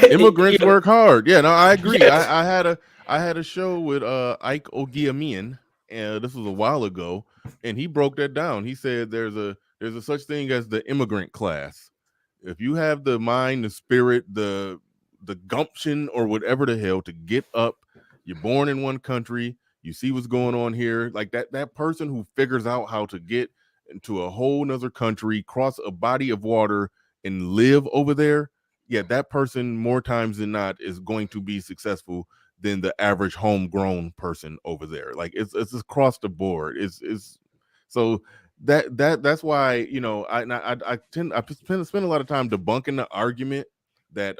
immigrants work hard. Yeah, no, I agree. Yes. I had a show with Ike Ogiamian, and this was a while ago, and he broke that down. He said there's a such thing as the immigrant class. If you have the mind, the spirit, the gumption, or whatever the hell to get up, you're born in one country, you see what's going on here, like that person who figures out how to get into a whole nother country, cross a body of water, and live over there. Yeah, that person more times than not is going to be successful than the average homegrown person over there. Like it's across the board. It's so that's why, I tend to spend a lot of time debunking the argument that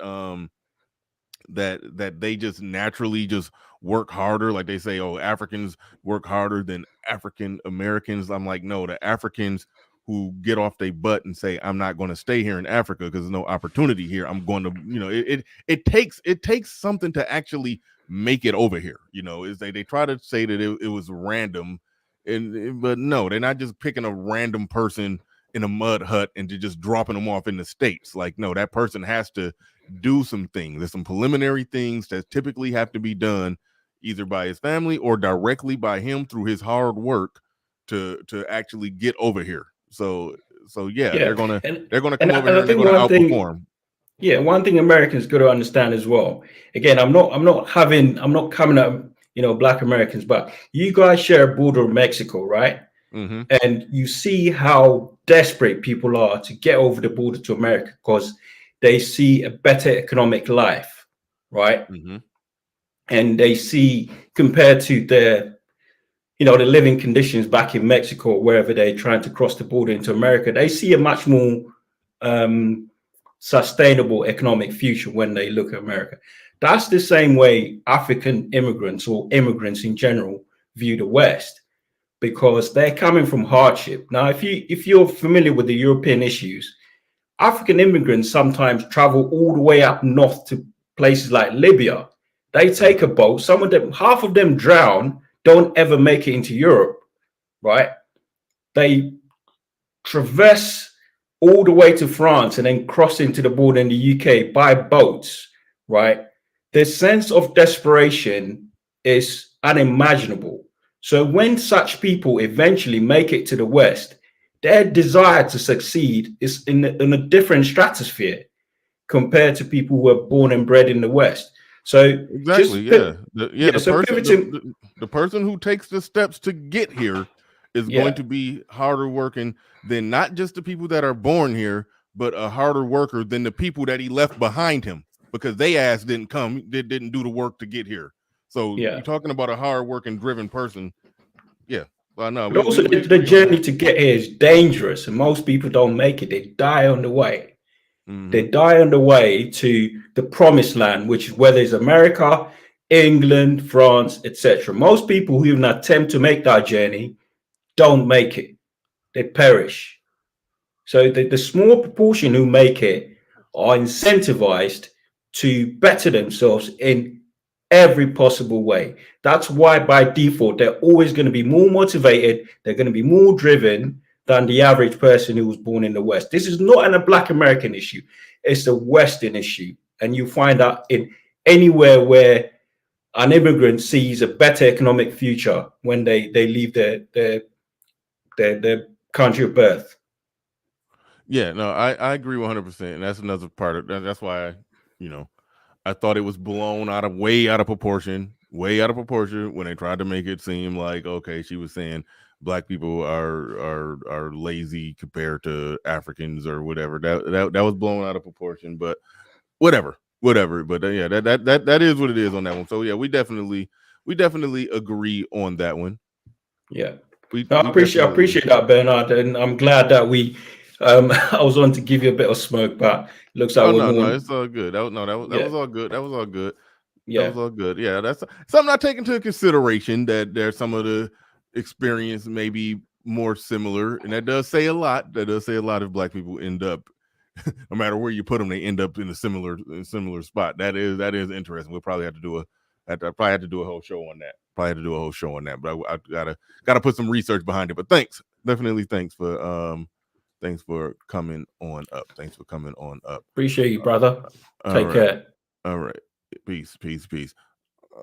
that they just naturally just work harder. Like they say, oh, Africans work harder than African Americans. I'm like, no, the Africans who get off their butt and say, I'm not going to stay here in Africa because there's no opportunity here. I'm going to, it takes something to actually make it over here. Is they try to say that it was random, but no, they're not just picking a random person in a mud hut and just dropping them off in the States. Like, no, that person has to do some things. There's some preliminary things that typically have to be done either by his family or directly by him through his hard work to actually get over here. So yeah, they're gonna come over here and they're gonna outperform. Yeah, one thing Americans got to understand as well. Again, I'm not coming at Black Americans, but you guys share a border with Mexico, right? Mm-hmm. And you see how desperate people are to get over the border to America because they see a better economic life, right? Mm-hmm. And they see, compared to the living conditions back in Mexico or wherever they're trying to cross the border into America, they see a much more sustainable economic future when they look at America. That's the same way African immigrants or immigrants in general view the West, because they're coming from hardship. Now, if you're familiar with the European issues, African immigrants sometimes travel all the way up north to places like Libya. They take a boat. Half of them drown, don't ever make it into Europe, right? They traverse all the way to France and then cross into the border in the UK by boats, right? The sense of desperation is unimaginable. So when such people eventually make it to the West, their desire to succeed is in a different stratosphere compared to people who are born and bred in the West. So exactly, the person who takes the steps to get here is going to be harder working than not just the people that are born here, but a harder worker than the people that he left behind him because they didn't do the work to get here. So you're talking about a hard working, driven person. Yeah. Well, no, but the journey to get here is dangerous, and most people don't make it. They die on the way. Mm-hmm. They die on the way to the promised land, which is whether it's America, England, France, etc. Most people who even attempt to make that journey don't make it. They perish. So the small proportion who make it are incentivized to better themselves in every possible way. That's why by default, they're always going to be more motivated. They're going to be more driven than the average person who was born in the West. This is not a Black American issue. It's a Western issue. And you find that in anywhere where an immigrant sees a better economic future when they leave their country of birth. Yeah, no, I agree 100%. And that's another part of that. That's why I thought it was blown way out of proportion. way out of proportion when they tried to make it seem like, okay, she was saying black people are lazy compared to Africans or whatever. That was blown out of proportion, but whatever. But yeah, that is what it is on that one. So yeah, we definitely agree on that one. Yeah, I appreciate that, Bernard, and I'm glad that we. I was on to give you a bit of smoke, but it looks like no, it's all good. That was all good. That was all good. Yeah, that was all good. Yeah, that's something I take into consideration, that there's some of the experience maybe more similar, and that does say a lot. That does say a lot if black people end up, no matter where you put them, they end up in a similar spot. That is interesting. We'll probably have to do a whole show on that. But I gotta put some research behind it. But thanks, definitely thanks for coming on up. Appreciate you, brother. Take care. All right. Peace.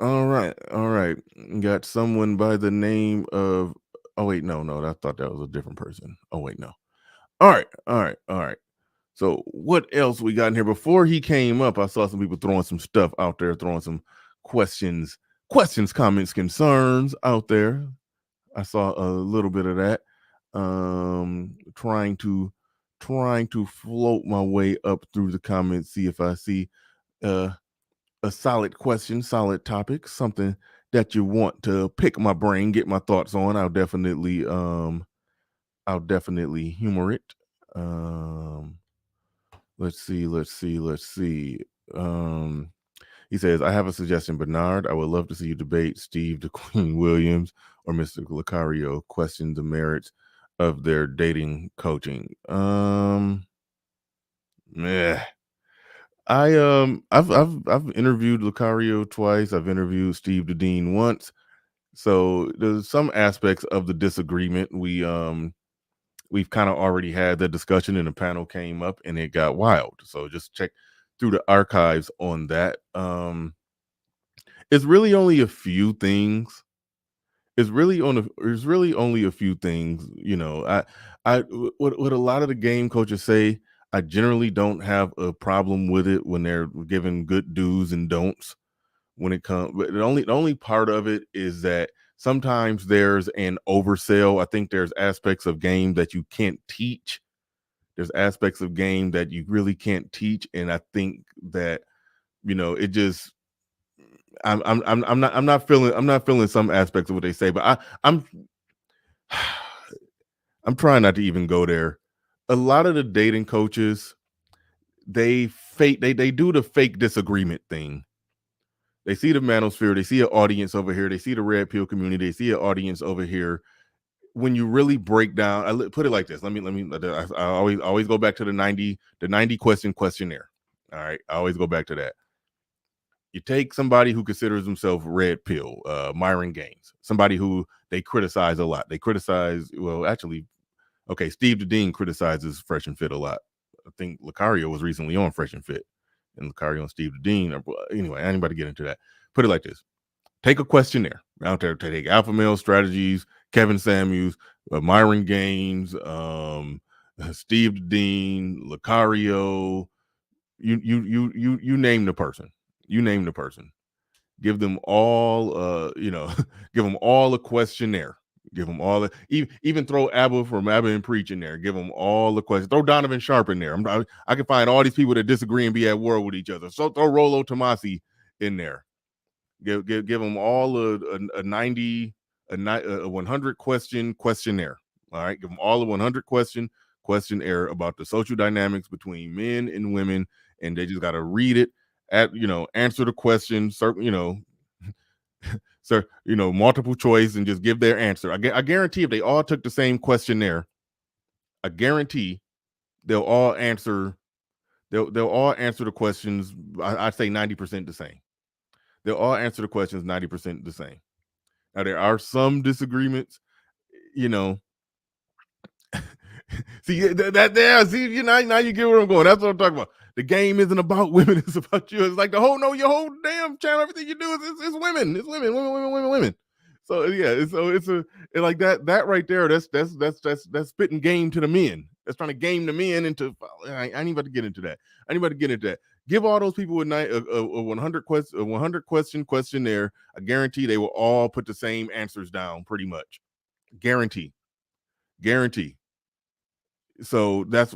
All right. Got someone by the name of. Oh wait, no. I thought that was a different person. Oh wait, no. All right. So what else we got in here? Before he came up, I saw some people throwing some stuff out there, throwing some questions, comments, concerns out there. I saw a little bit of that. Trying to float my way up through the comments, see if I see a solid question, solid topic, something that you want to pick my brain, get my thoughts on. I'll definitely humor it. Let's see. He says, I have a suggestion, Bernard. I would love to see you debate Steve the Queen Williams or Mr. Lucario. Question the merits of their dating coaching. I've interviewed Lucario twice. I've interviewed Steve the Dean once. So there's some aspects of the disagreement we've kind of already had the discussion, and the panel came up and it got wild. So just check through the archives on that. It's really only a few things. It's really only a few things. You know, what a lot of the game coaches say, I generally don't have a problem with it when they're giving good do's and don'ts when it comes. But the only part of it is that sometimes there's an oversell. I think there's aspects of game that you can't teach. There's aspects of game that you really can't teach, and I think that, you know, it just. I'm not feeling some aspects of what they say, but I'm trying not to even go there. A lot of the dating coaches, they do the fake disagreement thing. They see the manosphere, they see an audience over here, they see the red pill community, they see an audience over here. When you really break down, I put it like this. I always go back to the 90 question questionnaire. All right, I always go back to that. You take somebody who considers himself red pill, Myron Gaines, somebody who they criticize a lot. Steve the Dean criticizes Fresh and Fit a lot. I think Lucario was recently on Fresh and Fit, and Lucario and Steve the Dean. Anyway, I ain't about to get into that. Put it like this. Take a questionnaire out there to take Alpha Male Strategies, Kevin Samuels, Myron Gaines, Steve the Dean, Lucario. You name the person. Give them all, give them all a questionnaire. Give them all, even throw Abba from Abba and Preach in there. Give them all a question. Throw Donovan Sharp in there. I can find all these people that disagree and be at war with each other. So throw Rollo Tomasi in there. Give them all a 100 question questionnaire. All right, give them all a 100 questionnaire about the social dynamics between men and women, and they just got to read it. Answer the question, multiple choice, and just give their answer. I guarantee if they all took the same questionnaire, I guarantee they'll all answer the questions. I'd say 90% the same. They'll all answer the questions 90% the same. Now there are some disagreements, See now you get where I'm going. That's what I'm talking about. The game isn't about women; it's about you. It's like your whole damn channel. Everything you do is women. It's women. So yeah, it's like that right there. That's spitting game to the men. That's trying to game the men into. I ain't about to get into that. Give all those people a 100 question questionnaire. I guarantee they will all put the same answers down, pretty much. Guarantee. So that's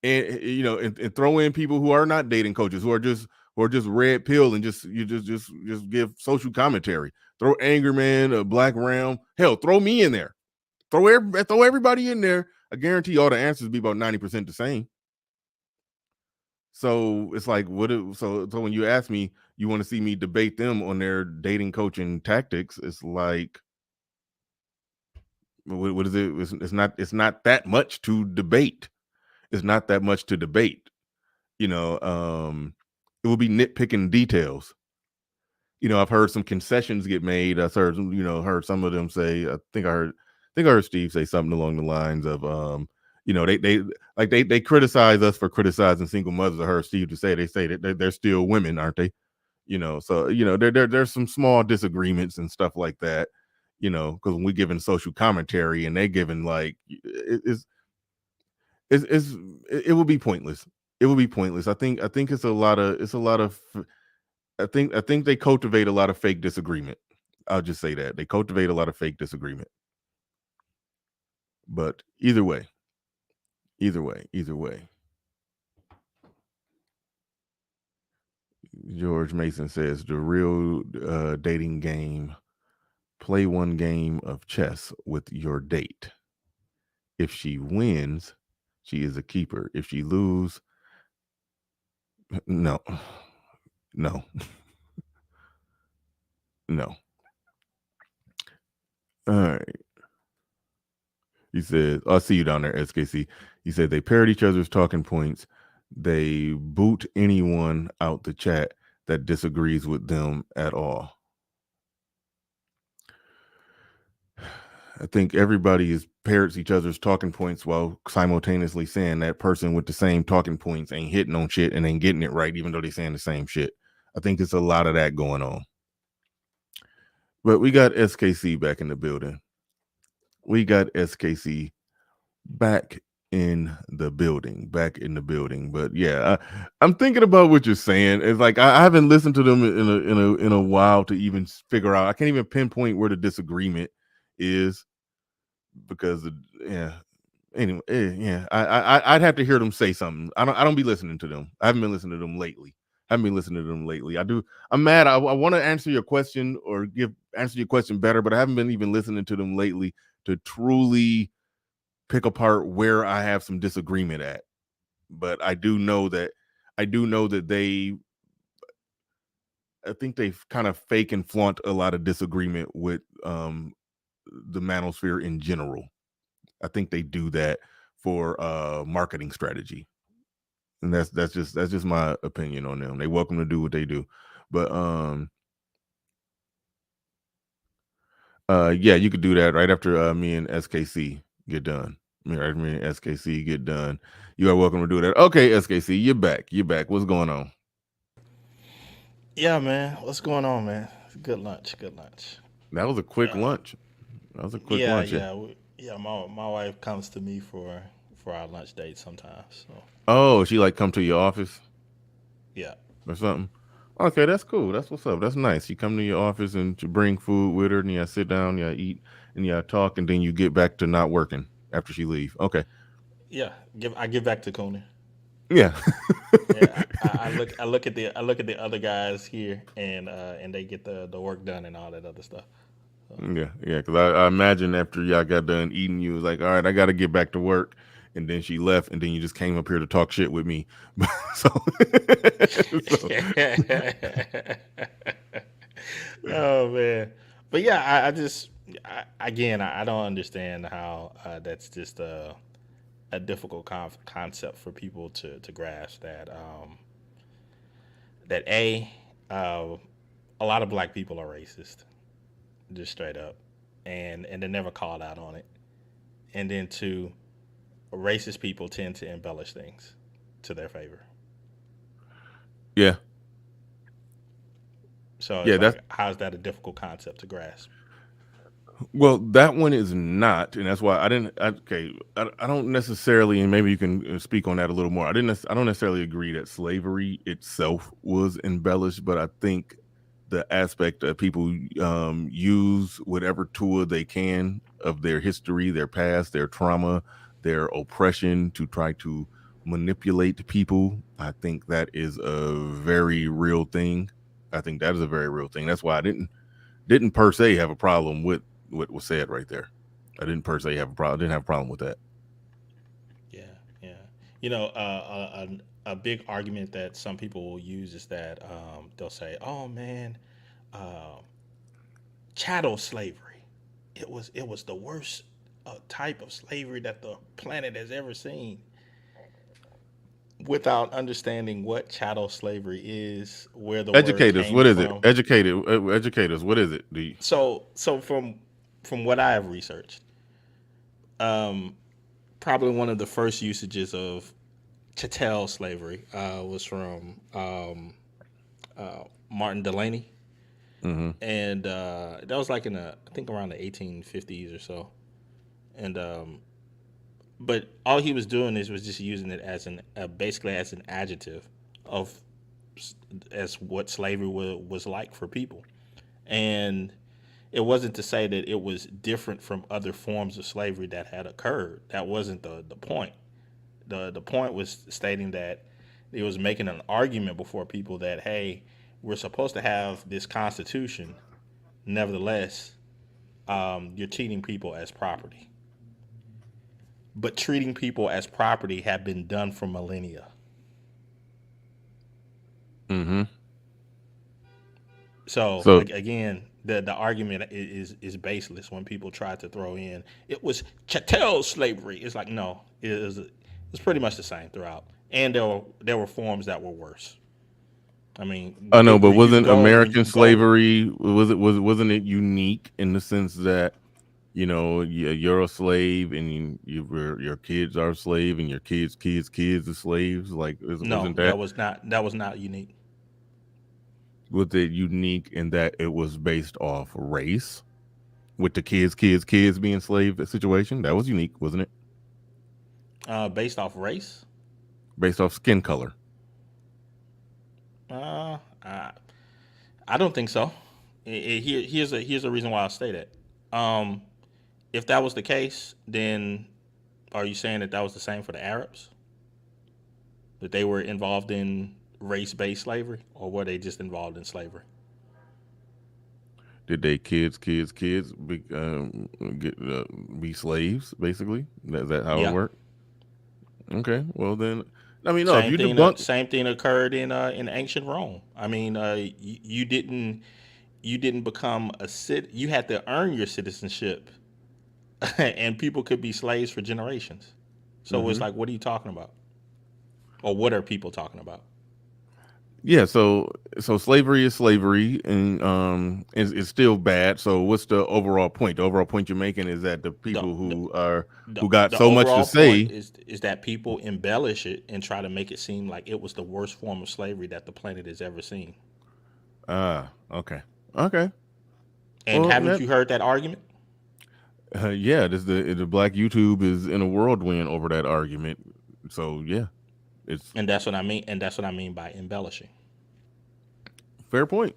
and throw in people who are not dating coaches, who are just red pill and just give social commentary. Throw Angry Man, a Black Ram, hell, throw me in there. Throw everybody in there. I guarantee all the answers will be about 90% the same. So it's like, so when you ask me, you want to see me debate them on their dating coaching tactics, it's like, what is it? It's not that much to debate. It's not that much to debate. It will be nitpicking details. I've heard some concessions get made. I've heard some of them say, I think I heard Steve say something along the lines of, they criticize us for criticizing single mothers. I heard Steve say that they're still women, aren't they? So there's some small disagreements and stuff like that. Because when we're giving social commentary and they giving like it will be pointless. It will be pointless. I think it's a lot of I think they cultivate a lot of fake disagreement. I'll just say that they cultivate a lot of fake disagreement. But either way. George Mason says the real dating game: play one game of chess with your date. If she wins, she is a keeper. If she loses, no. No. All right. He says, I'll see you down there, SKC. He said they parrot each other's talking points. They boot anyone out the chat that disagrees with them at all. I think everybody parrots each other's talking points while simultaneously saying that person with the same talking points ain't hitting on shit and ain't getting it right, even though they're saying the same shit. I think it's a lot of that going on. But we got SKC back in the building. Back in the building. But yeah, I'm thinking about what you're saying. It's like I haven't listened to them in a while to even figure out. I can't even pinpoint where the disagreement is because anyway, yeah. I'd have to hear them say something. I don't be listening to them. I haven't been listening to them lately. I'm mad. I want to answer your question or answer your question better, but I haven't been even listening to them lately to truly pick apart where I have some disagreement at. But I do know that I think they kind of fake and flaunt a lot of disagreement with the manosphere in general. I think they do that for marketing strategy. And that's just my opinion on them. They're welcome to do what they do. But yeah, you could do that right after me and SKC get done. Me and SKC get done. You are welcome to do that. Okay, SKC, you're back. What's going on? Yeah, man. What's going on, man? Good lunch. That was a quick lunch. Lunch. Yeah. My wife comes to me for our lunch dates sometimes. So. Oh, she like come to your office? Yeah. Or something? Okay, that's cool. That's what's up. That's nice. You come to your office and you bring food with her and you sit down, you eat, and you talk, and then you get back to not working after she leave. Okay. Yeah. I give back to Coney. Yeah. Yeah. I look at the other guys here and they get the work done and all that other stuff. So. Yeah. Because I imagine after y'all got done eating, you was like, all right, I got to get back to work. And then she left, and then you just came up here to talk shit with me. Oh man, but yeah, I don't understand how that's just a difficult concept for people to grasp. That a lot of black people are racist, just straight up, and they're never called out on it. And then two, racist people tend to embellish things to their favor. Yeah. So yeah, how's that a difficult concept to grasp? Well, that one is not, and that's why I didn't. I don't necessarily, and maybe you can speak on that a little more. I don't necessarily agree that slavery itself was embellished, but I think the aspect that people use whatever tool they can of their history, their past, their trauma, their oppression to try to manipulate people. I think that is a very real thing. I think that is a very real thing. That's why I didn't per se have a problem with what was said right there. I didn't per se have a problem. Didn't have a problem with that. Yeah, yeah. You know, a big argument that some people will use is that they'll say, "Oh man, chattel slavery. It was the worst type of slavery that the planet has ever seen." Without understanding what chattel slavery is, where the word Educate us. came What is it? from. Educate us. What is it? So from what I have researched, probably one of the first usages of chattel slavery was from Martin Delaney, and that was like I think around the 1850s or so, and but all he was doing was just using it as basically as an adjective of as what slavery was like for people, and it wasn't to say that it was different from other forms of slavery that had occurred. That wasn't the point. The point was stating that it was making an argument before people that, hey, we're supposed to have this constitution. Nevertheless, you're treating people as property. But treating people as property have been done for millennia. Mm-hmm. So again, the argument is baseless when people try to throw in it was chattel slavery. It's like, no, it's pretty much the same throughout, and there were forms that were worse. I mean, I know, but wasn't American slavery wasn't it unique in the sense that, you know, you're a slave and your kids are a slave and your kids are slaves? Like, wasn't that was not unique. Was it unique in that it was based off race, with the kids being slave situation? That was unique, wasn't it? Based off race? Based off skin color? I don't think so. Here's a reason why I say that. If that was the case, then are you saying that was the same for the Arabs? That they were involved in race-based slavery, or were they just involved in slavery? Did they kids be slaves, basically? Is that how it worked? Okay, well then, I mean, no. Same thing occurred in ancient Rome. I mean, you didn't become a you had to earn your citizenship, and people could be slaves for generations. So it's like, what are you talking about, or what are people talking about? Yeah, so slavery is slavery, and it's still bad. So what's the overall point? The overall point you're making is that the people who got so much to say is that people embellish it and try to make it seem like it was the worst form of slavery that the planet has ever seen. Okay. And haven't you heard that argument? Yeah, the Black YouTube is in a whirlwind over that argument. So yeah. And that's what I mean. And that's what I mean by embellishing. Fair point.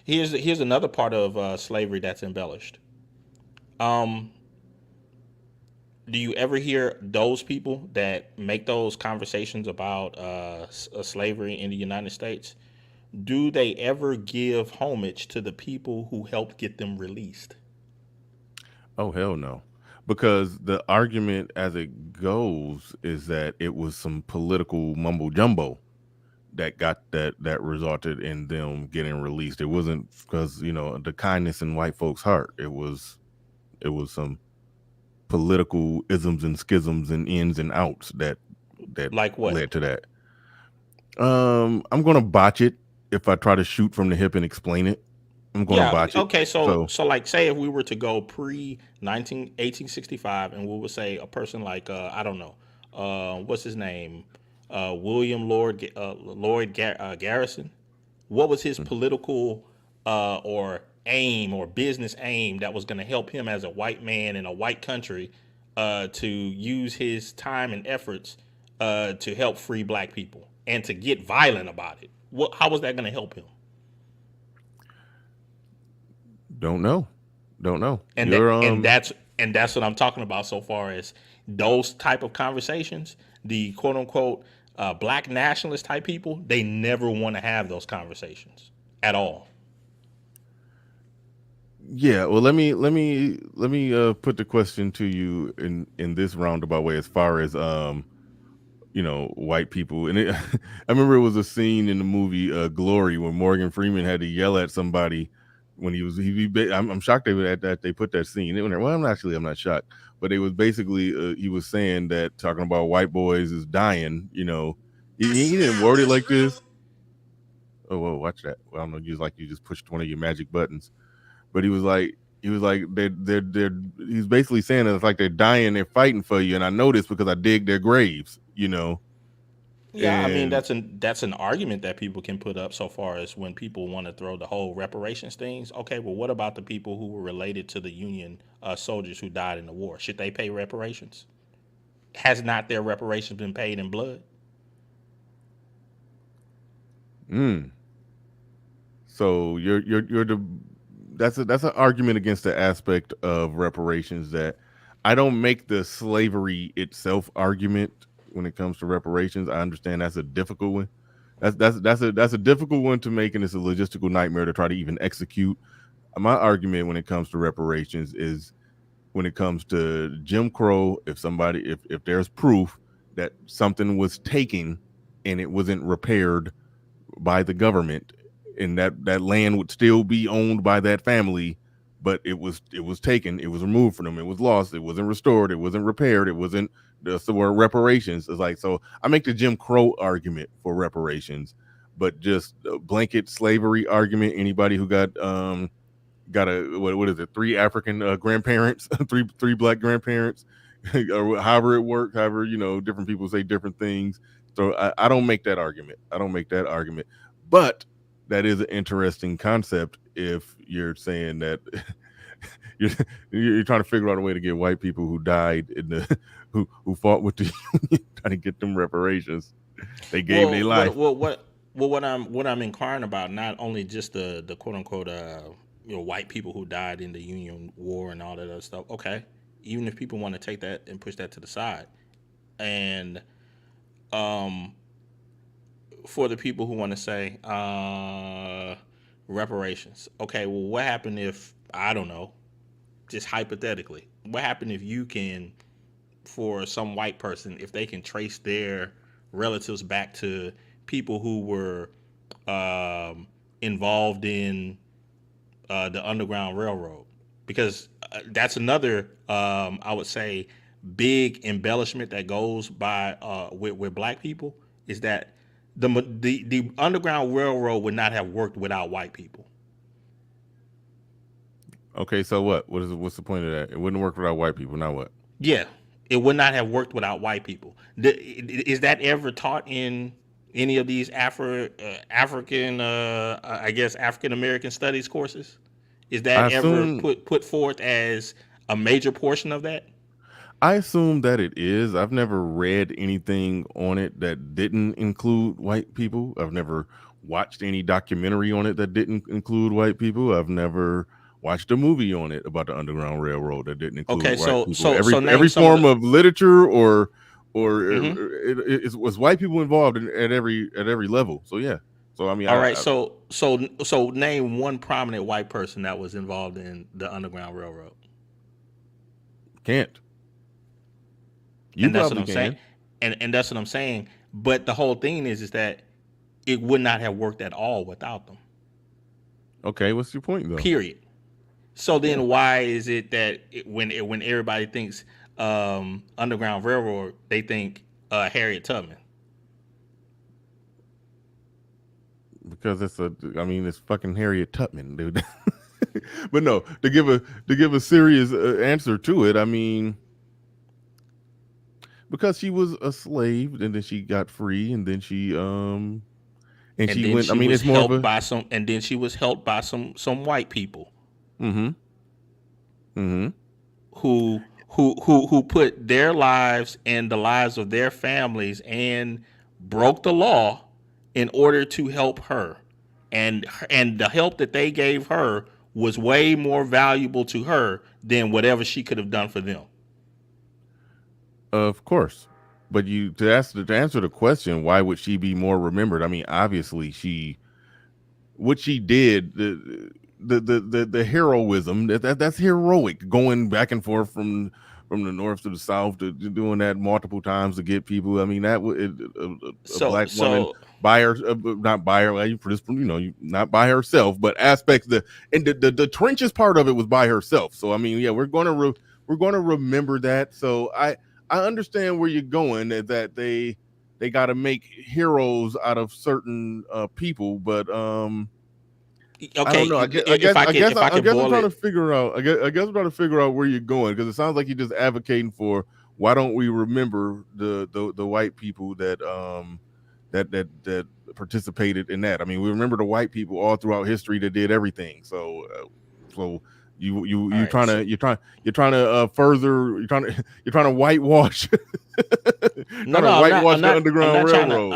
Here's another part of slavery that's embellished. Do you ever hear those people that make those conversations about slavery in the United States? Do they ever give homage to the people who helped get them released? Oh, hell no. Because the argument as it goes is that it was some political mumbo jumbo that resulted in them getting released. It wasn't because, you know, the kindness in white folks' heart. It was some political isms and schisms and ins and outs that like what led to that. I'm gonna botch it if I try to shoot from the hip and explain it. I'm going to botch it. Okay, so like, say if we were to go pre-1865, and we would say a person like I don't know, what's his name, William Lloyd Garrison. What was his political or aim or business aim that was going to help him as a white man in a white country to use his time and efforts to help free black people and to get violent about it. How was that going to help him? Don't know. And that's what I'm talking about so far as those type of conversations. The quote unquote black nationalist type people, they never want to have those conversations at all. Yeah, well, let me put the question to you in this roundabout way, as far as white people. And I remember it was a scene in the movie Glory when Morgan Freeman had to yell at somebody when I'm shocked that they put that scene in there. Well, I'm not shocked, but it was basically he was saying that, talking about white boys is dying. He didn't word it like this. Oh, whoa, watch that. Well, I don't know, you just pushed one of your magic buttons. But he was like he's basically saying that it's like they're dying, they're fighting for you, and I know this because I dig their graves. Yeah, I mean, that's an argument that people can put up so far as when people want to throw the whole reparations things. Okay, well, what about the people who were related to the Union soldiers who died in the war? Should they pay reparations? Has not their reparations been paid in blood? So that's an argument against the aspect of reparations that I don't make the slavery itself argument when it comes to reparations. I understand that's a difficult one. That's a difficult one to make, and it's a logistical nightmare to try to even execute. My argument when it comes to reparations is when it comes to Jim Crow, if there's proof that something was taken and it wasn't repaired by the government, and that land would still be owned by that family, but it was taken, it was removed from them, it was lost, it wasn't restored, it wasn't repaired, it wasn't the word reparations. It's like, so I make the Jim Crow argument for reparations, but just a blanket slavery argument, anybody who got what is it, 3 African grandparents, three black grandparents, or however it worked, different people say different things. So I don't make that argument. But that is an interesting concept if you're saying that you're trying to figure out a way to get white people who died who fought with the Union, trying to get them reparations. They gave their life. What I'm inquiring about, not only just the quote unquote white people who died in the Union War and all that other stuff. Okay, even if people want to take that and push that to the side, and for the people who want to say reparations. Okay, well, what happened if, I don't know, just hypothetically, what happened if you can, for some white person, if they can trace their relatives back to people who were involved in the Underground Railroad? Because that's another, I would say, big embellishment that goes by with black people, is that the Underground Railroad would not have worked without white people. Okay, so what's the point of that? It wouldn't work without white people. Now what? Yeah, it would not have worked without white people. Is that ever taught in any of these African American studies courses? Is that ever put forth as a major portion of that? I assume that it is. I've never read anything on it that didn't include white people. I've never watched any documentary on it that didn't include white people. I've never watched a movie on it about the Underground Railroad that didn't include white people. So every form of literature or it was white people involved at every level. So yeah. So I mean, all right. So name one prominent white person that was involved in the Underground Railroad. Can't. And that's what I'm saying. And that's what I'm saying. But the whole thing is that it would not have worked at all without them. Okay, what's your point though? Period. So then why is it that when everybody thinks Underground Railroad, they think Harriet Tubman? Because it's fucking Harriet Tubman, dude. But no, to give a serious answer to it, I mean, because she was a slave and then she got free and then she went. I mean, it's more of a. And then she was helped by some white people who put their lives and the lives of their families and broke the law in order to help her, and the help that they gave her was way more valuable to her than whatever she could have done for them. Of course, but to answer the question, why would she be more remembered? I mean, obviously what she did, the heroism, that's heroic, going back and forth from the north to the south, to doing that multiple times to get people. I mean, that a black woman by her, not by her, not by herself, but aspects and the trenches part of it was by herself. So I mean, yeah, we're going to remember that. So I understand where you're going, that they got to make heroes out of certain people, but Okay, I don't know. I guess I'm trying to figure out. I guess I'm trying to figure out where you're going, because it sounds like you're just advocating for, why don't we remember the white people that participated in that? I mean, we remember the white people all throughout history that did everything. So you're trying to whitewash. Whitewash the Underground Railroad.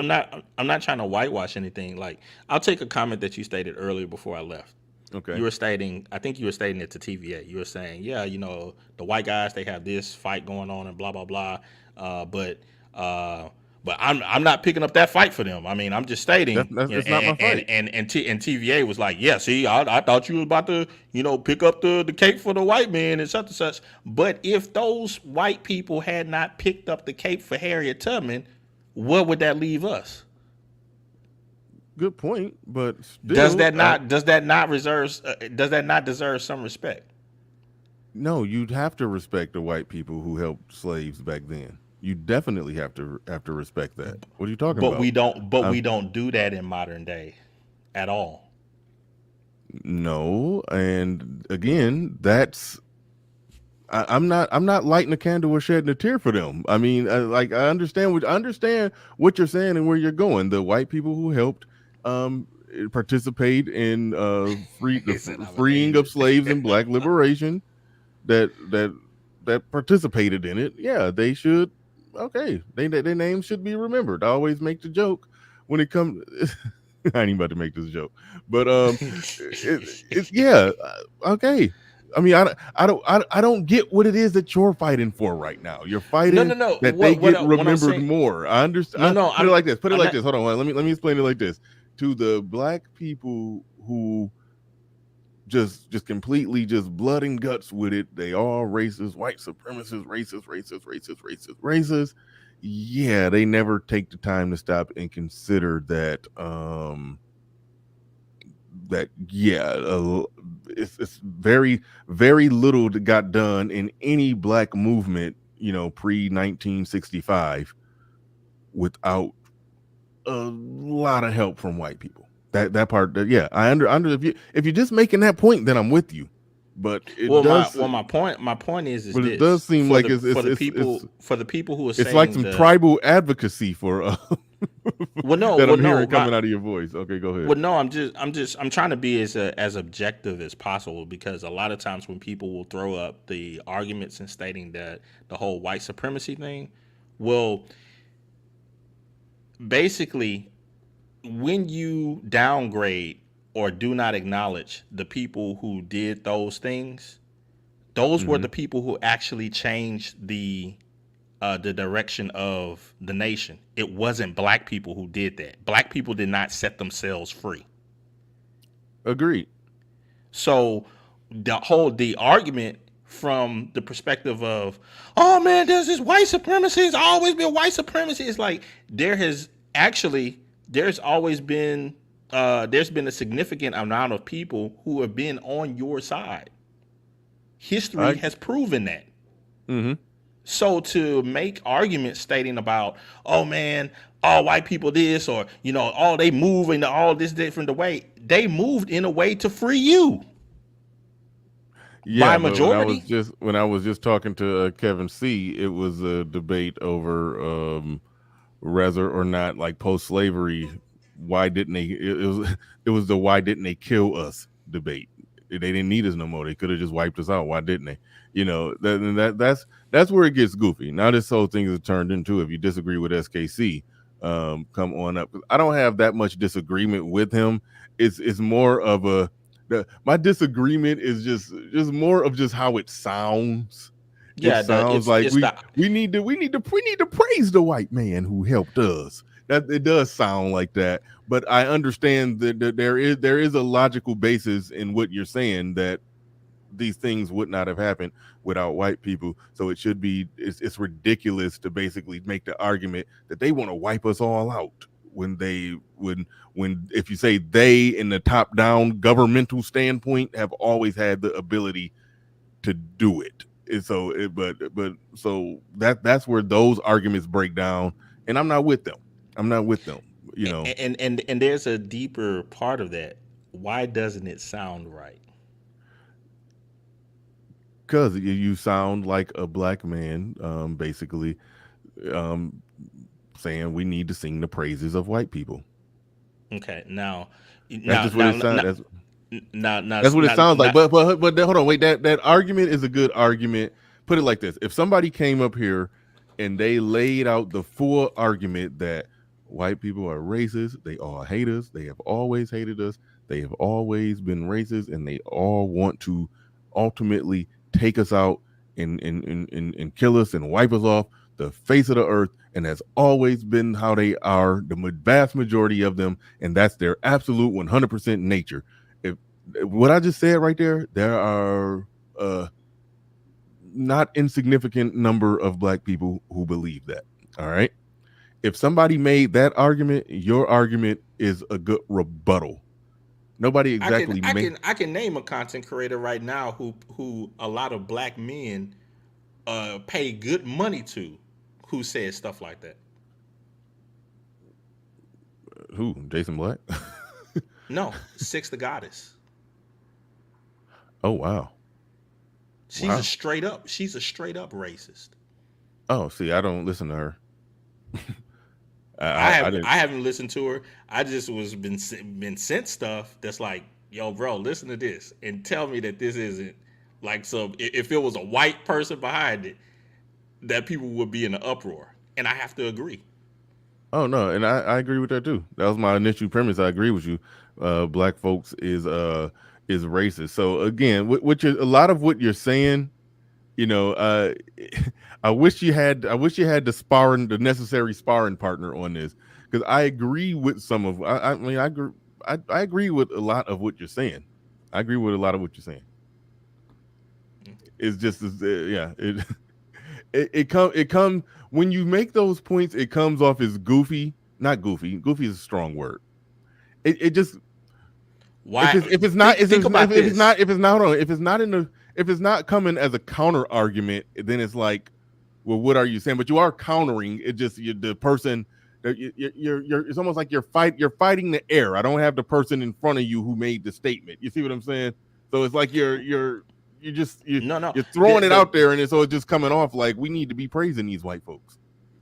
I'm not trying to whitewash anything. Like, I'll take a comment that you stated earlier before I left. Okay. You were stating, I think you were stating it to TVA. You were saying, yeah, the white guys, they have this fight going on and blah blah blah. But I'm not picking up that fight for them. I mean, I'm just stating, it's not my fight. And TVA was like, yeah, see, I thought you was about to, pick up the cape for the white man and such and such. But if those white people had not picked up the cape for Harriet Tubman, what would that leave us? Good point, but still, does that not deserve some respect? No, you'd have to respect the white people who helped slaves back then. You definitely have to respect that. What are you talking about? We don't do that in modern day at all. No, and again, I'm not lighting a candle or shedding a tear for them. I mean, I understand what you're saying and where you're going. The white people who helped participate in freeing of slaves and black liberation, that participated in it. Yeah, they should. Okay, their names should be remembered. I always make the joke when it comes. I ain't about to make this joke, but yeah, okay. I mean, I don't get what it is that you're fighting for right now. You're fighting no. that they get remembered more. I understand. Put it like this. Hold on. Let me explain it like this. To the black people who just completely just blood and guts with it, they are racist, white supremacists, racist. Yeah, they never take the time to stop and consider that it's very, very little that got done in any black movement, pre-1965 without a lot of help from white people. That part, yeah, I under if you're just making that point, then I'm with you. But my point is but this. It does seem like it's for the people who are saying it's like some tribal advocacy for I'm hearing coming out of your voice. Okay, go ahead. Well, no, I'm trying to be as objective as possible, because a lot of times when people will throw up the arguments and stating that the whole white supremacy thing, well, basically, when you downgrade or do not acknowledge the people who did those things, those were the people who actually changed the direction of the nation. It wasn't black people who did that. Black people did not set themselves free. Agreed. So the argument from the perspective of, oh man, there's this white supremacy, it's always been white supremacy. It's like there's always been there's been a significant amount of people who have been on your side. History has proven that. Mm-hmm. So to make arguments stating about, oh man, all white people this, or they move in all this different way, they moved in a way to free you. Yeah, by majority. When I was just talking to Kevin C, it was a debate over whether or not, like, post-slavery, why didn't they? It was the why didn't they kill us debate. They didn't need us no more. They could have just wiped us out. Why didn't they? You know, that's where it gets goofy. Now this whole thing is turned into, if you disagree with SKC, come on up. I don't have that much disagreement with him. It's more of my disagreement is just more of just how it sounds. Yeah, It sounds like we need to praise the white man who helped us. That it does sound like that, but I understand that there is a logical basis in what you're saying, that these things would not have happened without white people. So it should be, it's ridiculous to basically make the argument that they want to wipe us all out when if you say they, in the top down governmental standpoint, have always had the ability to do it. And so so that's where those arguments break down, and I'm not with them. You know. And there's a deeper part of that. Why doesn't it sound right? Because you sound like a black man, basically, saying we need to sing the praises of white people. Okay, now that's what it sounds. That's what it not, sounds like. not, but hold on, wait. That argument is a good argument. Put it like this: if somebody came up here and they laid out the full argument that white people are racist, they all hate us, they have always hated us, they have always been racist, and they all want to ultimately take us out and kill us and wipe us off the face of the earth, and that's always been how they are, the vast majority of them, and that's their absolute 100% nature. If what I just said right there are not insignificant number of black people who believe that. All right. If somebody made that argument, your argument is a good rebuttal. Nobody exactly. I can name a content creator right now who a lot of black men pay good money to, who says stuff like that. Who? Jason Black? No, Six the Goddess. Oh wow. She's a straight up racist. Oh, see, I don't listen to her. I haven't listened to her. I just been sent stuff that's like, yo, bro, listen to this and tell me that this isn't like, so if it was a white person behind it, that people would be in an uproar. And I have to agree. Oh no, and I agree with that too. That was my initial premise. I agree with you. Black folks is racist. So again, a lot of what you're saying, you know, I wish you had the necessary sparring partner on this, because I agree with some of. I agree with a lot of what you're saying. It's just it comes when you make those points, it comes off as goofy. Not goofy. Goofy is a strong word. It just. Why? If it's not coming as a counter argument, then it's like, well, what are you saying? But you are countering. It just the person that you're. It's almost like you're fighting the air. I don't have the person in front of you who made the statement. You see what I'm saying? So it's like you're throwing it out there, and so it's just coming off like we need to be praising these white folks.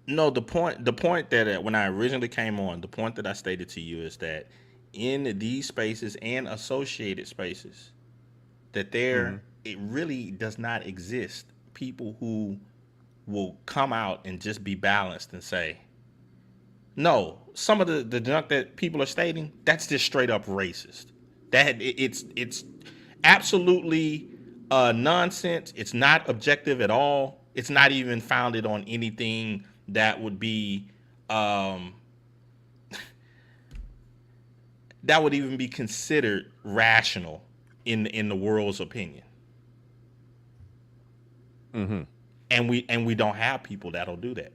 No, the point that when I originally came on, the point that I stated to you is that in these spaces and associated spaces, that there it really does not exist people who will come out and just be balanced and say, no, some of the junk that people are stating, that's just straight up racist. That it's absolutely nonsense. It's not objective at all. It's not even founded on anything that would be that would even be considered rational in the world's opinion. Mm-hmm. And we don't have people that'll do that.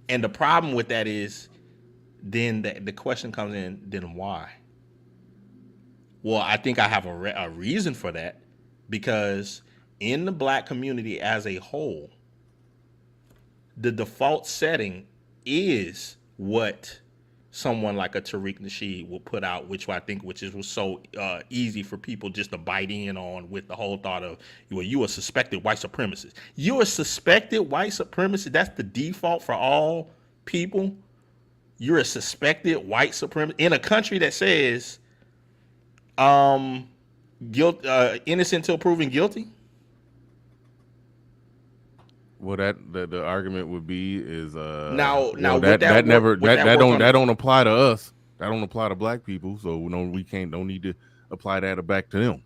And the problem with that is, then the question comes in, then why? Well, I think I have a reason for that, because in the black community as a whole, the default setting is what someone like a Tariq Nasheed will put out, which was so easy for people just to bite in on, with the whole thought of, well, you a suspected white supremacist. You're a suspected white supremacist. That's the default for all people. You're a suspected white supremacist in a country that says, innocent till proven guilty. Well, the argument would be is Now that don't apply to us. That don't apply to black people. So don't need to apply that back to them.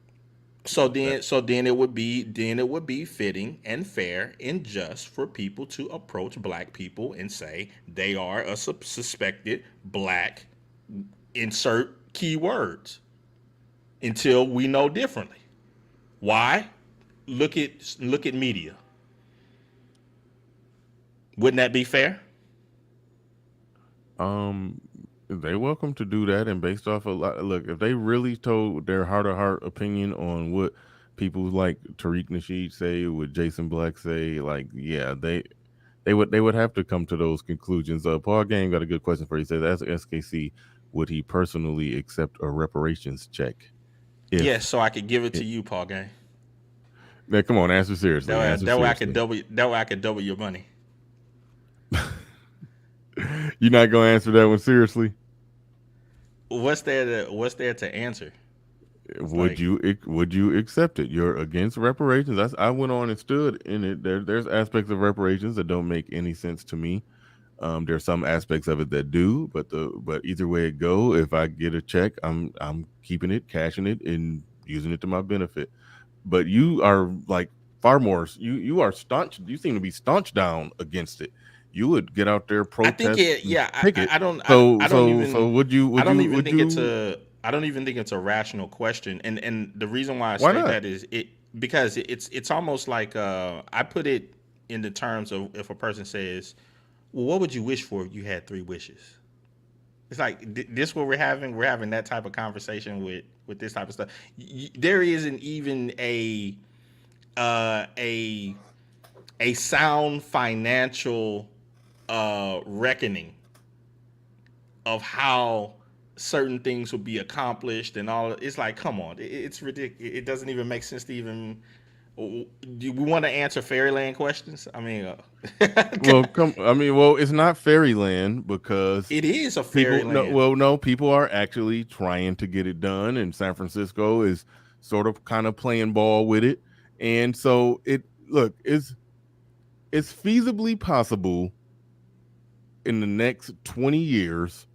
So then it would be fitting and fair and just for people to approach black people and say they are a suspected black, insert keywords, until we know differently. Why? Look at media. Wouldn't that be fair? They're welcome to do that, and based off a lot. Look, if they really told their heart opinion on what people like Tariq Nasheed say, what Jason Black say, like, yeah, they would have to come to those conclusions. Paul Gang got a good question for you. He says, as SKC, would he personally accept a reparations check? Yes, so I could give it to you, Paul Gang. Now, come on, answer seriously. That way I could double your money. You're not gonna answer that one seriously? What's there to answer? Would you accept it? You're against reparations. I went on and stood in it. There's aspects of reparations that don't make any sense to me. There's some aspects of it that do, but either way it go, if I get a check, I'm keeping it, cashing it, and using it to my benefit. But you are like far more. You are staunch. You seem to be staunch down against it. You would get out there, protest. I think I don't even think it's a rational question, and the reason why I say that is because it's almost like I put it in the terms of if a person says, "Well, what would you wish for if you had 3 wishes?" It's like this what we're having. We're having that type of conversation with this type of stuff. There isn't even a sound financial reckoning of how certain things will be accomplished and all. It's like, come on, it's ridiculous. It doesn't even make sense to even. Do we want to answer fairyland questions? I mean, it's not fairyland because it is a fairyland. No, people are actually trying to get it done, and San Francisco is sort of kind of playing ball with it, and so it's feasibly possible in the next 20 years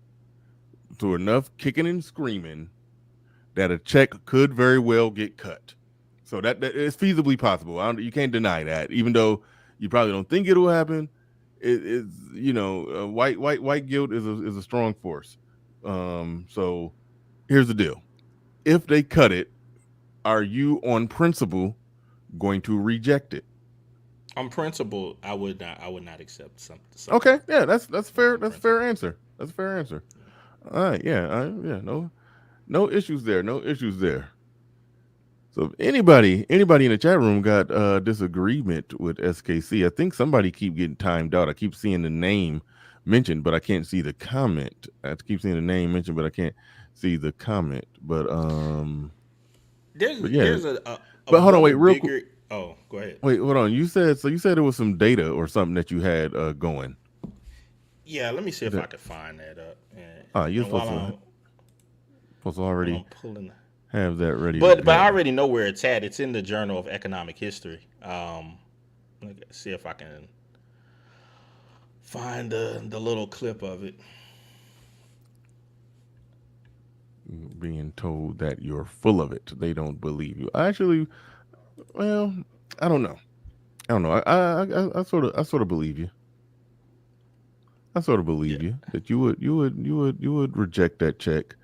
to enough kicking and screaming that a check could very well get cut. So that is feasibly possible. You can't deny that, even though you probably don't think it will happen. It's white guilt is a strong force. So here's the deal: if they cut it, are you on principle going to reject it? On principle, I would not accept something. Okay, yeah, that's fair. That's a fair answer. That's a fair answer. All right, yeah, no issues there. No issues there. So if anybody in the chat room got disagreement with SKC, I think somebody keep getting timed out. I keep seeing the name mentioned, but I can't see the comment. I keep seeing the name mentioned, but I can't see the comment. But there's a but hold on, wait, real quick. Oh, go ahead. Wait, hold on. You said there was some data or something that you had going. Yeah, let me see if I can find that up. You're supposed to already have that ready. But I already know where it's at. It's in the Journal of Economic History. Let's see if I can find the little clip of it. Being told that you're full of it. They don't believe you. Actually, well, I don't know. I sort of believe you. I sort of believe you that you would reject that check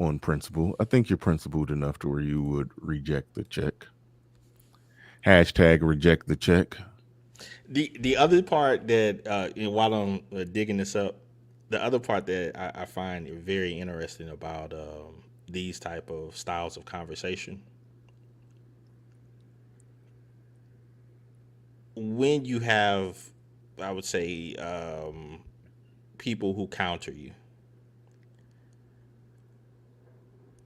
on principle. I think you're principled enough to where you would reject the check. Hashtag reject the check. The other part that while I'm digging this up, the other part that I find very interesting about these type of styles of conversation, when you have, I would say, people who counter you,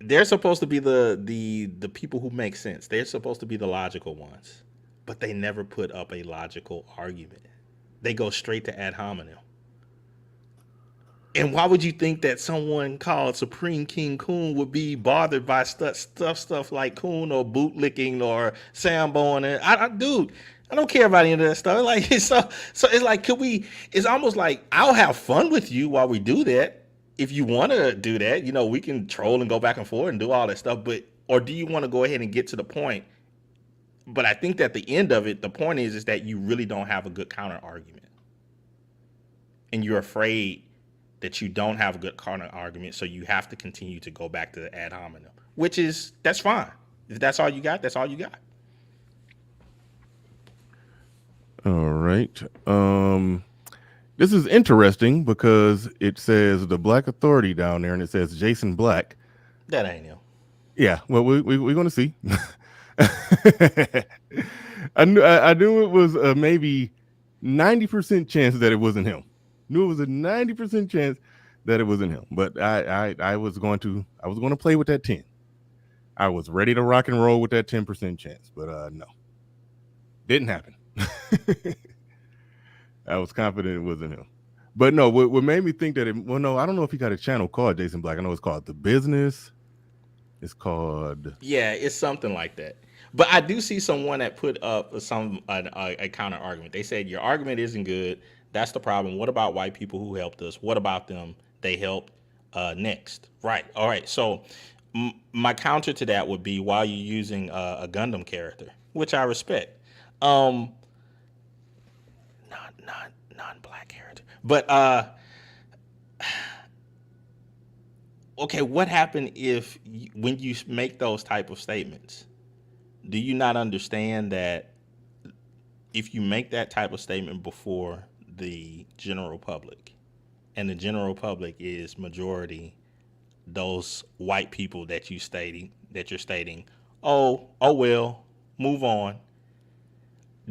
they're supposed to be the people who make sense. They're supposed to be the logical ones, but they never put up a logical argument. They go straight to ad hominem. And why would you think that someone called Supreme King Coon would be bothered by stuff like Coon or bootlicking or Sambo? And dude, I don't care about any of that stuff. Like, so it's like, it's almost like I'll have fun with you while we do that. If you want to do that, we can troll and go back and forth and do all that stuff. Or do you want to go ahead and get to the point? But I think that the end of it, the point is that you really don't have a good counter argument. And you're afraid that you don't have a good counter argument. So you have to continue to go back to the ad hominem, that's fine. If that's all you got, that's all you got. All right. This is interesting because it says the Black Authority down there, and it says Jason Black. That ain't him. Yeah. Well, we're going to see. I knew it was maybe 90% chance that it wasn't him. Knew it was a 90% chance that it wasn't him. But I was going to play with that 10. I was ready to rock and roll with that 10% chance, but no, didn't happen. I was confident it wasn't him. But no, what made me think that I don't know if he got a channel called Jason Black. I know it's called The Business. It's called... Yeah, it's something like that. But I do see someone that put up a counter argument. They said, your argument isn't good. That's the problem. What about white people who helped us? What about them? They helped next. Right. All right. So my counter to that would be, while you're using a Gundam character, which I respect. Non-black character. But okay, what happened when you make those type of statements? Do you not understand that if you make that type of statement before the general public, and the general public is majority those white people that you're stating, oh well, move on.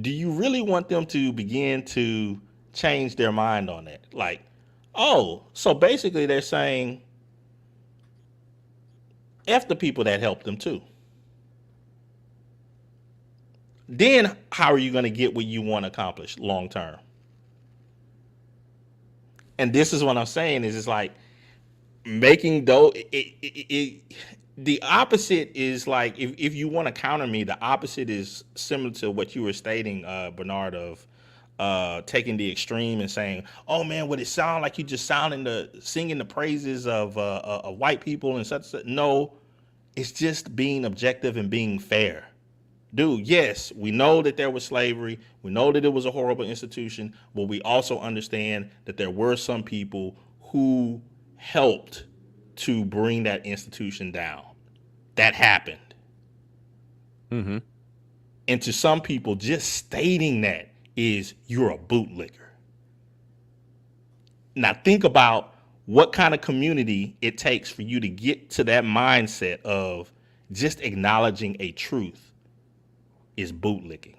Do you really want them to begin to change their mind on that? Like, oh, so basically they're saying F the people that helped them too. Then how are you going to get what you want to accomplish long term? And this is what I'm saying is, it's like making the opposite is like, if you want to counter me, the opposite is similar to what you were stating, Bernard, of taking the extreme and saying, oh man, would it sound like you just singing the praises of white people and such. No, it's just being objective and being fair. Dude, yes, we know that there was slavery. We know that it was a horrible institution, but we also understand that there were some people who helped to bring that institution down. That happened. Mm-hmm. And to some people, just stating that is, you're a bootlicker. Now think about what kind of community it takes for you to get to that mindset of just acknowledging a truth is bootlicking.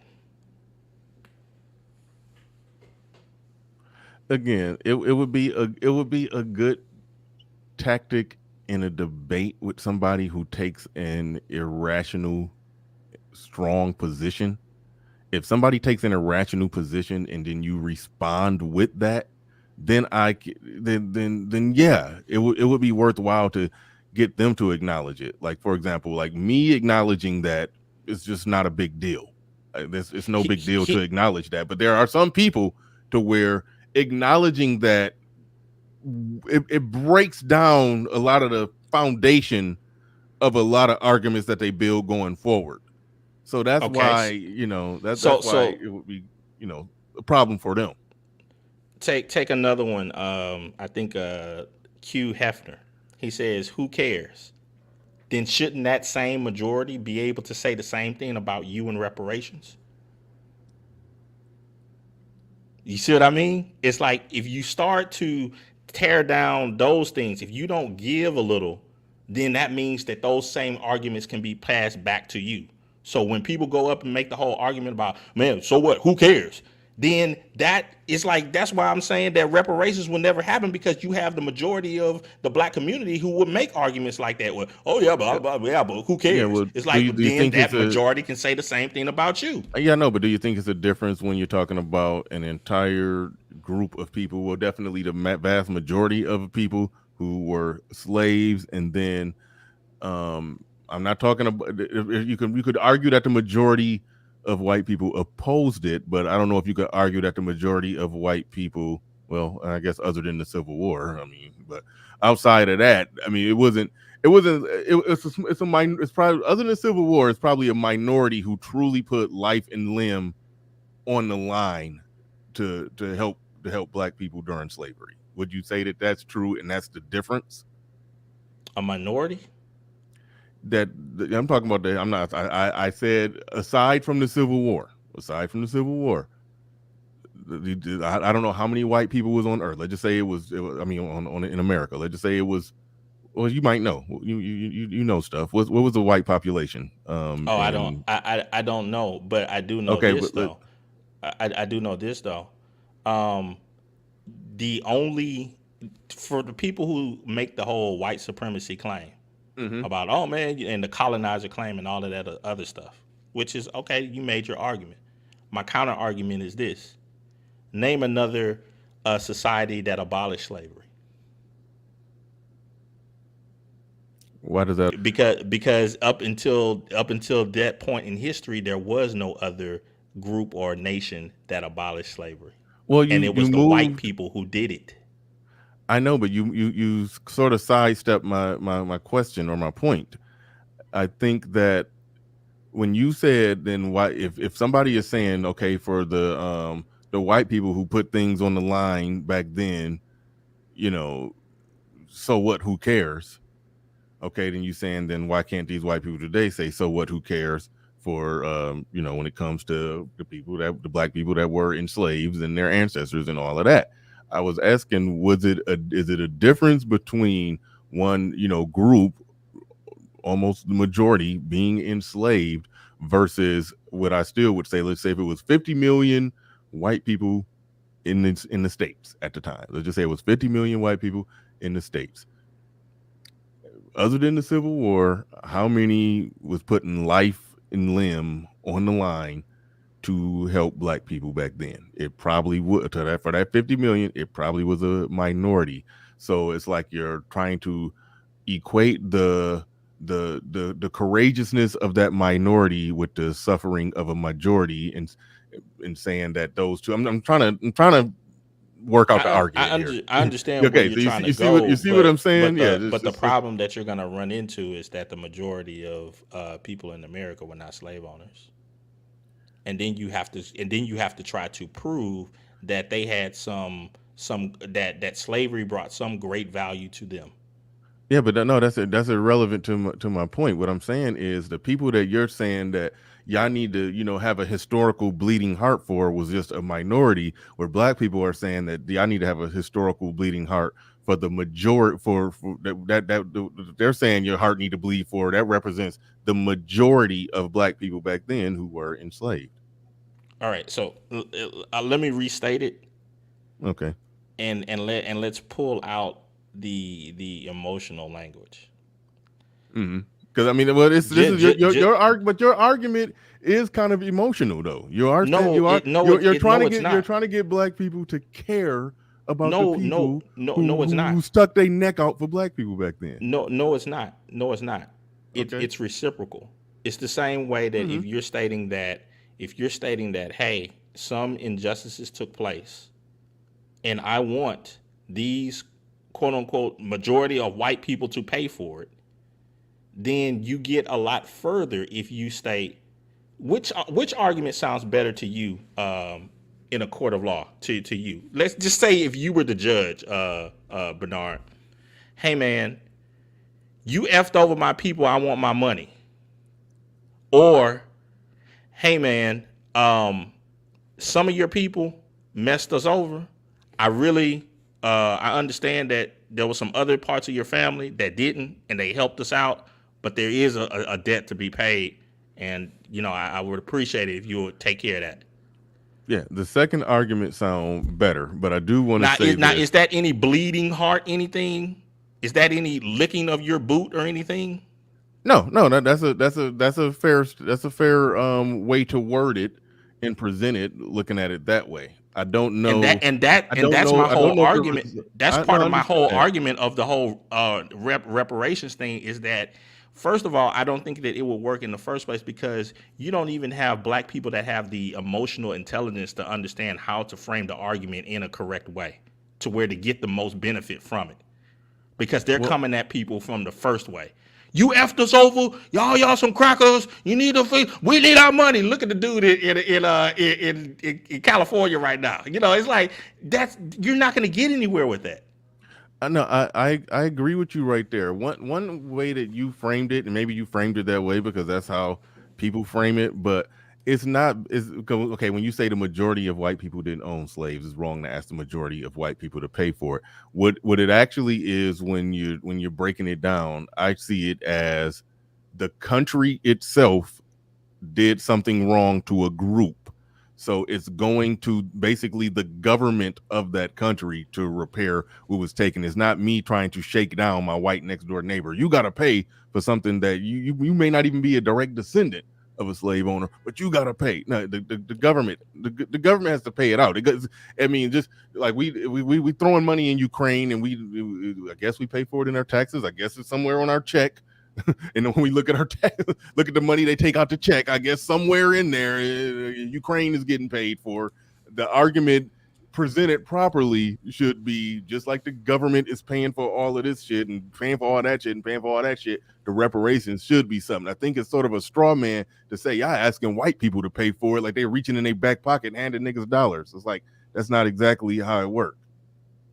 Again, it would be a good tactic in a debate with somebody who takes an irrational, strong position. If somebody takes an irrational position and then you respond with that, then yeah, it would be worthwhile to get them to acknowledge it. Like, for example, like me acknowledging that it's just not a big deal. It's no big deal to acknowledge that. But there are some people to where acknowledging that it breaks down a lot of the foundation of a lot of arguments that they build going forward. So that's why, that's why it would be, a problem for them. Take another one. I think Q Hefner, he says, who cares? Then shouldn't that same majority be able to say the same thing about you and reparations? You see what I mean? It's like, if you start to tear down those things, if you don't give a little, then that means that those same arguments can be passed back to you. So when people go up and make the whole argument about, man, so what? Who cares? Then that is like, that's why I'm saying that reparations will never happen, because you have the majority of the black community who would make arguments like that. Well, oh yeah, but who cares? Yeah, well, it's like, then that majority can say the same thing about you. Yeah, no, but do you think it's a difference when you're talking about an entire group of people, well, definitely the vast majority of people who were slaves, and then I'm not talking about, you could argue that the majority of white people opposed it, but I don't know if you could argue that the majority of white people, well, I guess other than the Civil War, I mean, but outside of that, I mean, it's probably, other than Civil War, it's probably a minority who truly put life and limb on the line to help black people during slavery. Would you say that that's true, and that's the difference? A minority? I'm talking about that. I'm not. I said aside from the Civil War. I don't know how many white people was on Earth. Let's just say it was. I mean, in America. Let's just say it was. Well, you might know. You know stuff. What was the white population? I don't know, but I do know this though. I do know this though. The only, for the people who make the whole white supremacy claim about, oh man, and the colonizer claim and all of that other stuff, which is okay, you made your argument. My counter argument is this: name another society that abolished slavery. Why does that? Because up until that point in history, there was no other group or nation that abolished slavery. Well, and it was the white people who did it. I know, but you sort of sidestepped my question or my point. I think that when you said, then why, if somebody is saying, okay, for the white people who put things on the line back then, you know, so what? Who cares? Okay, then you saying, then why can't these white people today say, so what? Who cares? For you know, when it comes to the black people that were enslaved and their ancestors and all of that. I was asking, is it a difference between one, you know, group, almost the majority being enslaved, versus what I still would say, let's say if it was 50 million white people in the States at the time. Let's just say it was 50 million white people in the States. Other than the Civil War, how many was putting life and limb on the line to help black people back then? It probably would, for that 50 million, it probably was a minority. So it's like you're trying to equate the courageousness of that minority with the suffering of a majority, and saying that those two. I'm trying to work out the argument. I understand. Okay, where you're trying to go. You see what I'm saying? But the problem that you're going to run into is that the majority of people in America were not slave owners, and then you have to try to prove that they had that slavery brought some great value to them. Yeah, but no, that's irrelevant to my point. What I'm saying is the people that you're saying that y'all need to, you know, have a historical bleeding heart for was just a minority, where black people are saying that y'all need to have a historical bleeding heart for the majority, for that they're saying your heart need to bleed for. That represents the majority of black people back then who were enslaved. All right, so let me restate it. Okay. And let's pull out the emotional language. Because I mean, well, this is your argument, but your argument is kind of emotional, though. You're trying to get black people to care about the people who stuck their neck out for black people back then. No, it's not. It's reciprocal. It's the same way that if you're stating that, hey, some injustices took place, and I want these quote unquote majority of white people to pay for it, then you get a lot further if you state which argument sounds better to you in a court of law to you. Let's just say if you were the judge, Bernard, hey man, you effed over my people, I want my money. Or, hey man, some of your people messed us over. I understand that there was some other parts of your family that didn't, and they helped us out, but there is a debt to be paid, and you know I would appreciate it if you would take care of that. Yeah, the second argument sounds better, but I do want to say is that any bleeding heart? Anything? Is that any licking of your boot or anything? No, that's a fair way to word it and present it, looking at it that way. I don't know. And that's my whole argument. That's part of my whole argument of the whole reparations thing is that, first of all, I don't think that it will work in the first place because you don't even have black people that have the emotional intelligence to understand how to frame the argument in a correct way to where to get the most benefit from it. Because they're coming at people from the first way. You effed us over, y'all some crackers. You need we need our money. Look at the dude in California right now. You know, it's like you're not going to get anywhere with that. No, I agree with you right there. One way that you framed it, and maybe you framed it that way because that's how people frame it, but it's not. It's okay when you say the majority of white people didn't own slaves. It's wrong to ask the majority of white people to pay for it. What it actually is when you're breaking it down, I see it as the country itself did something wrong to a group. So it's going to basically the government of that country to repair what was taken. It's not me trying to shake down my white next door neighbor. You got to pay for something that you may not even be a direct descendant of a slave owner, but you got to pay. No, the government has to pay it out. I mean, just like we throwing money in Ukraine, and I guess we pay for it in our taxes. I guess it's somewhere on our check. And then when we look at look at the money they take out the check, I guess somewhere in there, Ukraine is getting paid for. The argument presented properly should be just like the government is paying for all of this shit and paying for all that shit and paying for all that shit. The reparations should be something. I think it's sort of a straw man to say, y'all asking white people to pay for it, like they're reaching in their back pocket and handing niggas dollars. It's like that's not exactly how it works.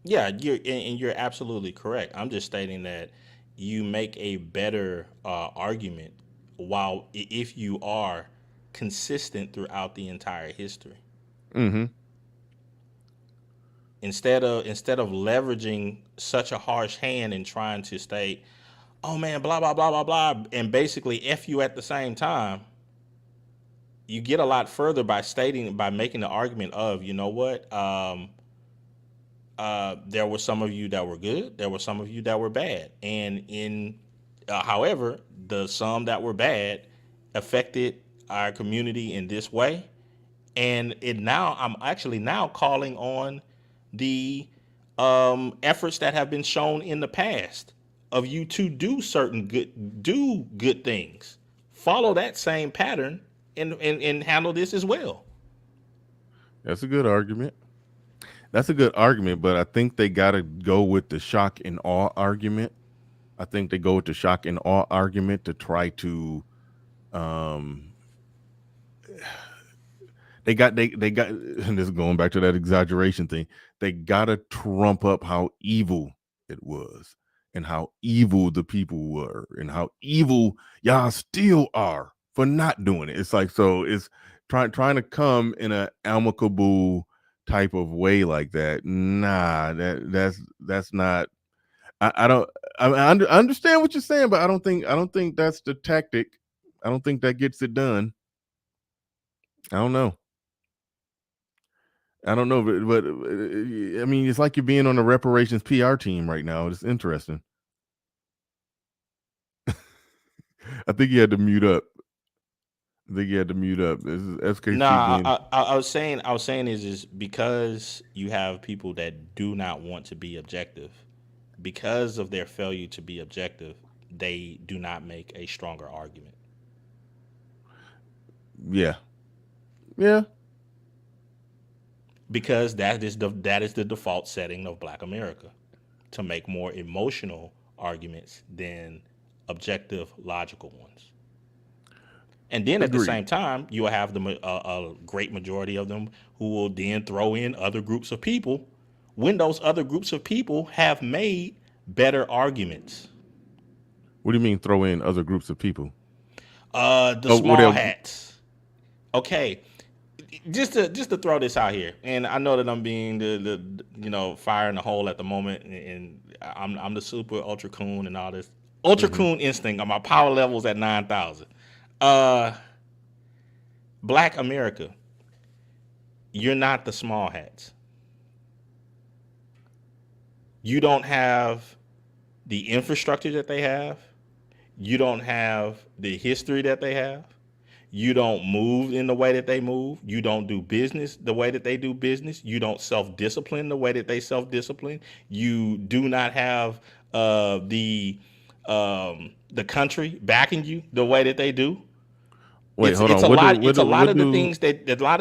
Yeah, you're absolutely correct. I'm just stating that you make a better argument if you are consistent throughout the entire history. Mm-hmm. Instead of leveraging such a harsh hand and trying to state, oh man, blah blah blah blah blah, and basically F you at the same time, you get a lot further by making the argument of, you know what, there were some of you that were good, there were some of you that were bad, and however, the some that were bad affected our community in this way, and I'm actually now calling on the efforts that have been shown in the past of you to do good things, follow that same pattern, and handle this as well. That's a good argument. But I think they got to go with the shock and awe argument. I think they go with the shock and awe argument to try to, they got, and this is going back to that exaggeration thing. They got to trump up how evil it was and how evil the people were and how evil y'all still are for not doing it. It's like, so it's trying to come in an amicable type of way like that. Nah, that's not. I understand what you're saying, but I don't think that's the tactic. I don't think that gets it done. I don't know, but I mean, it's like you're being on the reparations PR team right now. It's interesting. I think you had to mute up. This is SKC. No, I was saying is because you have people that do not want to be objective, because of their failure to be objective, they do not make a stronger argument. Yeah. Because that is the default setting of Black America, to make more emotional arguments than objective, logical ones. And then at the same time, you will have a great majority of them who will then throw in other groups of people when those other groups of people have made better arguments. What do you mean throw in other groups of people? Small hats. Okay. Just to throw this out here, and I know that I'm being the fire in the hole at the moment, and I'm the super ultra coon and all this ultra coon instinct. My power levels at 9,000. Black America, you're not the small hats. You don't have the infrastructure that they have. You don't have the history that they have. You don't move in the way that they move. You don't do business the way that they do business. You don't self-discipline the way that they self-discipline. You do not have the country backing you the way that they do. Wait, hold It's on. a lot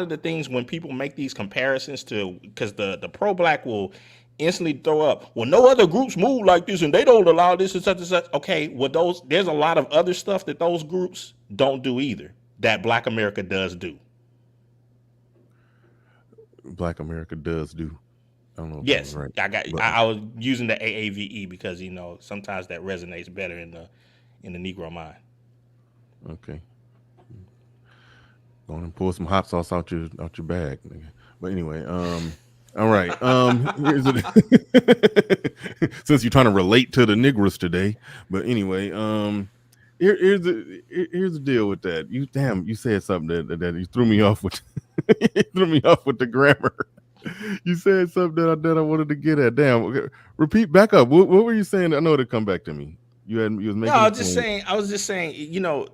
of the things when people make these comparisons to, because the pro-black will instantly throw up, well, no other groups move like this and they don't allow this and such and such. Okay, well, there's a lot of other stuff that those groups don't do either that Black America does do. Black America does do. I don't know if Yes, right, I was using the AAVE because sometimes that resonates better in the Negro mind. Okay. Go on and pull some hot sauce out your bag. But anyway, all right. Since you're trying to relate to the Negroes today, but anyway, here's the deal with that. You said something that you threw me off with. Threw me off with the grammar. You said something that I wanted to get at. Damn. Okay. Repeat back up. What were you saying? I know it'll come back to me. You was making. No, I was just saying.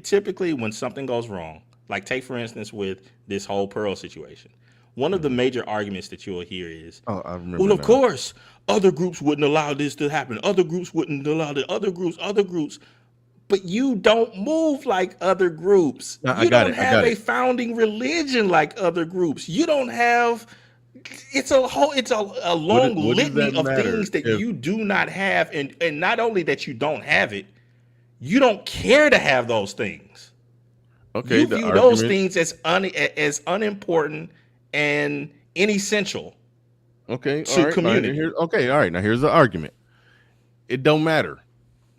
Typically when something goes wrong, like take for instance with this whole Pearl situation, one of the major arguments that you'll hear is, I remember. Well, of course, other groups wouldn't allow this to happen. Other groups wouldn't allow the other groups. But you don't move like other groups. You don't have a founding religion like other groups. You don't have. It's a long litany of things that you do not have, and not only that you don't have it, you don't care to have those things. Okay, you view those things as unimportant and inessential. Okay, to all right, community. All right. Now here's the argument. It don't matter.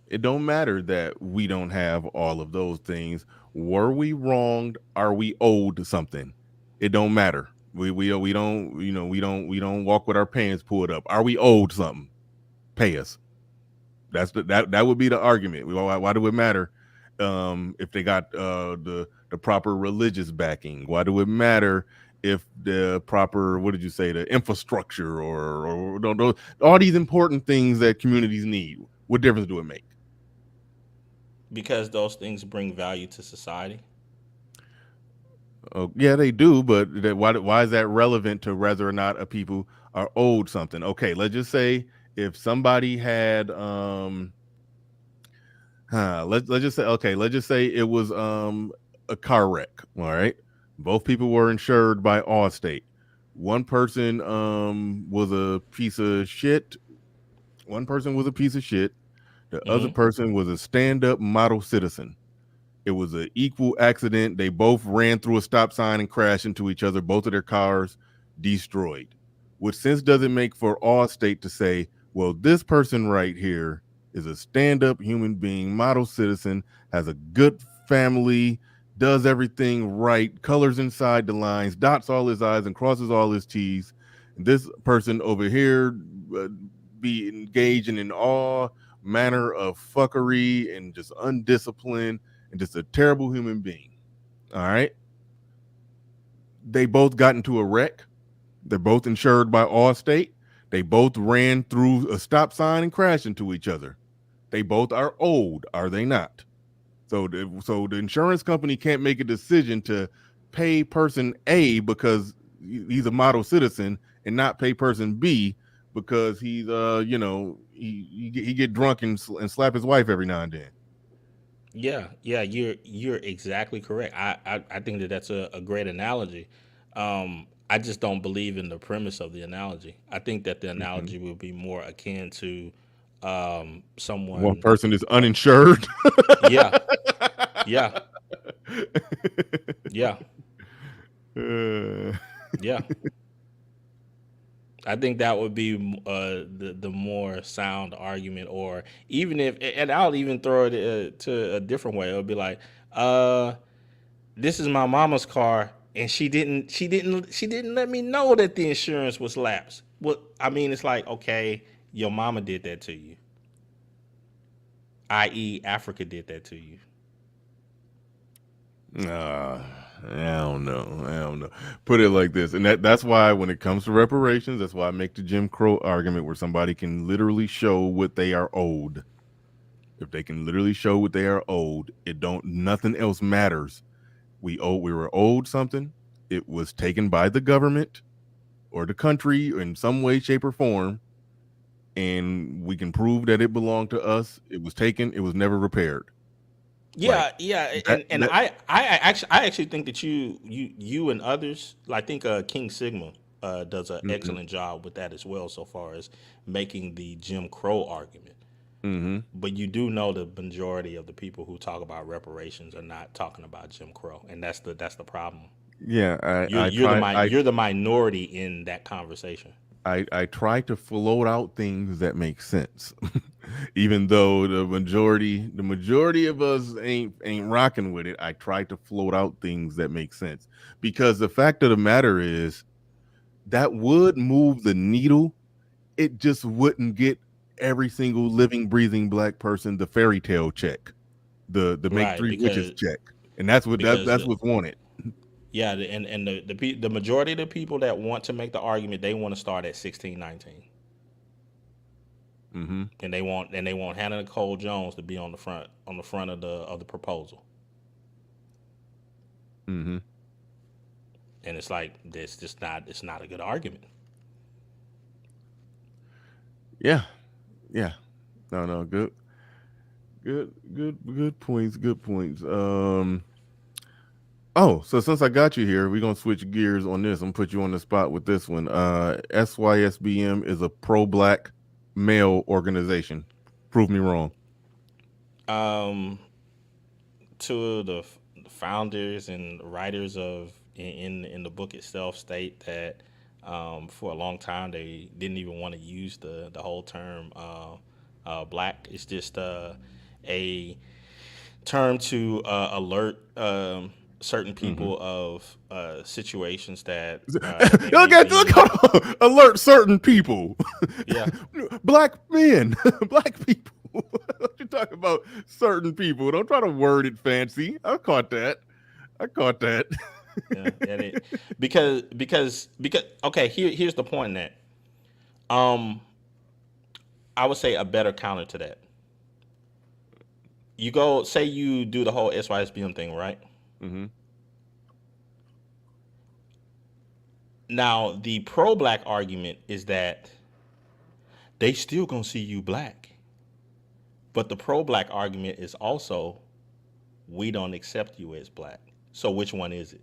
It don't matter that we don't have all of those things. Were we wronged? Are we owed something? It don't matter. We don't walk with our pants pulled up. Are we owed something? Pay us. That would be the argument. Why do it matter if they got the proper religious backing? Why do it matter if the proper, what did you say, the infrastructure or all these important things that communities need? What difference do it make? Because those things bring value to society. Oh, yeah, they do, but why is that relevant to whether or not a people are owed something? Okay, let's just say if somebody had let's just say it was a car wreck. All right, both people were insured by Allstate. One person was a piece of shit. One person was a piece of shit. The other person was a stand-up model citizen. It was an equal accident. They both ran through a stop sign and crashed into each other. Both of their cars destroyed. Which sense does it make for Allstate to say, well, this person right here is a stand-up human being, model citizen, has a good family, does everything right, colors inside the lines, dots all his I's and crosses all his T's. And this person over here be engaging in all manner of fuckery and just undisciplined and just a terrible human being. All right. They both got into a wreck. They're both insured by Allstate. They both ran through a stop sign and crashed into each other. They both are owed, are they not? So the insurance company can't make a decision to pay person A because he's a model citizen and not pay person B because he's he get drunk and slap his wife every now and then. Yeah, you're exactly correct. I think that's a great analogy. I just don't believe in the premise of the analogy. I think that the analogy would be more akin to someone. One person is uninsured. Yeah. Yeah. I think that would be the more sound argument, or even if, and I'll even throw it to a different way. It'll be like, this is my mama's car, and she didn't let me know that the insurance was lapsed. Well, I mean, it's like, okay, your mama did that to you, i.e., Africa did that to you. I don't know. Put it like this, and that's why when it comes to reparations, that's why I make the Jim Crow argument where somebody can literally show what they are owed. If they can literally show what they are owed, nothing else matters. we were owed something. It was taken by the government or the country in some way, shape, or form, and we can prove that it belonged to us. It was taken. It was never repaired. Yeah, I actually think that you and others, I think King Sigma does an excellent job with that as well, so far as making the Jim Crow argument. But you do know the majority of the people who talk about reparations are not talking about Jim Crow, and that's the problem. Yeah, you're the minority in that conversation. I try to float out things that make sense, even though the majority of us ain't rocking with it. I try to float out things that make sense, because the fact of the matter is that would move the needle. It just wouldn't get every single living, breathing black person the fairy tale check, the make three witches check, and that's what's wanted. Yeah, and the majority of the people that want to make the argument, they want to start at 1619. And they want Hannah Nicole Jones to be on the front of the proposal. And it's like it's not a good argument. Yeah. No, good points. Oh, so since I got you here, we're gonna switch gears on this. I'm gonna put you on the spot with this one. SYSBM is a pro-black male organization. Prove me wrong. Two of the founders and writers in the book itself state that for a long time they didn't even want to use the whole term black. It's just a term to alert certain people of situations that alert certain people. Yeah. Black men, black people. What you talking about? Certain people. Don't try to word it fancy. I caught that. Yeah, because okay, here's the point in that. I would say a better counter to that. You do the whole SYSBM thing, right? Now, the pro-black argument is that they still gonna see you black. But the pro-black argument is also, we don't accept you as black. So which one is it?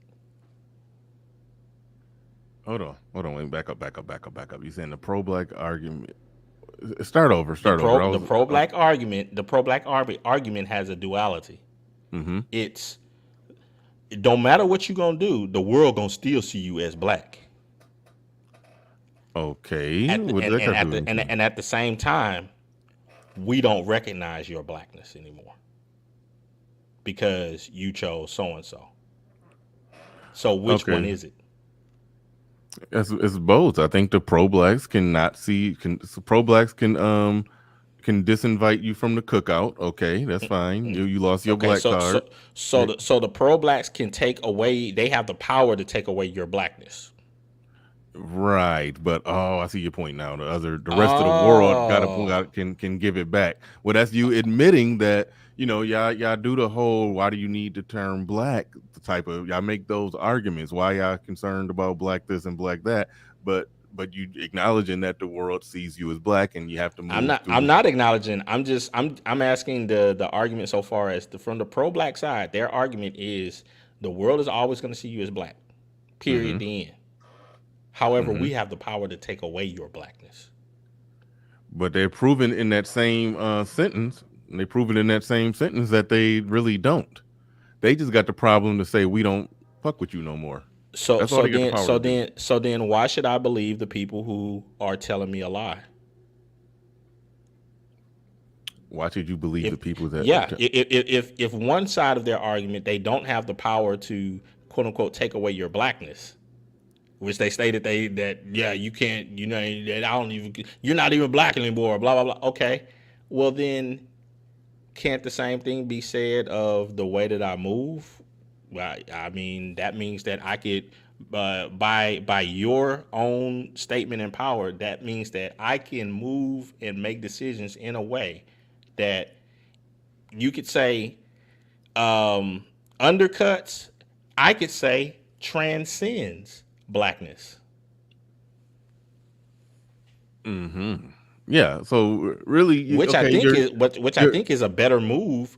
Hold on. Wait, back up. You saying the pro-black argument? Start over. The pro-black argument has a duality. It's, it don't matter what you're gonna do, the world gonna still see you as black. Okay. And at the same time, we don't recognize your blackness anymore because you chose so and so. So which one is it? It's both. I think the pro-blacks can disinvite you from the cookout. Okay, that's fine. You lost your black card. So the pro-blacks can take away. They have the power to take away your blackness. Right, but I see your point now. The rest of the world can give it back. Well, that's you admitting that y'all do the whole why do you need the term black type of, y'all make those arguments why y'all concerned about black this and black that, but you acknowledging that the world sees you as black and you have to move. I'm not acknowledging. I'm asking the argument so far as from the pro-black side. Their argument is the world is always going to see you as black. Period. The end. However, we have the power to take away your blackness. But they're proven in that same sentence. They prove it in that same sentence that they really don't. They just got the problem to say we don't fuck with you no more. So then why should I believe the people who are telling me a lie? Why should you believe the people that? Yeah, if one side of their argument, they don't have the power to quote unquote take away your blackness, which they stated you can't, that you're not even black anymore, blah, blah, blah. Okay. Well, then can't the same thing be said of the way that I move? Well, I mean, that means that I could, by your own statement and power, that means that I can move and make decisions in a way that you could say undercuts. I could say transcends blackness. Yeah. So really, Which I okay, think is which I you're think is a better move,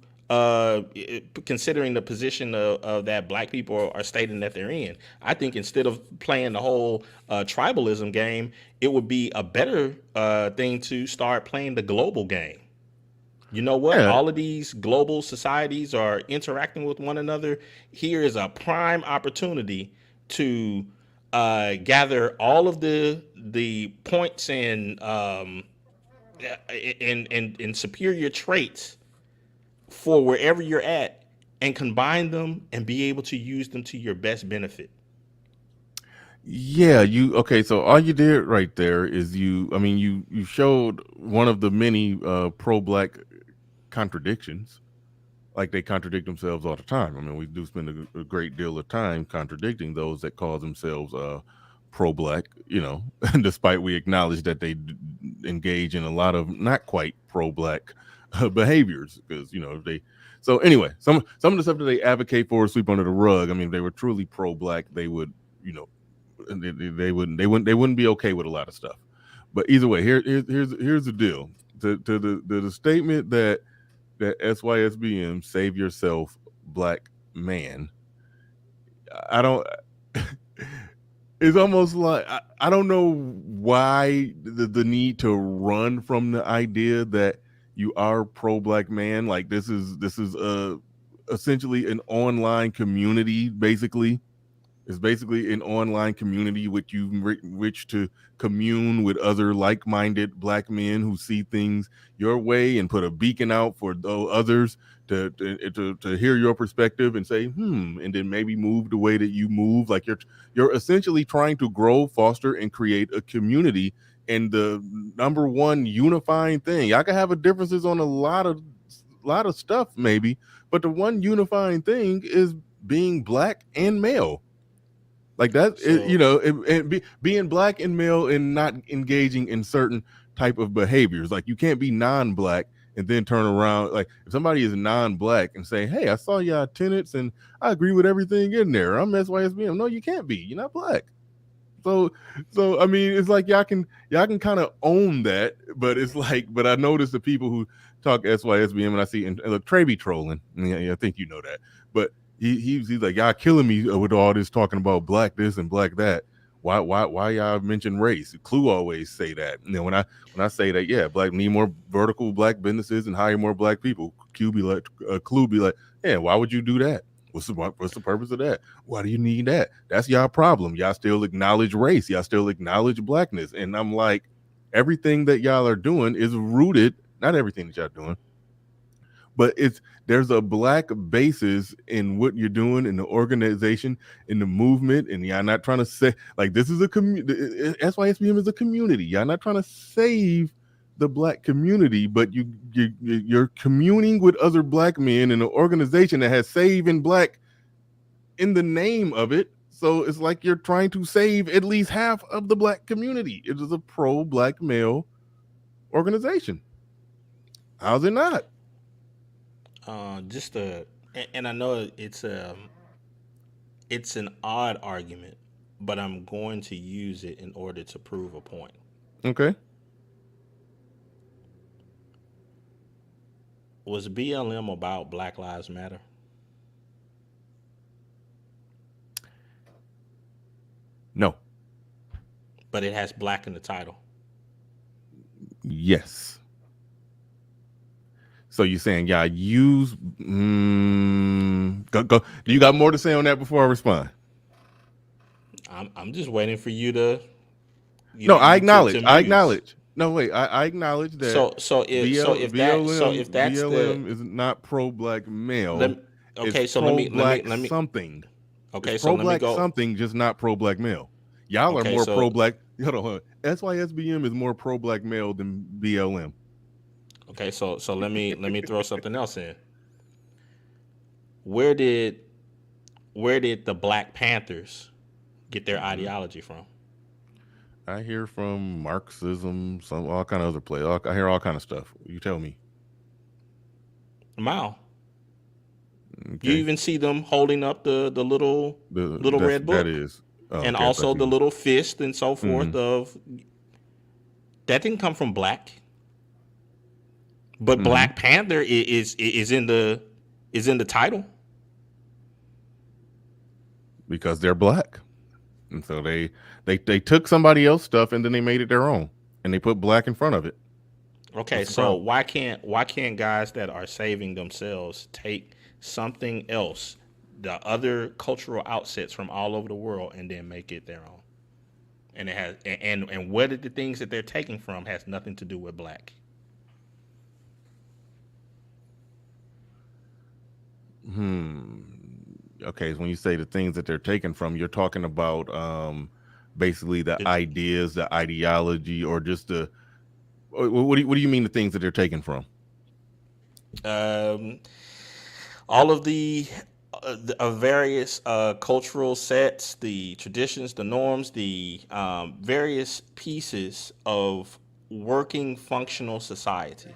considering the position of that black people are stating that they're in. I think instead of playing the whole tribalism game, it would be a better thing to start playing the global game. You know what? yeah. All of these global societies are interacting with one another. Here is a prime opportunity to gather all of the points and superior traits for wherever you're at, and combine them and be able to use them to your best benefit. Yeah, okay, so all you did right there is you showed one of the many pro-black contradictions. Like, they contradict themselves all the time. I mean, we do spend a great deal of time contradicting those that call themselves pro-black, despite we acknowledge that they engage in a lot of not quite pro-black behaviors, because so anyway, some of the stuff that they advocate for sweep under the rug. I mean, if they were truly pro-black, they would, they wouldn't be okay with a lot of stuff. But either way, here's the deal. To the statement that SYSBM, save yourself, black man, I don't it's almost like I don't know why the need to run from the idea that you are pro-black man. Like, this is essentially an online community. Basically, it's basically an online community which to commune with other like-minded black men who see things your way and put a beacon out for others to hear your perspective and say, and then maybe move the way that you move. Like, you're essentially trying to grow, foster, and create a community. And the number one unifying thing, y'all can have differences on a lot of stuff maybe, but the one unifying thing is being black and male. Like that, so, being black and male and not engaging in certain type of behaviors. Like, you can't be non-black and then turn around. Like, if somebody is non-black and say, "Hey, I saw y'all tenants and I agree with everything in there. I'm SYSBM." No, you can't be. You're not black. So I mean, it's like y'all can kind of own that, but it's like, but I notice the people who talk SYSBM and I see, and look, Trey be trolling. I think you know that, but he's like, y'all killing me with all this talking about black this and black that. Why y'all mention race? Clue always say that. When I say that, yeah, black need more vertical black businesses and hire more black people. Clue be like, yeah, why would you do that? What's the purpose of that? Why do you need that? That's y'all problem. Y'all still acknowledge race. Y'all still acknowledge blackness. And I'm like, everything that y'all are doing is rooted, not everything that y'all doing, but there's a black basis in what you're doing in the organization, in the movement, and y'all not trying to say, like, this is a community. SYSBM is a community. Y'all not trying to save the black community, but you're communing with other black men in an organization that has saving black in the name of it. So it's like you're trying to save at least half of the black community. It is a pro-black male organization. How's it not? And I know it's an odd argument, but I'm going to use it in order to prove a point. Okay. Was BLM about Black Lives Matter? No. But it has black in the title. Yes. So you're saying y'all use go. Do you got more to say on that before I respond? I'm just waiting for you to. I acknowledge. No, wait. I acknowledge that. If that's BLM is not pro-black male. Let me something. Okay, it's so pro-black, let me go. Something, just not pro-black male. Y'all are more pro-black. Hold on. SYSBM is more pro-black male than BLM. Okay, so let me throw something else in. Where did the Black Panthers get their ideology from? I hear from Marxism, all kind of other play. I hear all kind of stuff. You tell me. Mao. You even see them holding up the little red book. That is. Oh, and okay, also the little fist and so forth of that didn't come from black. But Black Panther is in the title. Because they're black. And so they took somebody else's stuff and then they made it their own. And they put black in front of it. Okay, so why can't guys that are saving themselves take something else, the other cultural outsets from all over the world, and then make it their own? And it has and whether the things that they're taking from has nothing to do with black. Okay, so when you say the things that they're taking from, you're talking about basically the ideas, the ideology, or just the what do you mean the things that they're taking from? All of the various cultural sets, the traditions, the norms, the various pieces of working functional society.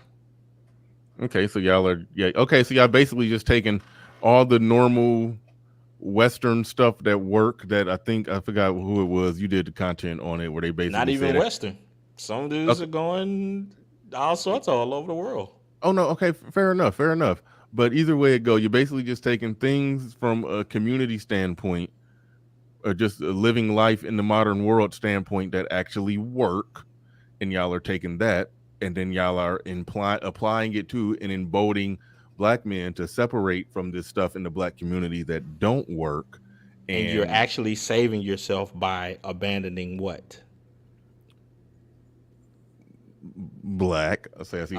Okay, so y'all basically just taking all the normal Western stuff that work that I forgot who it was. You did the content on it where they basically not even Western. Some dudes are going all sorts all over the world. Oh no, okay, fair enough. But either way it go, you're basically just taking things from a community standpoint, or just a living life in the modern world standpoint that actually work, and y'all are taking that, and then y'all are applying it to and emboldening black men to separate from this stuff in the black community that don't work. And you're actually saving yourself by abandoning what? Black. I see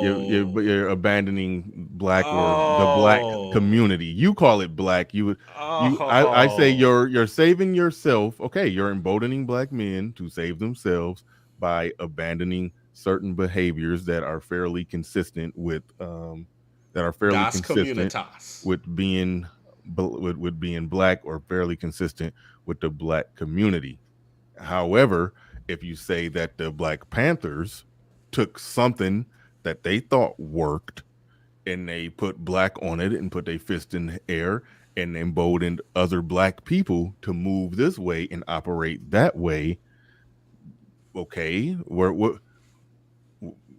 you're abandoning black or the black community. You call it black. I say you're saving yourself. Okay, you're emboldening black men to save themselves by abandoning certain behaviors that are fairly consistent with with being black, or fairly consistent with the black community. However, if you say that the Black Panthers took something that they thought worked and they put black on it and put their fist in the air and emboldened other black people to move this way and operate that way, okay,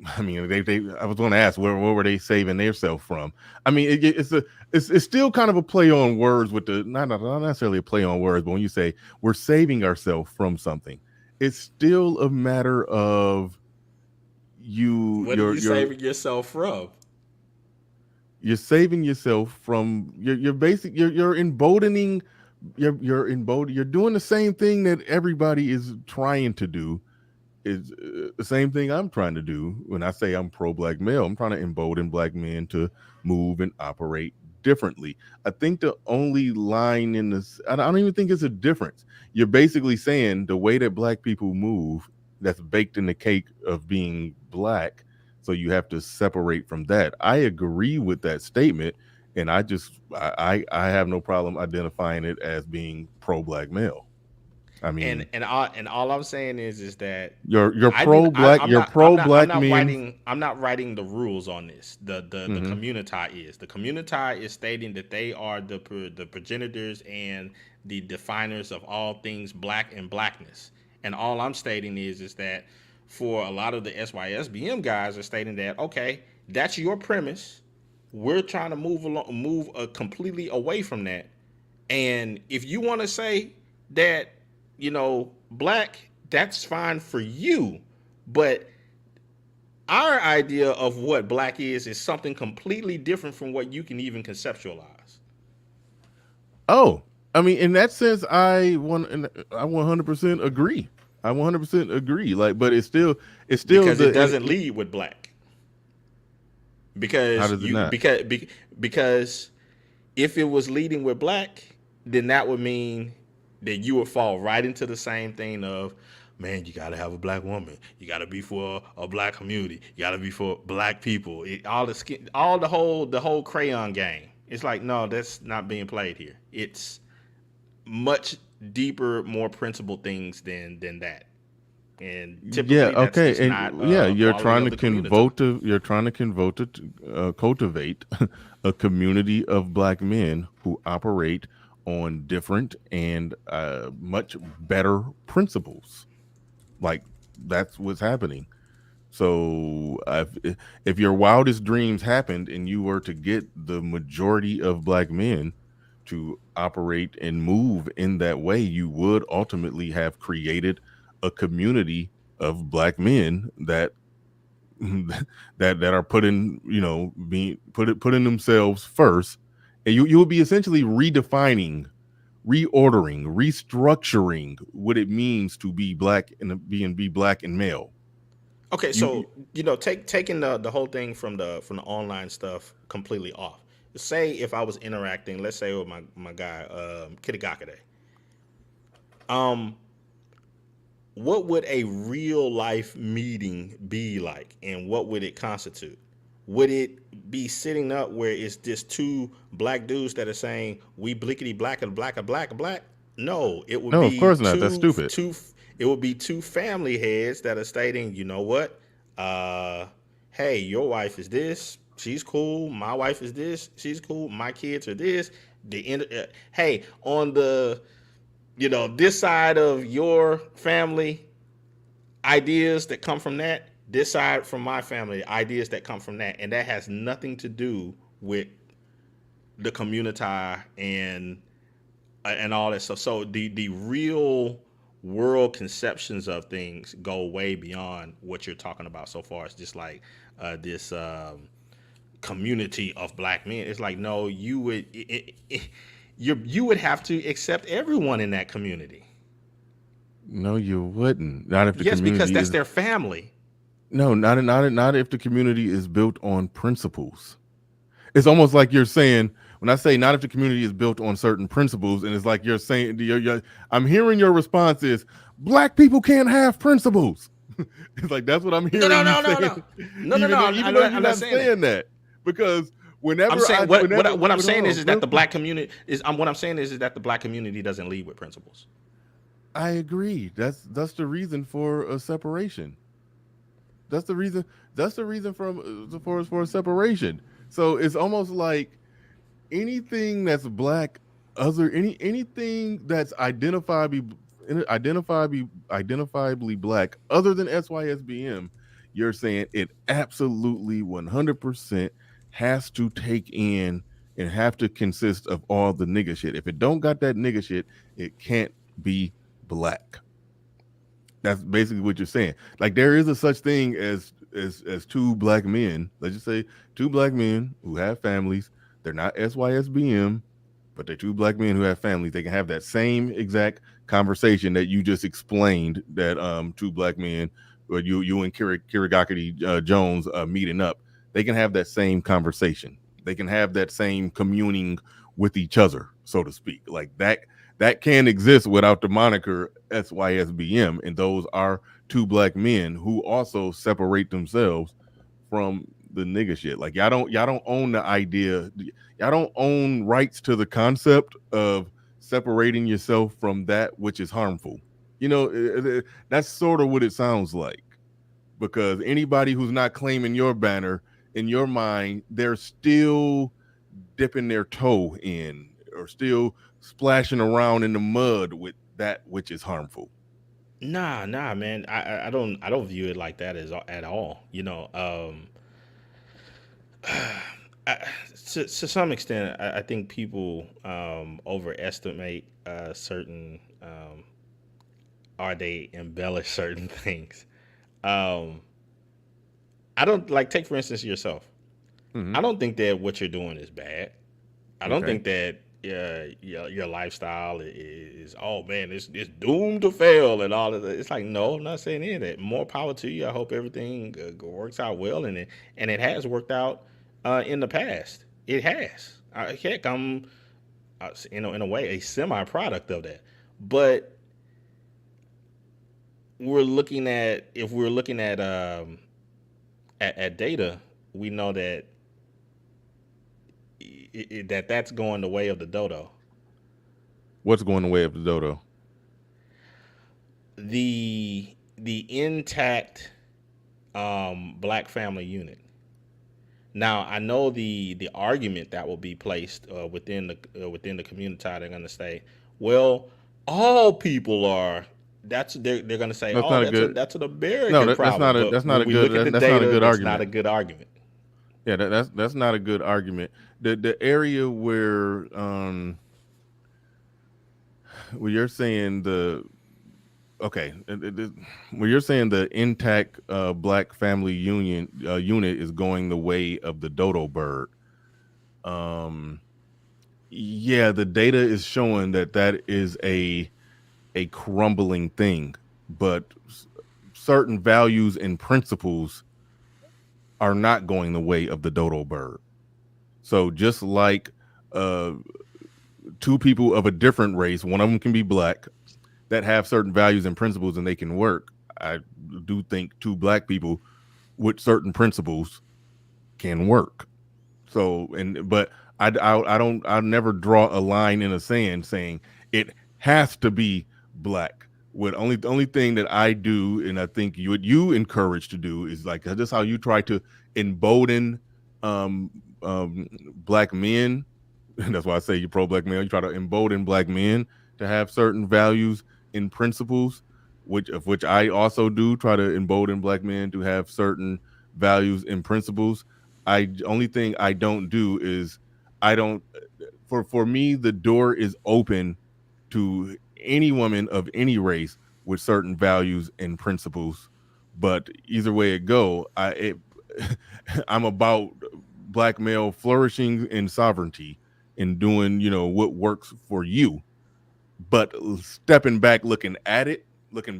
I mean, I was going to ask, where were they saving themselves from? I mean, it's still kind of a play on words with the not necessarily a play on words, but when you say we're saving ourselves from something, it's still a matter of you're saving yourself from. You're saving yourself from you're emboldening. You're doing the same thing that everybody is trying to do. Is the same thing I'm trying to do. When I say I'm pro-black male, I'm trying to embolden black men to move and operate differently. I think the only line in this, I don't even think it's a difference. You're basically saying the way that black people move, that's baked in the cake of being black, so you have to separate from that. I agree with that statement, and I have no problem identifying it as being pro-black male. I mean, and all I'm saying is that you're pro-black. You're pro-black men. I'm not writing the rules on this. The community is. The community is stating that they are the progenitors and the definers of all things black and blackness. And all I'm stating is that for a lot of the SYSBM guys are stating that, okay, that's your premise. We're trying to move completely away from that. And if you want to say that, black, that's fine for you. But our idea of what black is something completely different from what you can even conceptualize. Oh, I mean, in that sense, I 100% agree. I 100% agree. But it's still because it doesn't lead with black. Because how does it not? Because if it was leading with black, then that would mean that you would fall right into the same thing of, man, you got to have a black woman. You got to be for a black community. You got to be for black people. The whole crayon game. It's like, no, that's not being played here. It's much deeper, more principled things than that. and Yeah, typically that's okay, just not and yeah, a quality of the community. you're trying to cultivate a community of black men who operate on different and much better principles. Like that's what's happening. So if your wildest dreams happened and you were to get the majority of black men to operate and move in that way, you would ultimately have created a community of black men that that are putting, being putting themselves first, and you will be essentially redefining, reordering, restructuring what it means to be black and be black and male. Okay, You so taking the whole thing from the online stuff completely off. Say if I was interacting, let's say with my guy Kitagakade, what would a real life meeting be like, and what would it constitute? Would it be sitting up where it's just two black dudes that are saying we blickety black and black and black and black? No, it would No, of be course not. That's stupid. it would be two family heads that are stating, you know what? Hey, your wife is this, she's cool. My wife is this, she's cool. My kids are this. Hey, on the this side of your family, ideas that come from that, this side from my family, ideas that come from that, and that has nothing to do with the community and all that stuff. So the real world conceptions of things go way beyond what you're talking about so far. It's just like this community of black men. It's like, no, you would have to accept everyone in that community. No, you wouldn't. Not if the Yes, community because that's their family. No, not if the community is built on principles. It's almost like you're saying, when I say not if the community is built on certain principles, and it's like you're saying, I'm hearing your response is black people can't have principles. It's like that's what I'm hearing. No. Even though you're not saying that, because whenever I'm saying what I'm saying is that the black community is what I'm saying is that the black community doesn't lead with principles. I agree. That's the reason for a separation. That's the reason for a separation. So it's almost like anything that's black, anything that's identifiably black, other than SYSBM, you're saying it absolutely 100% has to take in and have to consist of all the nigga shit. If it don't got that nigga shit, it can't be black. That's basically what you're saying. Like there is a such thing as two black men. Let's just say two black men who have families. They're not SYSBM, but they're two black men who have families. They can have that same exact conversation that you just explained. That two black men, or you and Kirigakari Jones meeting up. They can have that same conversation. They can have that same communing with each other, so to speak. Like that can exist without the moniker SYSBM, and those are two black men who also separate themselves from the nigga shit. Like y'all don't own the idea, y'all don't own rights to the concept of separating yourself from that which is harmful. That's sort of what it sounds like, because anybody who's not claiming your banner, in your mind, they're still dipping their toe in or still splashing around in the mud with that which is harmful. Nah, man. I don't view it like that at all. To some extent, I think people overestimate certain, or they embellish certain things. I don't take, for instance, yourself. I don't think that what you're doing is bad. I don't think that your lifestyle is, oh man, it's doomed to fail and all of that. It's like, no, I'm not saying any of that. More power to you. I hope everything works out well, and it has worked out in the past. It has. Heck, I'm in a way a semi-product of that. But if we're looking at data, we know that that's going the way of the dodo. What's going the way of the dodo? The the intact black family unit. Now, I know the argument that will be placed within the community. They're going to say, "Well, all people are." They're going to say, That's "Oh, not a good. that's an American No, that's problem." not a. But That's not when a we good. look at the That's not a data, good that's argument. not a good argument. Yeah, that's not a good argument. The area where you're saying when you're saying the intact black family unit is going the way of the dodo bird, yeah, the data is showing that is a crumbling thing, but certain values and principles are not going the way of the dodo bird. So just like two people of a different race, one of them can be black, that have certain values and principles and they can work. I do think two black people with certain principles can work. So, but I never draw a line in the sand saying it has to be black. The only thing that I do, and I think you encourage to do, is like that's how you try to embolden black men. And that's why I say you're pro black male. You try to embolden black men to have certain values and principles, which I also do try to embolden black men to have certain values and principles. Only thing I don't do is for me, the door is open to any woman of any race with certain values and principles. But either way it go, I'm about black male flourishing and sovereignty and doing, what works for you. But stepping back, looking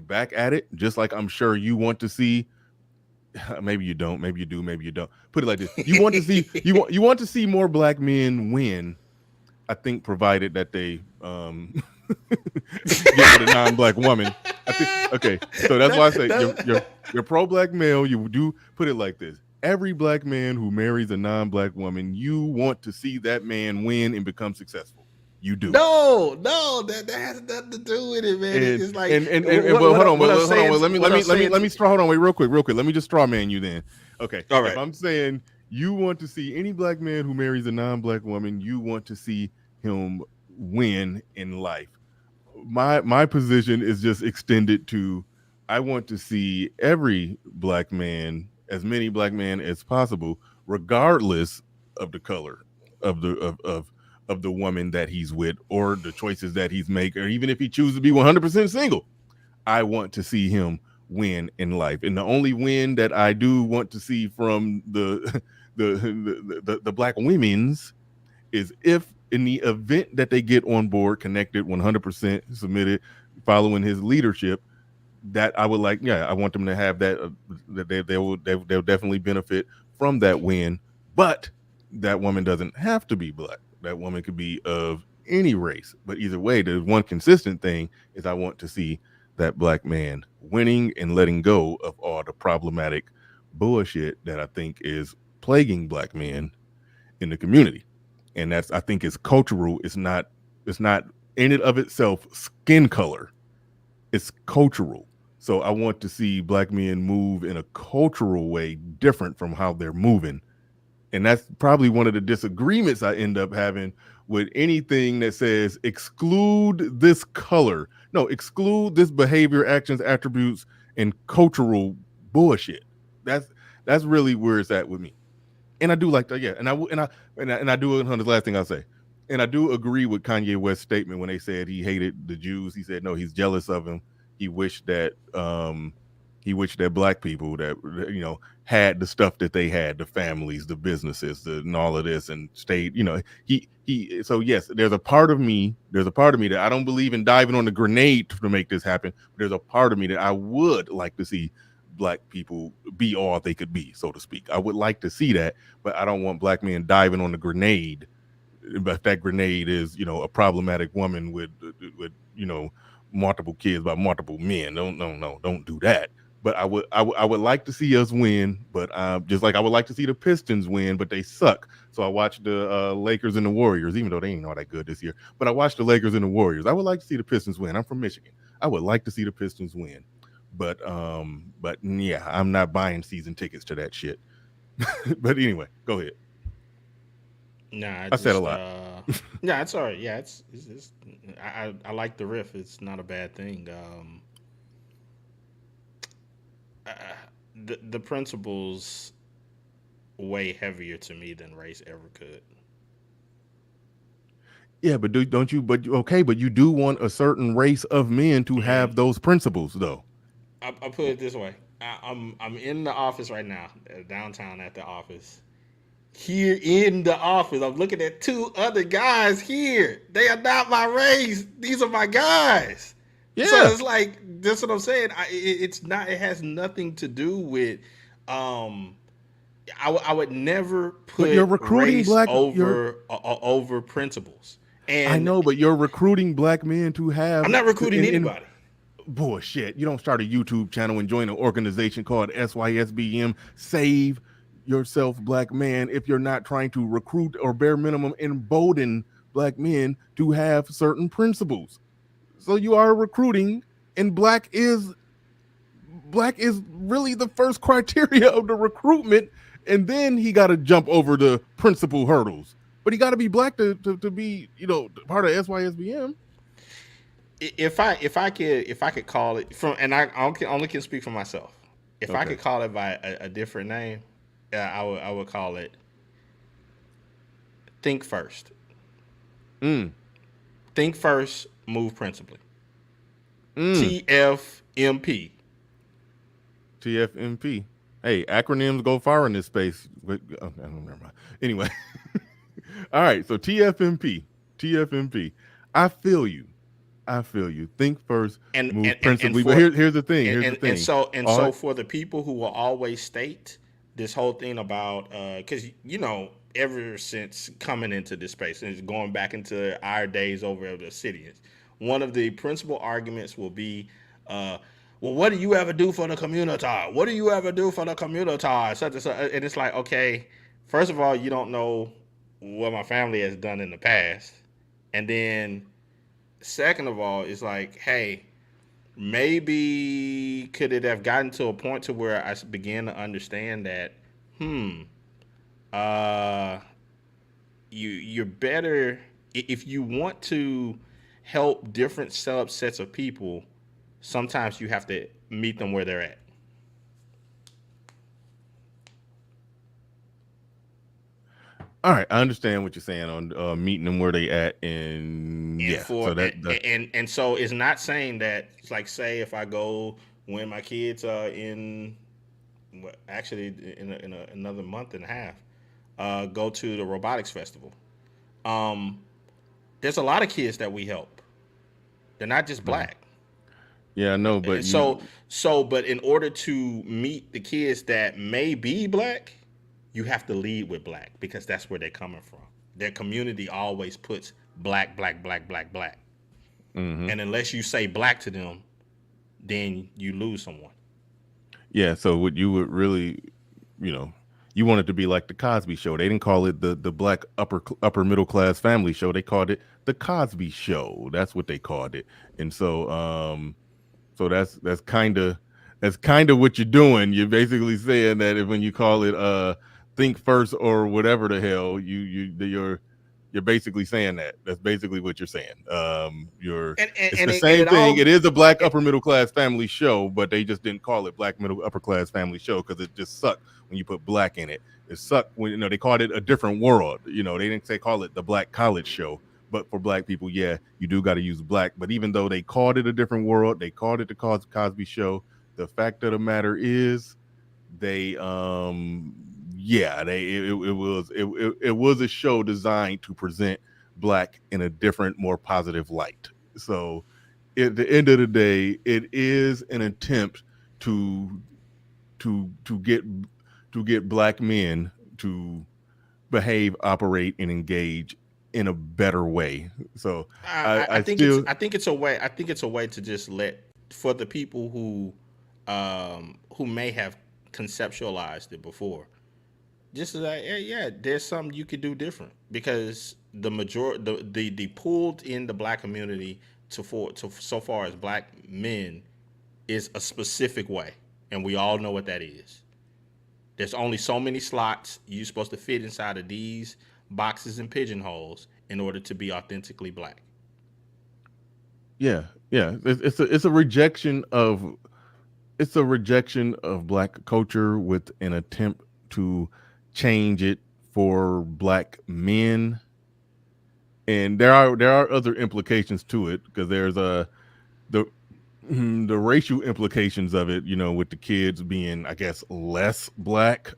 back at it, just like I'm sure you want to see. Maybe you don't. Maybe you do. Maybe you don't. Put it like this: you want to see you want to see more black men win. I think, provided that they get with a non-black woman. I think. Okay, so that's why I say you're pro-black male. You do put it like this: every black man who marries a non-black woman, you want to see that man win and become successful. You do. No, that has nothing to do with it, man. It's like, hold on. Let me straw. Hold on, wait, real quick. Let me just straw man you then. Okay. All right. If I'm saying you want to see any black man who marries a non-black woman, you want to see him win in life. My position is just extended to, I want to see every black man, as many black men as possible, regardless of the color of the woman that he's with or the choices that he's making, or even if he chooses to be 100% single. I want to see him win in life. And the only win that I do want to see from the black women's is if in the event that they get on board, connected, 100% submitted, following his leadership, that I would like, I want them to have that, that they'll definitely benefit from that win. But that woman doesn't have to be black. That woman could be of any race. But either way, the one consistent thing is I want to see that black man winning and letting go of all the problematic bullshit that I think is plaguing black men in the community. And that's, I think, is cultural. It's not in and of itself skin color. It's cultural. So I want to see black men move in a cultural way different from how they're moving. And that's probably one of the disagreements I end up having with anything that says exclude this color. No, exclude this behavior, actions, attributes, and cultural bullshit. That's really where it's at with me. And I do like that, yeah. And I do. The last thing I'll say, and I do agree with Kanye West's statement when they said he hated the Jews. He said no, he's jealous of them. He wished that black people that had the stuff that they had, the families, the businesses, and all of this, and stayed. So yes, there's a part of me that I don't believe in diving on the grenade to make this happen. But there's a part of me that I would like to see black people be all they could be, so to speak. I would like to see that, but I don't want black men diving on the grenade. But that grenade is, a problematic woman with multiple kids by multiple men. Don't do that. But I would like to see us win, but just like I would like to see the Pistons win, but they suck. So I watched the Lakers and the Warriors, even though they ain't all that good this year. But I watched the Lakers and the Warriors. I would like to see the Pistons win. I'm from Michigan. I would like to see the Pistons win. But yeah, I'm not buying season tickets to that shit. But anyway, go ahead. Nah, I said a lot. Yeah, it's all right. Yeah, it's I like the riff. It's not a bad thing. The principles way heavier to me than race ever could. Yeah, but don't you? But okay, but you do want a certain race of men to have those principles, though. I'll put it this way: I'm in the office right now, downtown at the office. Here in the office, I'm looking at two other guys here. They are not my race. These are my guys. Yeah. So it's like that's what I'm saying. It's not. It has nothing to do with. I would never put you're recruiting race black over principles. And I know, but you're recruiting black men to have. I'm not recruiting anybody. Bullshit. You don't start a YouTube channel and join an organization called SYSBM. Save yourself, black man, if you're not trying to recruit or bare minimum embolden black men to have certain principles. So you are recruiting, and black is really the first criteria of the recruitment, and then he got to jump over the principal hurdles. But he got to be black to be, part of SYSBM. If I could call it from, and I only can speak for myself. If I could call it by a different name, I would call it Think First. Think First, Move Principally. TFMP. TFMP. Hey, acronyms go far in this space. I don't remember. Anyway. All right, so TFMP. I feel you. Think first, move principally. But here's the thing. So for the people who will always state this whole thing about, because ever since coming into this space and going back into our days over at the Obsidians, one of the principal arguments will be, well, what do you ever do for the community? What do you ever do for the community? Such and such. And it's like, okay, first of all, you don't know what my family has done in the past. And then second of all, it's like, hey, maybe could it have gotten to a point to where I began to understand that, you're better if you want to help different subsets of people. Sometimes you have to meet them where they're at. All right, I understand what you're saying on meeting them where they at, and so it's not saying that. It's like, say if I go when my kids are in another month and a half, go to the robotics festival. There's a lot of kids that we help. They're not just black. Yeah, I know, but but in order to meet the kids that may be black, you have to lead with black, because that's where they're coming from. Their community always puts black. And unless you say black to them, then you lose someone. Yeah, so what you would really, you want it to be like the Cosby Show. They didn't call it the black upper middle class family show. They called it the Cosby Show. That's what they called it. And so that's kind of what you're doing. You're basically saying that when you call it Think First or whatever the hell, you're basically saying that. That's basically what you're saying. It's the same thing. It is a black upper middle class family show, but they just didn't call it black middle upper class family show because it just sucked when you put black in it. It sucked when they called it a different world. They didn't call it the black college show. But for black people, yeah, you do got to use black. But even though they called it a different world, they called it the Cosby Show. The fact of the matter is, it was a show designed to present black in a different, more positive light. So at the end of the day, it is an attempt to get black men to behave, operate, and engage in a better way. So I think it's a way to just let, for the people who may have conceptualized it before, just like, yeah, there's something you could do different, because the pulled in the black community so far as black men is a specific way, and we all know what that is. There's only so many slots you're supposed to fit inside of these boxes and pigeonholes in order to be authentically black. Yeah. It's a rejection of black culture with an attempt to change it for black men. And there are other implications to it, because there's the racial implications of it, with the kids being, I guess, less black.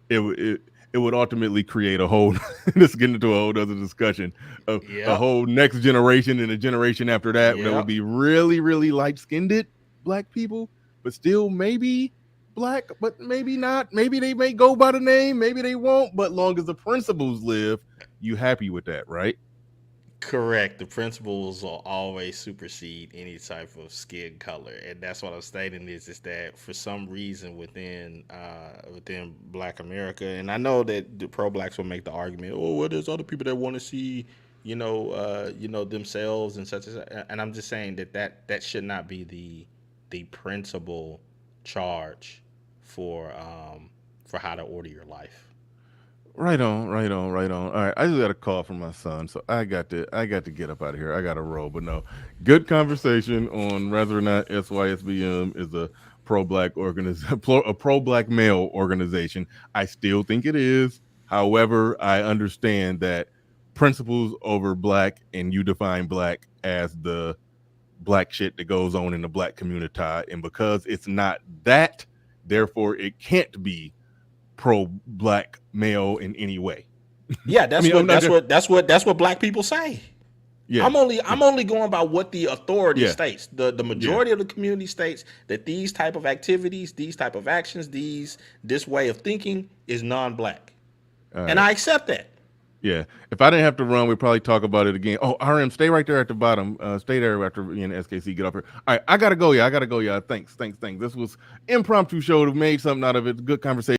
It would ultimately create a whole this is getting into a whole other discussion of a whole next generation and a generation after that that would be really, really light-skinned black people, but still maybe black, but maybe not. Maybe they may go by the name, maybe they won't, but long as the principles live, you happy with that, right? Correct. The principles will always supersede any type of skin color, and that's what I'm stating is that for some reason within Black America, and I know that the pro-blacks will make the argument, oh, well, there's other people that want to see, themselves and such, and I'm just saying that should not be the principal charge for how to order your life. Right on. All right, I just got a call from my son, so I got to get up out of here. I got to roll, but no, good conversation on whether or not SYSBM is a pro-black organization, a pro-black male organization. I still think it is. However, I understand that principles over black, and you define black as the black shit that goes on in the black community, and because it's not that, therefore it can't be pro-black male in any way. Yeah, that's what black people say. Yeah, I'm only going by what the authority states. The majority of the community states that these type of activities, these type of actions, this way of thinking is non-black, and I accept that. Yeah, if I didn't have to run, we'd probably talk about it again. Oh, RM, stay right there at the bottom. Stay there after me and SKC get up here. All right, I gotta go, y'all. Thanks. This was impromptu show. Made something out of it. Good conversation.